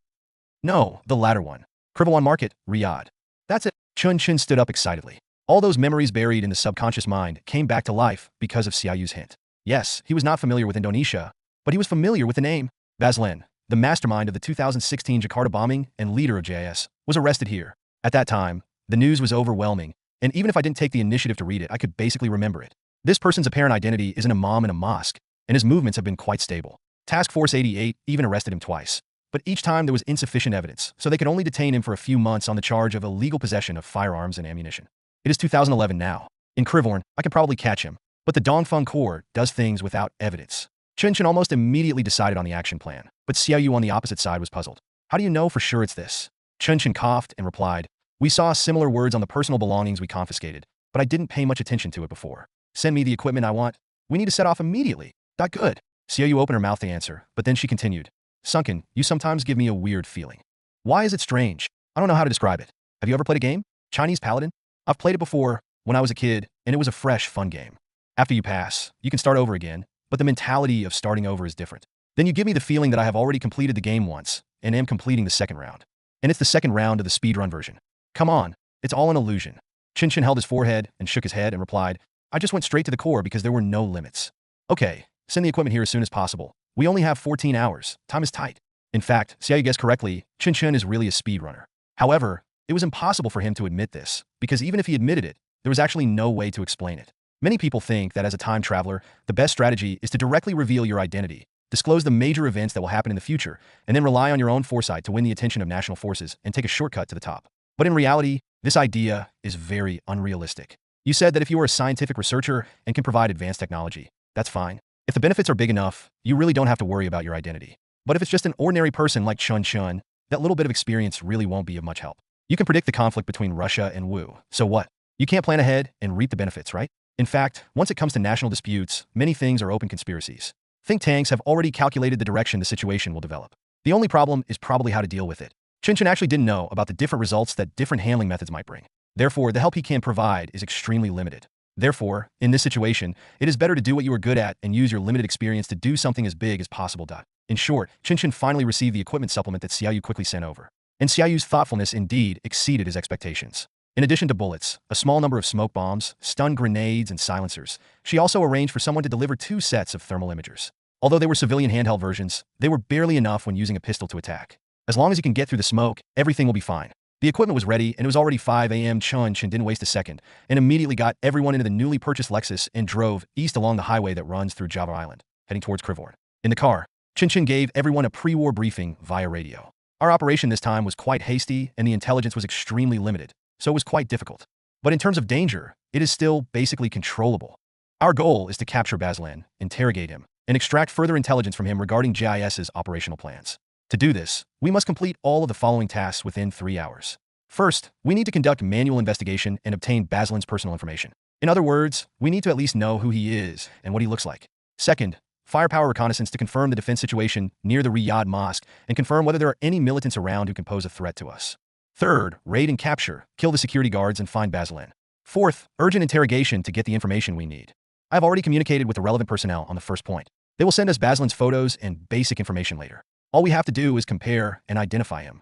"No, the latter one. Reborn market, Riyadh." "That's it." Chen Chen stood up excitedly. All those memories buried in the subconscious mind came back to life because of Xiaoyu's hint. Yes, he was not familiar with Indonesia, but he was familiar with the name. Baslen, the mastermind of the 2016 Jakarta bombing and leader of JIS, was arrested here. At that time, the news was overwhelming, and even if I didn't take the initiative to read it, I could basically remember it. This person's apparent identity is an imam in a mosque, and his movements have been quite stable. Task Force 88 even arrested him twice. But each time there was insufficient evidence, so they could only detain him for a few months on the charge of illegal possession of firearms and ammunition. It is 2011 now. In Reborn, I could probably catch him, but the Dongfeng Corps does things without evidence. Chen Chen almost immediately decided on the action plan, but Xiaoyu on the opposite side was puzzled. How do you know for sure it's this? Chen Chen coughed and replied, we saw similar words on the personal belongings we confiscated, but I didn't pay much attention to it before. Send me the equipment I want. We need to set off immediately. Not good. Xiaoyu opened her mouth to answer, but then she continued. Sunken, you sometimes give me a weird feeling. Why is it strange? I don't know how to describe it. Have you ever played a game? Chinese Paladin? I've played it before, when I was a kid, and it was a fresh, fun game. After you pass, you can start over again, but the mentality of starting over is different. Then you give me the feeling that I have already completed the game once, and am completing the second round. And it's the second round of the speedrun version. Come on, it's all an illusion. Chen Chen held his forehead and shook his head and replied, I just went straight to the core because there were no limits. Okay, send the equipment here as soon as possible. We only have 14 hours. Time is tight. In fact, Xiaoyu guessed correctly, Chen Chen is really a speedrunner. However, it was impossible for him to admit this, because even if he admitted it, there was actually no way to explain it. Many people think that as a time traveler, the best strategy is to directly reveal your identity, disclose the major events that will happen in the future, and then rely on your own foresight to win the attention of national forces and take a shortcut to the top. But in reality, this idea is very unrealistic. You said that if you are a scientific researcher and can provide advanced technology, that's fine. If the benefits are big enough, you really don't have to worry about your identity. But if it's just an ordinary person like Chen Chen, that little bit of experience really won't be of much help. You can predict the conflict between Russia and Wu, so what? You can't plan ahead and reap the benefits, right? In fact, once it comes to national disputes, many things are open conspiracies. Think tanks have already calculated the direction the situation will develop. The only problem is probably how to deal with it. Chen Chen actually didn't know about the different results that different handling methods might bring. Therefore, the help he can provide is extremely limited. Therefore, in this situation, it is better to do what you are good at and use your limited experience to do something as big as possible. In short, Chen Chen finally received the equipment supplement that Xiaoyu quickly sent over. And Xiaoyu's thoughtfulness indeed exceeded his expectations. In addition to bullets, a small number of smoke bombs, stun grenades, and silencers, she also arranged for someone to deliver 2 sets of thermal imagers. Although they were civilian handheld versions, they were barely enough when using a pistol to attack. As long as you can get through the smoke, everything will be fine. The equipment was ready, and it was already 5 a.m. Chen Chen didn't waste a second, and immediately got everyone into the newly purchased Lexus and drove east along the highway that runs through Java Island, heading towards Reborn. In the car, Chen Chen gave everyone a pre-war briefing via radio. Our operation this time was quite hasty, and the intelligence was extremely limited, so it was quite difficult. But in terms of danger, it is still basically controllable. Our goal is to capture Baslan, interrogate him, and extract further intelligence from him regarding GIS's operational plans. To do this, we must complete all of the following tasks within 3 hours. First, we need to conduct manual investigation and obtain Baslan's personal information. In other words, we need to at least know who he is and what he looks like. Second, firepower reconnaissance to confirm the defense situation near the Riyadh Mosque and confirm whether there are any militants around who can pose a threat to us. Third, raid and capture, kill the security guards and find Baslan. Fourth, urgent interrogation to get the information we need. I have already communicated with the relevant personnel on the first point. They will send us Baslan's photos and basic information later. All we have to do is compare and identify him.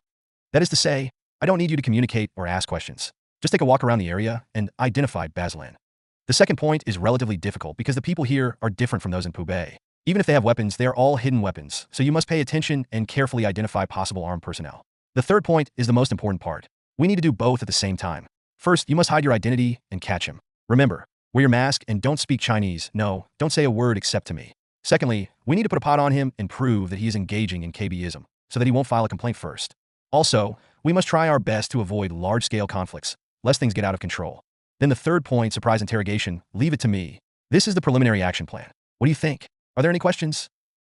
That is to say, I don't need you to communicate or ask questions. Just take a walk around the area and identify Baslan. The second point is relatively difficult because the people here are different from those in Pubei. Even if they have weapons, they are all hidden weapons, so you must pay attention and carefully identify possible armed personnel. The third point is the most important part. We need to do both at the same time. First, you must hide your identity and catch him. Remember, wear your mask and don't speak Chinese. No, don't say a word except to me. Secondly, we need to put a pot on him and prove that he is engaging in KBism, so that he won't file a complaint first. Also, we must try our best to avoid large-scale conflicts, lest things get out of control. Then the third point, surprise interrogation, leave it to me. This is the preliminary action plan. What do you think? Are there any questions?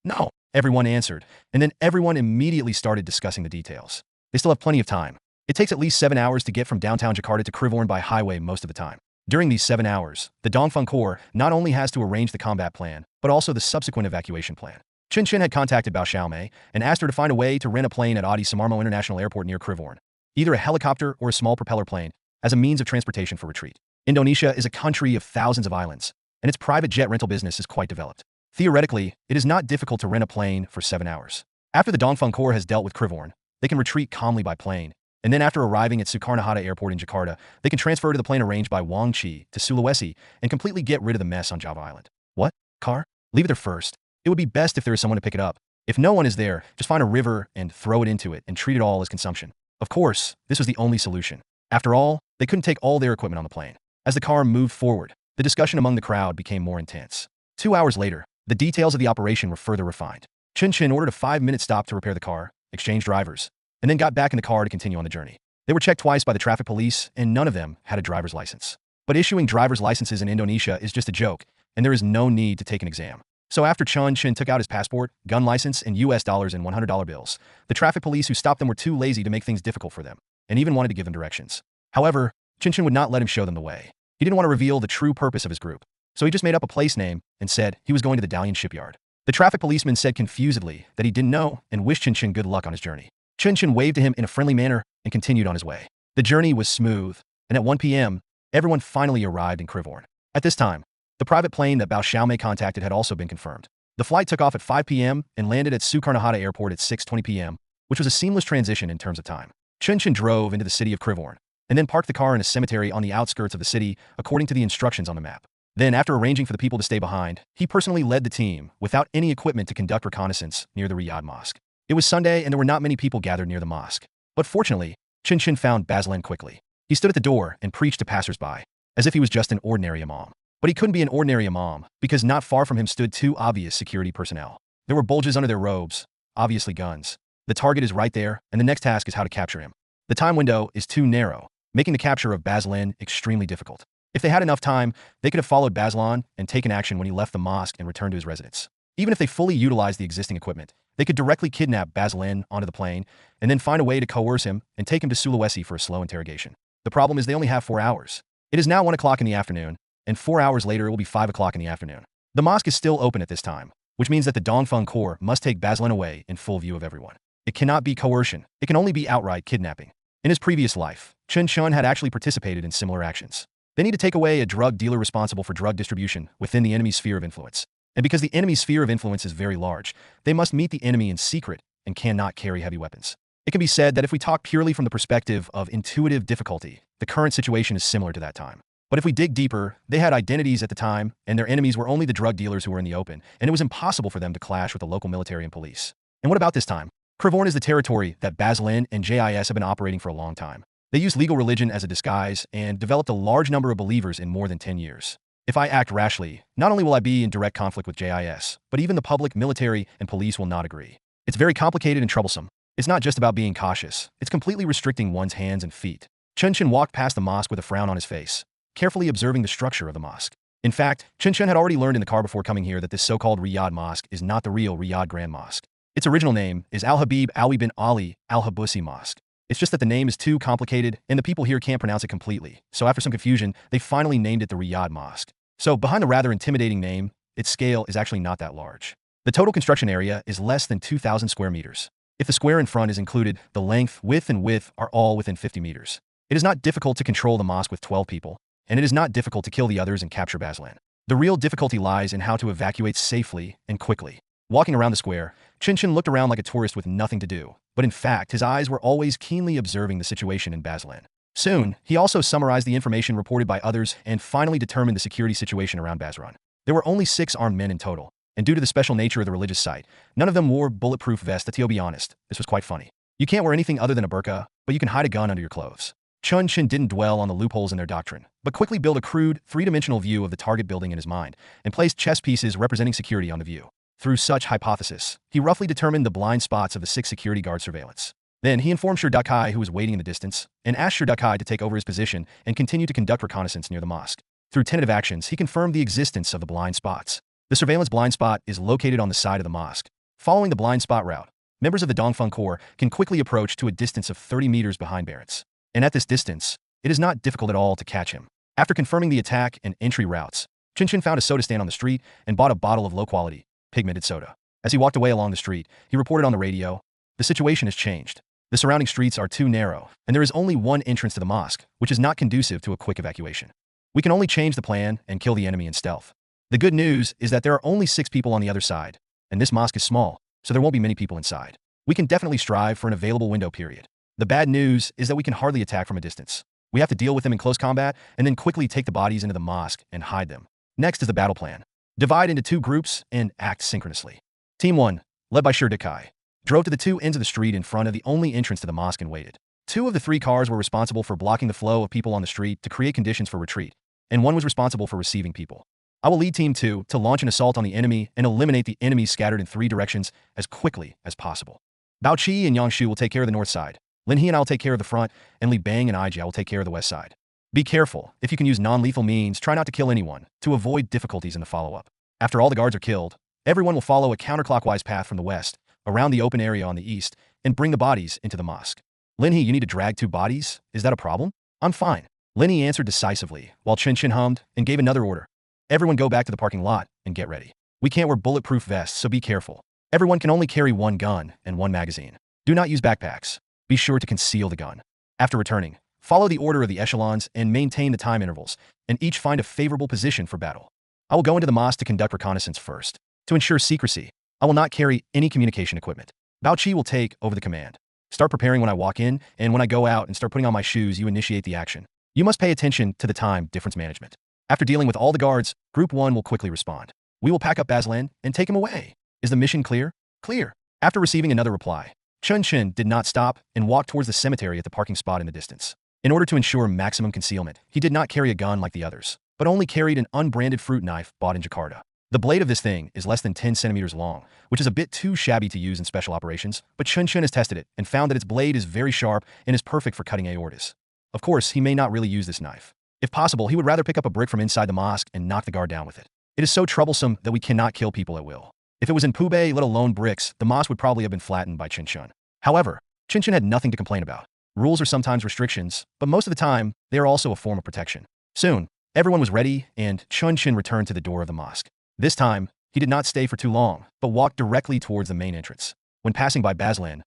No, everyone answered, and then everyone immediately started discussing the details. They still have plenty of time. It takes at least 7 hours to get from downtown Jakarta to Reborn by highway most of the time. During these 7 hours, the Dongfeng Corps not only has to arrange the combat plan, but also the subsequent evacuation plan. Chen Chen had contacted Bao Xiaomei and asked her to find a way to rent a plane at Adi Sumarmo International Airport near Reborn, either a helicopter or a small propeller plane, as a means of transportation for retreat. Indonesia is a country of thousands of islands, and its private jet rental business is quite developed. Theoretically, it is not difficult to rent a plane for 7 hours. After the Dongfeng Corps has dealt with Reborn, they can retreat calmly by plane, and then after arriving at Soekarno-Hatta Airport in Jakarta, they can transfer to the plane arranged by Wang Qi to Sulawesi and completely get rid of the mess on Java Island. What? Car? Leave it there first. It would be best if there is someone to pick it up. If no one is there, just find a river and throw it into it and treat it all as consumption. Of course, this was the only solution. After all, they couldn't take all their equipment on the plane. As the car moved forward, the discussion among the crowd became more intense. 2 hours later, the details of the operation were further refined. Chen Chen ordered a 5-minute stop to repair the car, exchange drivers, and then got back in the car to continue on the journey. They were checked twice by the traffic police, and none of them had a driver's license. But issuing driver's licenses in Indonesia is just a joke, and there is no need to take an exam. So after Chen Chen took out his passport, gun license, and US dollars and $100 bills, the traffic police who stopped them were too lazy to make things difficult for them, and even wanted to give them directions. However, Chen Chen would not let him show them the way. He didn't want to reveal the true purpose of his group, so he just made up a place name and said he was going to the Dalian shipyard. The traffic policeman said confusedly that he didn't know and wished Chen Chen good luck on his journey. Chen Chen waved to him in a friendly manner and continued on his way. The journey was smooth, and at 1 p.m., everyone finally arrived in Reborn. At this time, the private plane that Bao Xiaomei contacted had also been confirmed. The flight took off at 5 p.m. and landed at Sukarnahata Airport at 6:20 p.m., which was a seamless transition in terms of time. Chen Chen drove into the city of Reborn and then parked the car in a cemetery on the outskirts of the city according to the instructions on the map. Then, after arranging for the people to stay behind, he personally led the team without any equipment to conduct reconnaissance near the Riyadh Mosque. It was Sunday and there were not many people gathered near the mosque. But fortunately, Chen Chen found Baslan quickly. He stood at the door and preached to passersby, as if he was just an ordinary imam. But he couldn't be an ordinary imam, because not far from him stood 2 obvious security personnel. There were bulges under their robes, obviously guns. The target is right there, and the next task is how to capture him. The time window is too narrow, making the capture of Baslan extremely difficult. If they had enough time, they could have followed Baslan and taken action when he left the mosque and returned to his residence. Even if they fully utilized the existing equipment, they could directly kidnap Baslan onto the plane and then find a way to coerce him and take him to Sulawesi for a slow interrogation. The problem is they only have 4 hours. It is now 1 o'clock in the afternoon, and 4 hours later it will be 5 o'clock in the afternoon. The mosque is still open at this time, which means that the Dongfeng Corps must take Baslan away in full view of everyone. It cannot be coercion. It can only be outright kidnapping. In his previous life, Chen Chen had actually participated in similar actions. They need to take away a drug dealer responsible for drug distribution within the enemy's sphere of influence. And because the enemy's sphere of influence is very large, they must meet the enemy in secret and cannot carry heavy weapons. It can be said that if we talk purely from the perspective of intuitive difficulty, the current situation is similar to that time. But if we dig deeper, they had identities at the time, and their enemies were only the drug dealers who were in the open, and it was impossible for them to clash with the local military and police. And what about this time? Reborn is the territory that Baslan and JIS have been operating for a long time. They used legal religion as a disguise and developed a large number of believers in more than 10 years. If I act rashly, not only will I be in direct conflict with JIS, but even the public, military, and police will not agree. It's very complicated and troublesome. It's not just about being cautious. It's completely restricting one's hands and feet. Chen Chen walked past the mosque with a frown on his face, carefully observing the structure of the mosque. In fact, Chen Chen had already learned in the car before coming here that this so-called Riyadh Mosque is not the real Riyadh Grand Mosque. Its original name is Al-Habib Alwi bin Ali Al-Habusi Mosque. It's just that the name is too complicated and the people here can't pronounce it completely, so after some confusion, they finally named it the Riyadh Mosque. So behind the rather intimidating name, its scale is actually not that large. The total construction area is less than 2,000 square meters. If the square in front is included, the length, width, and width are all within 50 meters. It is not difficult to control the mosque with 12 people, and it is not difficult to kill the others and capture Baslan. The real difficulty lies in how to evacuate safely and quickly. Walking around the square, Chen Chen looked around like a tourist with nothing to do, but in fact, his eyes were always keenly observing the situation in Baslan. Soon, he also summarized the information reported by others and finally determined the security situation around Basran. There were only 6 armed men in total, and due to the special nature of the religious site, none of them wore bulletproof vests. To be honest, this was quite funny. You can't wear anything other than a burqa, but you can hide a gun under your clothes. Chen Chen didn't dwell on the loopholes in their doctrine, but quickly built a crude, three-dimensional view of the target building in his mind and placed chess pieces representing security on the view. Through such hypothesis, he roughly determined the blind spots of the 6 security guard surveillance. Then he informed Shirdakai, who was waiting in the distance, and asked Shirdakai to take over his position and continue to conduct reconnaissance near the mosque. Through tentative actions, he confirmed the existence of the blind spots. The surveillance blind spot is located on the side of the mosque. Following the blind spot route, members of the Dongfeng Corps can quickly approach to a distance of 30 meters behind Barrett's. And at this distance, it is not difficult at all to catch him. After confirming the attack and entry routes, Chen Chen found a soda stand on the street and bought a bottle of low-quality, pigmented soda. As he walked away along the street, he reported on the radio, "The situation has changed. The surrounding streets are too narrow, and there is only one entrance to the mosque, which is not conducive to a quick evacuation. We can only change the plan and kill the enemy in stealth. The good news is that there are only 6 people on the other side, and this mosque is small, so there won't be many people inside. We can definitely strive for an available window period. The bad news is that we can hardly attack from a distance. We have to deal with them in close combat and then quickly take the bodies into the mosque and hide them. Next is the battle plan. Divide into 2 groups and act synchronously. Team 1, led by Shirdakai, drove to the 2 ends of the street in front of the only entrance to the mosque and waited. Two of the three cars were responsible for blocking the flow of people on the street to create conditions for retreat, and one was responsible for receiving people. I will lead Team 2 to launch an assault on the enemy and eliminate the enemies scattered in three directions as quickly as possible. Bao Qi and Yangshu will take care of the north side. Lin He and I will take care of the front, and Li Bang and Ijia will take care of the west side. Be careful. If you can use non-lethal means, try not to kill anyone, to avoid difficulties in the follow-up. After all the guards are killed, everyone will follow a counterclockwise path from the west, around the open area on the east, and bring the bodies into the mosque. Lin He, you need to drag two bodies? Is that a problem? I'm fine. Lin He answered decisively, while Chen Chen hummed and gave another order. Everyone go back to the parking lot and get ready. We can't wear bulletproof vests, so be careful. Everyone can only carry one gun and one magazine. Do not use backpacks. Be sure to conceal the gun. After returning, follow the order of the echelons and maintain the time intervals, and each find a favorable position for battle. I will go into the mosque to conduct reconnaissance first. To ensure secrecy, I will not carry any communication equipment. Bao Qi will take over the command. Start preparing when I walk in, and when I go out and start putting on my shoes, you initiate the action. You must pay attention to the time difference management. After dealing with all the guards, Group 1 will quickly respond. We will pack up Baslan and take him away. Is the mission clear? Clear. After receiving another reply, Chen Chen did not stop and walked towards the cemetery at the parking spot in the distance. In order to ensure maximum concealment, he did not carry a gun like the others, but only carried an unbranded fruit knife bought in Jakarta. The blade of this thing is less than 10 centimeters long, which is a bit too shabby to use in special operations, but Chen Chen has tested it and found that its blade is very sharp and is perfect for cutting aortas. Of course, he may not really use this knife. If possible, he would rather pick up a brick from inside the mosque and knock the guard down with it. It is so troublesome that we cannot kill people at will. If it was in Pubei, let alone bricks, the mosque would probably have been flattened by Chen Chen. However, Chen Chen had nothing to complain about. Rules are sometimes restrictions, but most of the time, they are also a form of protection. Soon, everyone was ready, and Chen Chen returned to the door of the mosque. This time, he did not stay for too long, but walked directly towards the main entrance. When passing by Baslan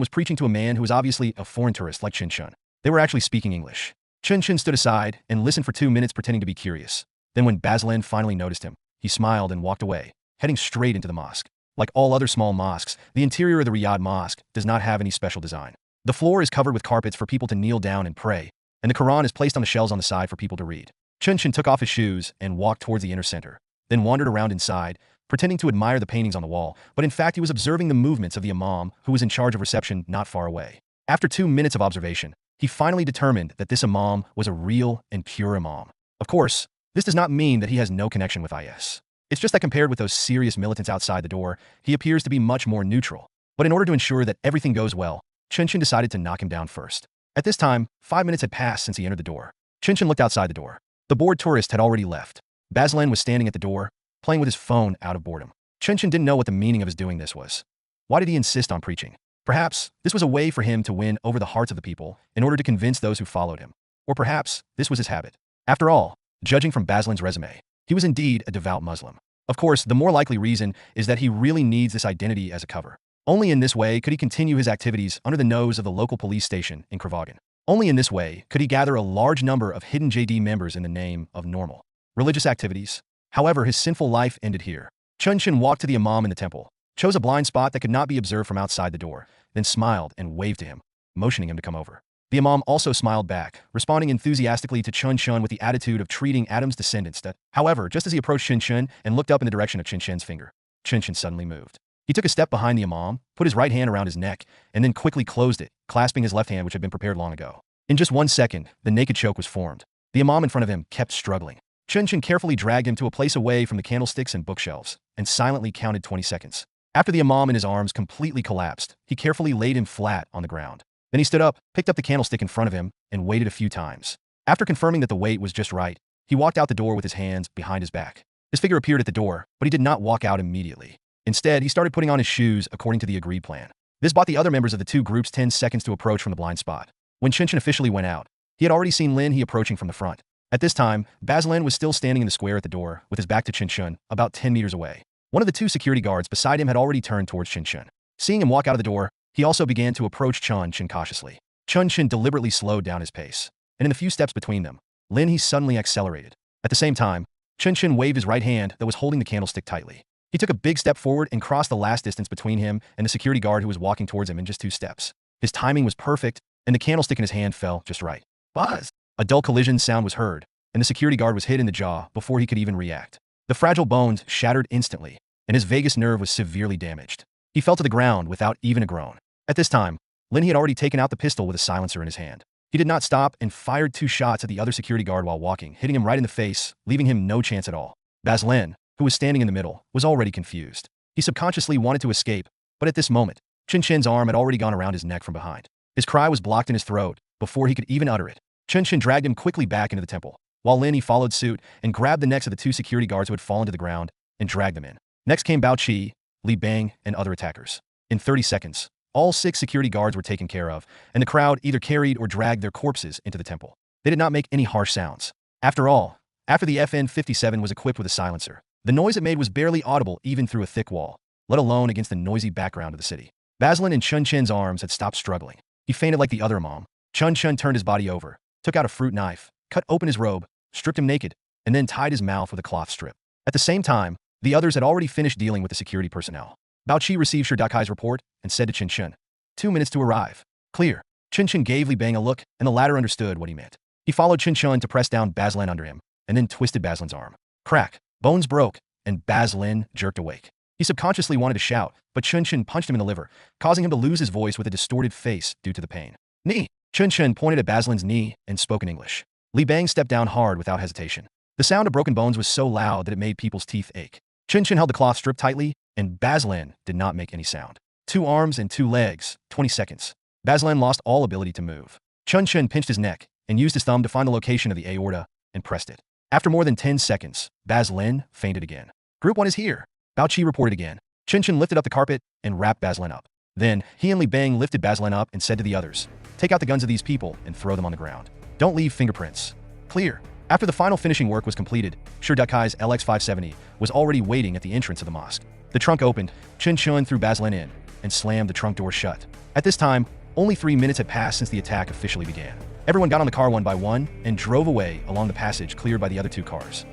was preaching to a man who was obviously a foreign tourist like Chen Chen. They were actually speaking English. Chen Chen stood aside and listened for 2 minutes pretending to be curious. Then when Baslan finally noticed him, he smiled and walked away, heading straight into the mosque. Like all other small mosques, the interior of the Riyadh Mosque does not have any special design. The floor is covered with carpets for people to kneel down and pray, and the Quran is placed on the shelves on the side for people to read. Chen Chen took off his shoes and walked towards the inner center, then wandered around inside, pretending to admire the paintings on the wall, but in fact he was observing the movements of the imam who was in charge of reception not far away. After 2 minutes of observation, he finally determined that this imam was a real and pure imam. Of course, this does not mean that he has no connection with IS. It's just that compared with those serious militants outside the door, he appears to be much more neutral. But in order to ensure that everything goes well, Chen Chen decided to knock him down first. At this time, 5 minutes had passed since he entered the door. Chen Chen looked outside the door. The bored tourist had already left. Baslan was standing at the door, playing with his phone out of boredom. Chen Chen didn't know what the meaning of his doing this was. Why did he insist on preaching? Perhaps this was a way for him to win over the hearts of the people in order to convince those who followed him. Or perhaps this was his habit. After all, judging from Baslan's resume, he was indeed a devout Muslim. Of course, the more likely reason is that he really needs this identity as a cover. Only in this way could he continue his activities under the nose of the local police station in Kravagan. Only in this way could he gather a large number of hidden JD members in the name of normal religious activities. However, his sinful life ended here. Chen Chen walked to the imam in the temple, chose a blind spot that could not be observed from outside the door, then smiled and waved to him, motioning him to come over. The imam also smiled back, responding enthusiastically to Chen Chen with the attitude of treating Adam's descendants. However, just as he approached Chen Chen and looked up in the direction of Chen Chen's finger, Chen Chen suddenly moved. He took a step behind the imam, put his right hand around his neck, and then quickly closed it, clasping his left hand which had been prepared long ago. In just 1 second, the naked choke was formed. The imam in front of him kept struggling. Chen Chen carefully dragged him to a place away from the candlesticks and bookshelves, and silently counted 20 seconds. After the imam and his arms completely collapsed, he carefully laid him flat on the ground. Then he stood up, picked up the candlestick in front of him, and waited a few times. After confirming that the weight was just right, he walked out the door with his hands behind his back. His figure appeared at the door, but he did not walk out immediately. Instead, he started putting on his shoes according to the agreed plan. This bought the other members of the two groups 10 seconds to approach from the blind spot. When Chen Chen officially went out, he had already seen Lin He approaching from the front. At this time, Baslan was still standing in the square at the door, with his back to Chen Chen, about 10 meters away. One of the two security guards beside him had already turned towards Chen Chen. Seeing him walk out of the door, he also began to approach Chen Chen cautiously. Chen Chen deliberately slowed down his pace, and in the few steps between them, Lin He suddenly accelerated. At the same time, Chen Chen waved his right hand that was holding the candlestick tightly. He took a big step forward and crossed the last distance between him and the security guard who was walking towards him in just 2 steps. His timing was perfect, and the candlestick in his hand fell just right. Buzz! A dull collision sound was heard, and the security guard was hit in the jaw before he could even react. The fragile bones shattered instantly, and his vagus nerve was severely damaged. He fell to the ground without even a groan. At this time, Lin He had already taken out the pistol with a silencer in his hand. He did not stop and fired 2 shots at the other security guard while walking, hitting him right in the face, leaving him no chance at all. Bas Lin, who was standing in the middle, was already confused. He subconsciously wanted to escape, but at this moment, Chen Chen's arm had already gone around his neck from behind. His cry was blocked in his throat before he could even utter it. Chen Chen dragged him quickly back into the temple, while Lin He followed suit and grabbed the necks of the 2 security guards who had fallen to the ground and dragged them in. Next came Bao Qi, Li Bang, and other attackers. In 30 seconds, all 6 security guards were taken care of, and the crowd either carried or dragged their corpses into the temple. They did not make any harsh sounds. After all, after the FN-57 was equipped with a silencer, the noise it made was barely audible even through a thick wall, let alone against the noisy background of the city. Bas Lin and Chen Chen's arms had stopped struggling. He fainted like the other Imam. Chen Chen turned his body over, took out a fruit knife, cut open his robe, stripped him naked, and then tied his mouth with a cloth strip. At the same time, the others had already finished dealing with the security personnel. Bao Qi received Shi Dakai's report and said to Chen Chen, 2 minutes to arrive. Clear. Chen Chen gave Li Bang a look, and the latter understood what he meant. He followed Chen Chen to press down Bas Lin under him, and then twisted Bas Lin's arm. Crack. Bones broke, and Bas Lin jerked awake. He subconsciously wanted to shout, but Chen Chen punched him in the liver, causing him to lose his voice with a distorted face due to the pain. Knee. Chen Chen pointed at Bas Lin's knee and spoke in English. Li Bang stepped down hard without hesitation. The sound of broken bones was so loud that it made people's teeth ache. Chen Chen held the cloth strip tightly, and Bas Lin did not make any sound. 2 arms and 2 legs, 20 seconds. Bas Lin lost all ability to move. Chen Chen pinched his neck and used his thumb to find the location of the aorta and pressed it. After more than 10 seconds, Bas Lin fainted again. Group 1 is here. Bao Qi reported again. Chen Chen lifted up the carpet and wrapped Bas Lin up. Then, he and Li Bang lifted Bas Lin up and said to the others, take out the guns of these people and throw them on the ground. Don't leave fingerprints. Clear. After the final finishing work was completed, Shi Dakai's LX-570 was already waiting at the entrance of the mosque. The trunk opened, Chen Chen threw Bas Lin in, and slammed the trunk door shut. At this time, only 3 minutes had passed since the attack officially began. Everyone got on the car one by one and drove away along the passage cleared by the other 2 cars.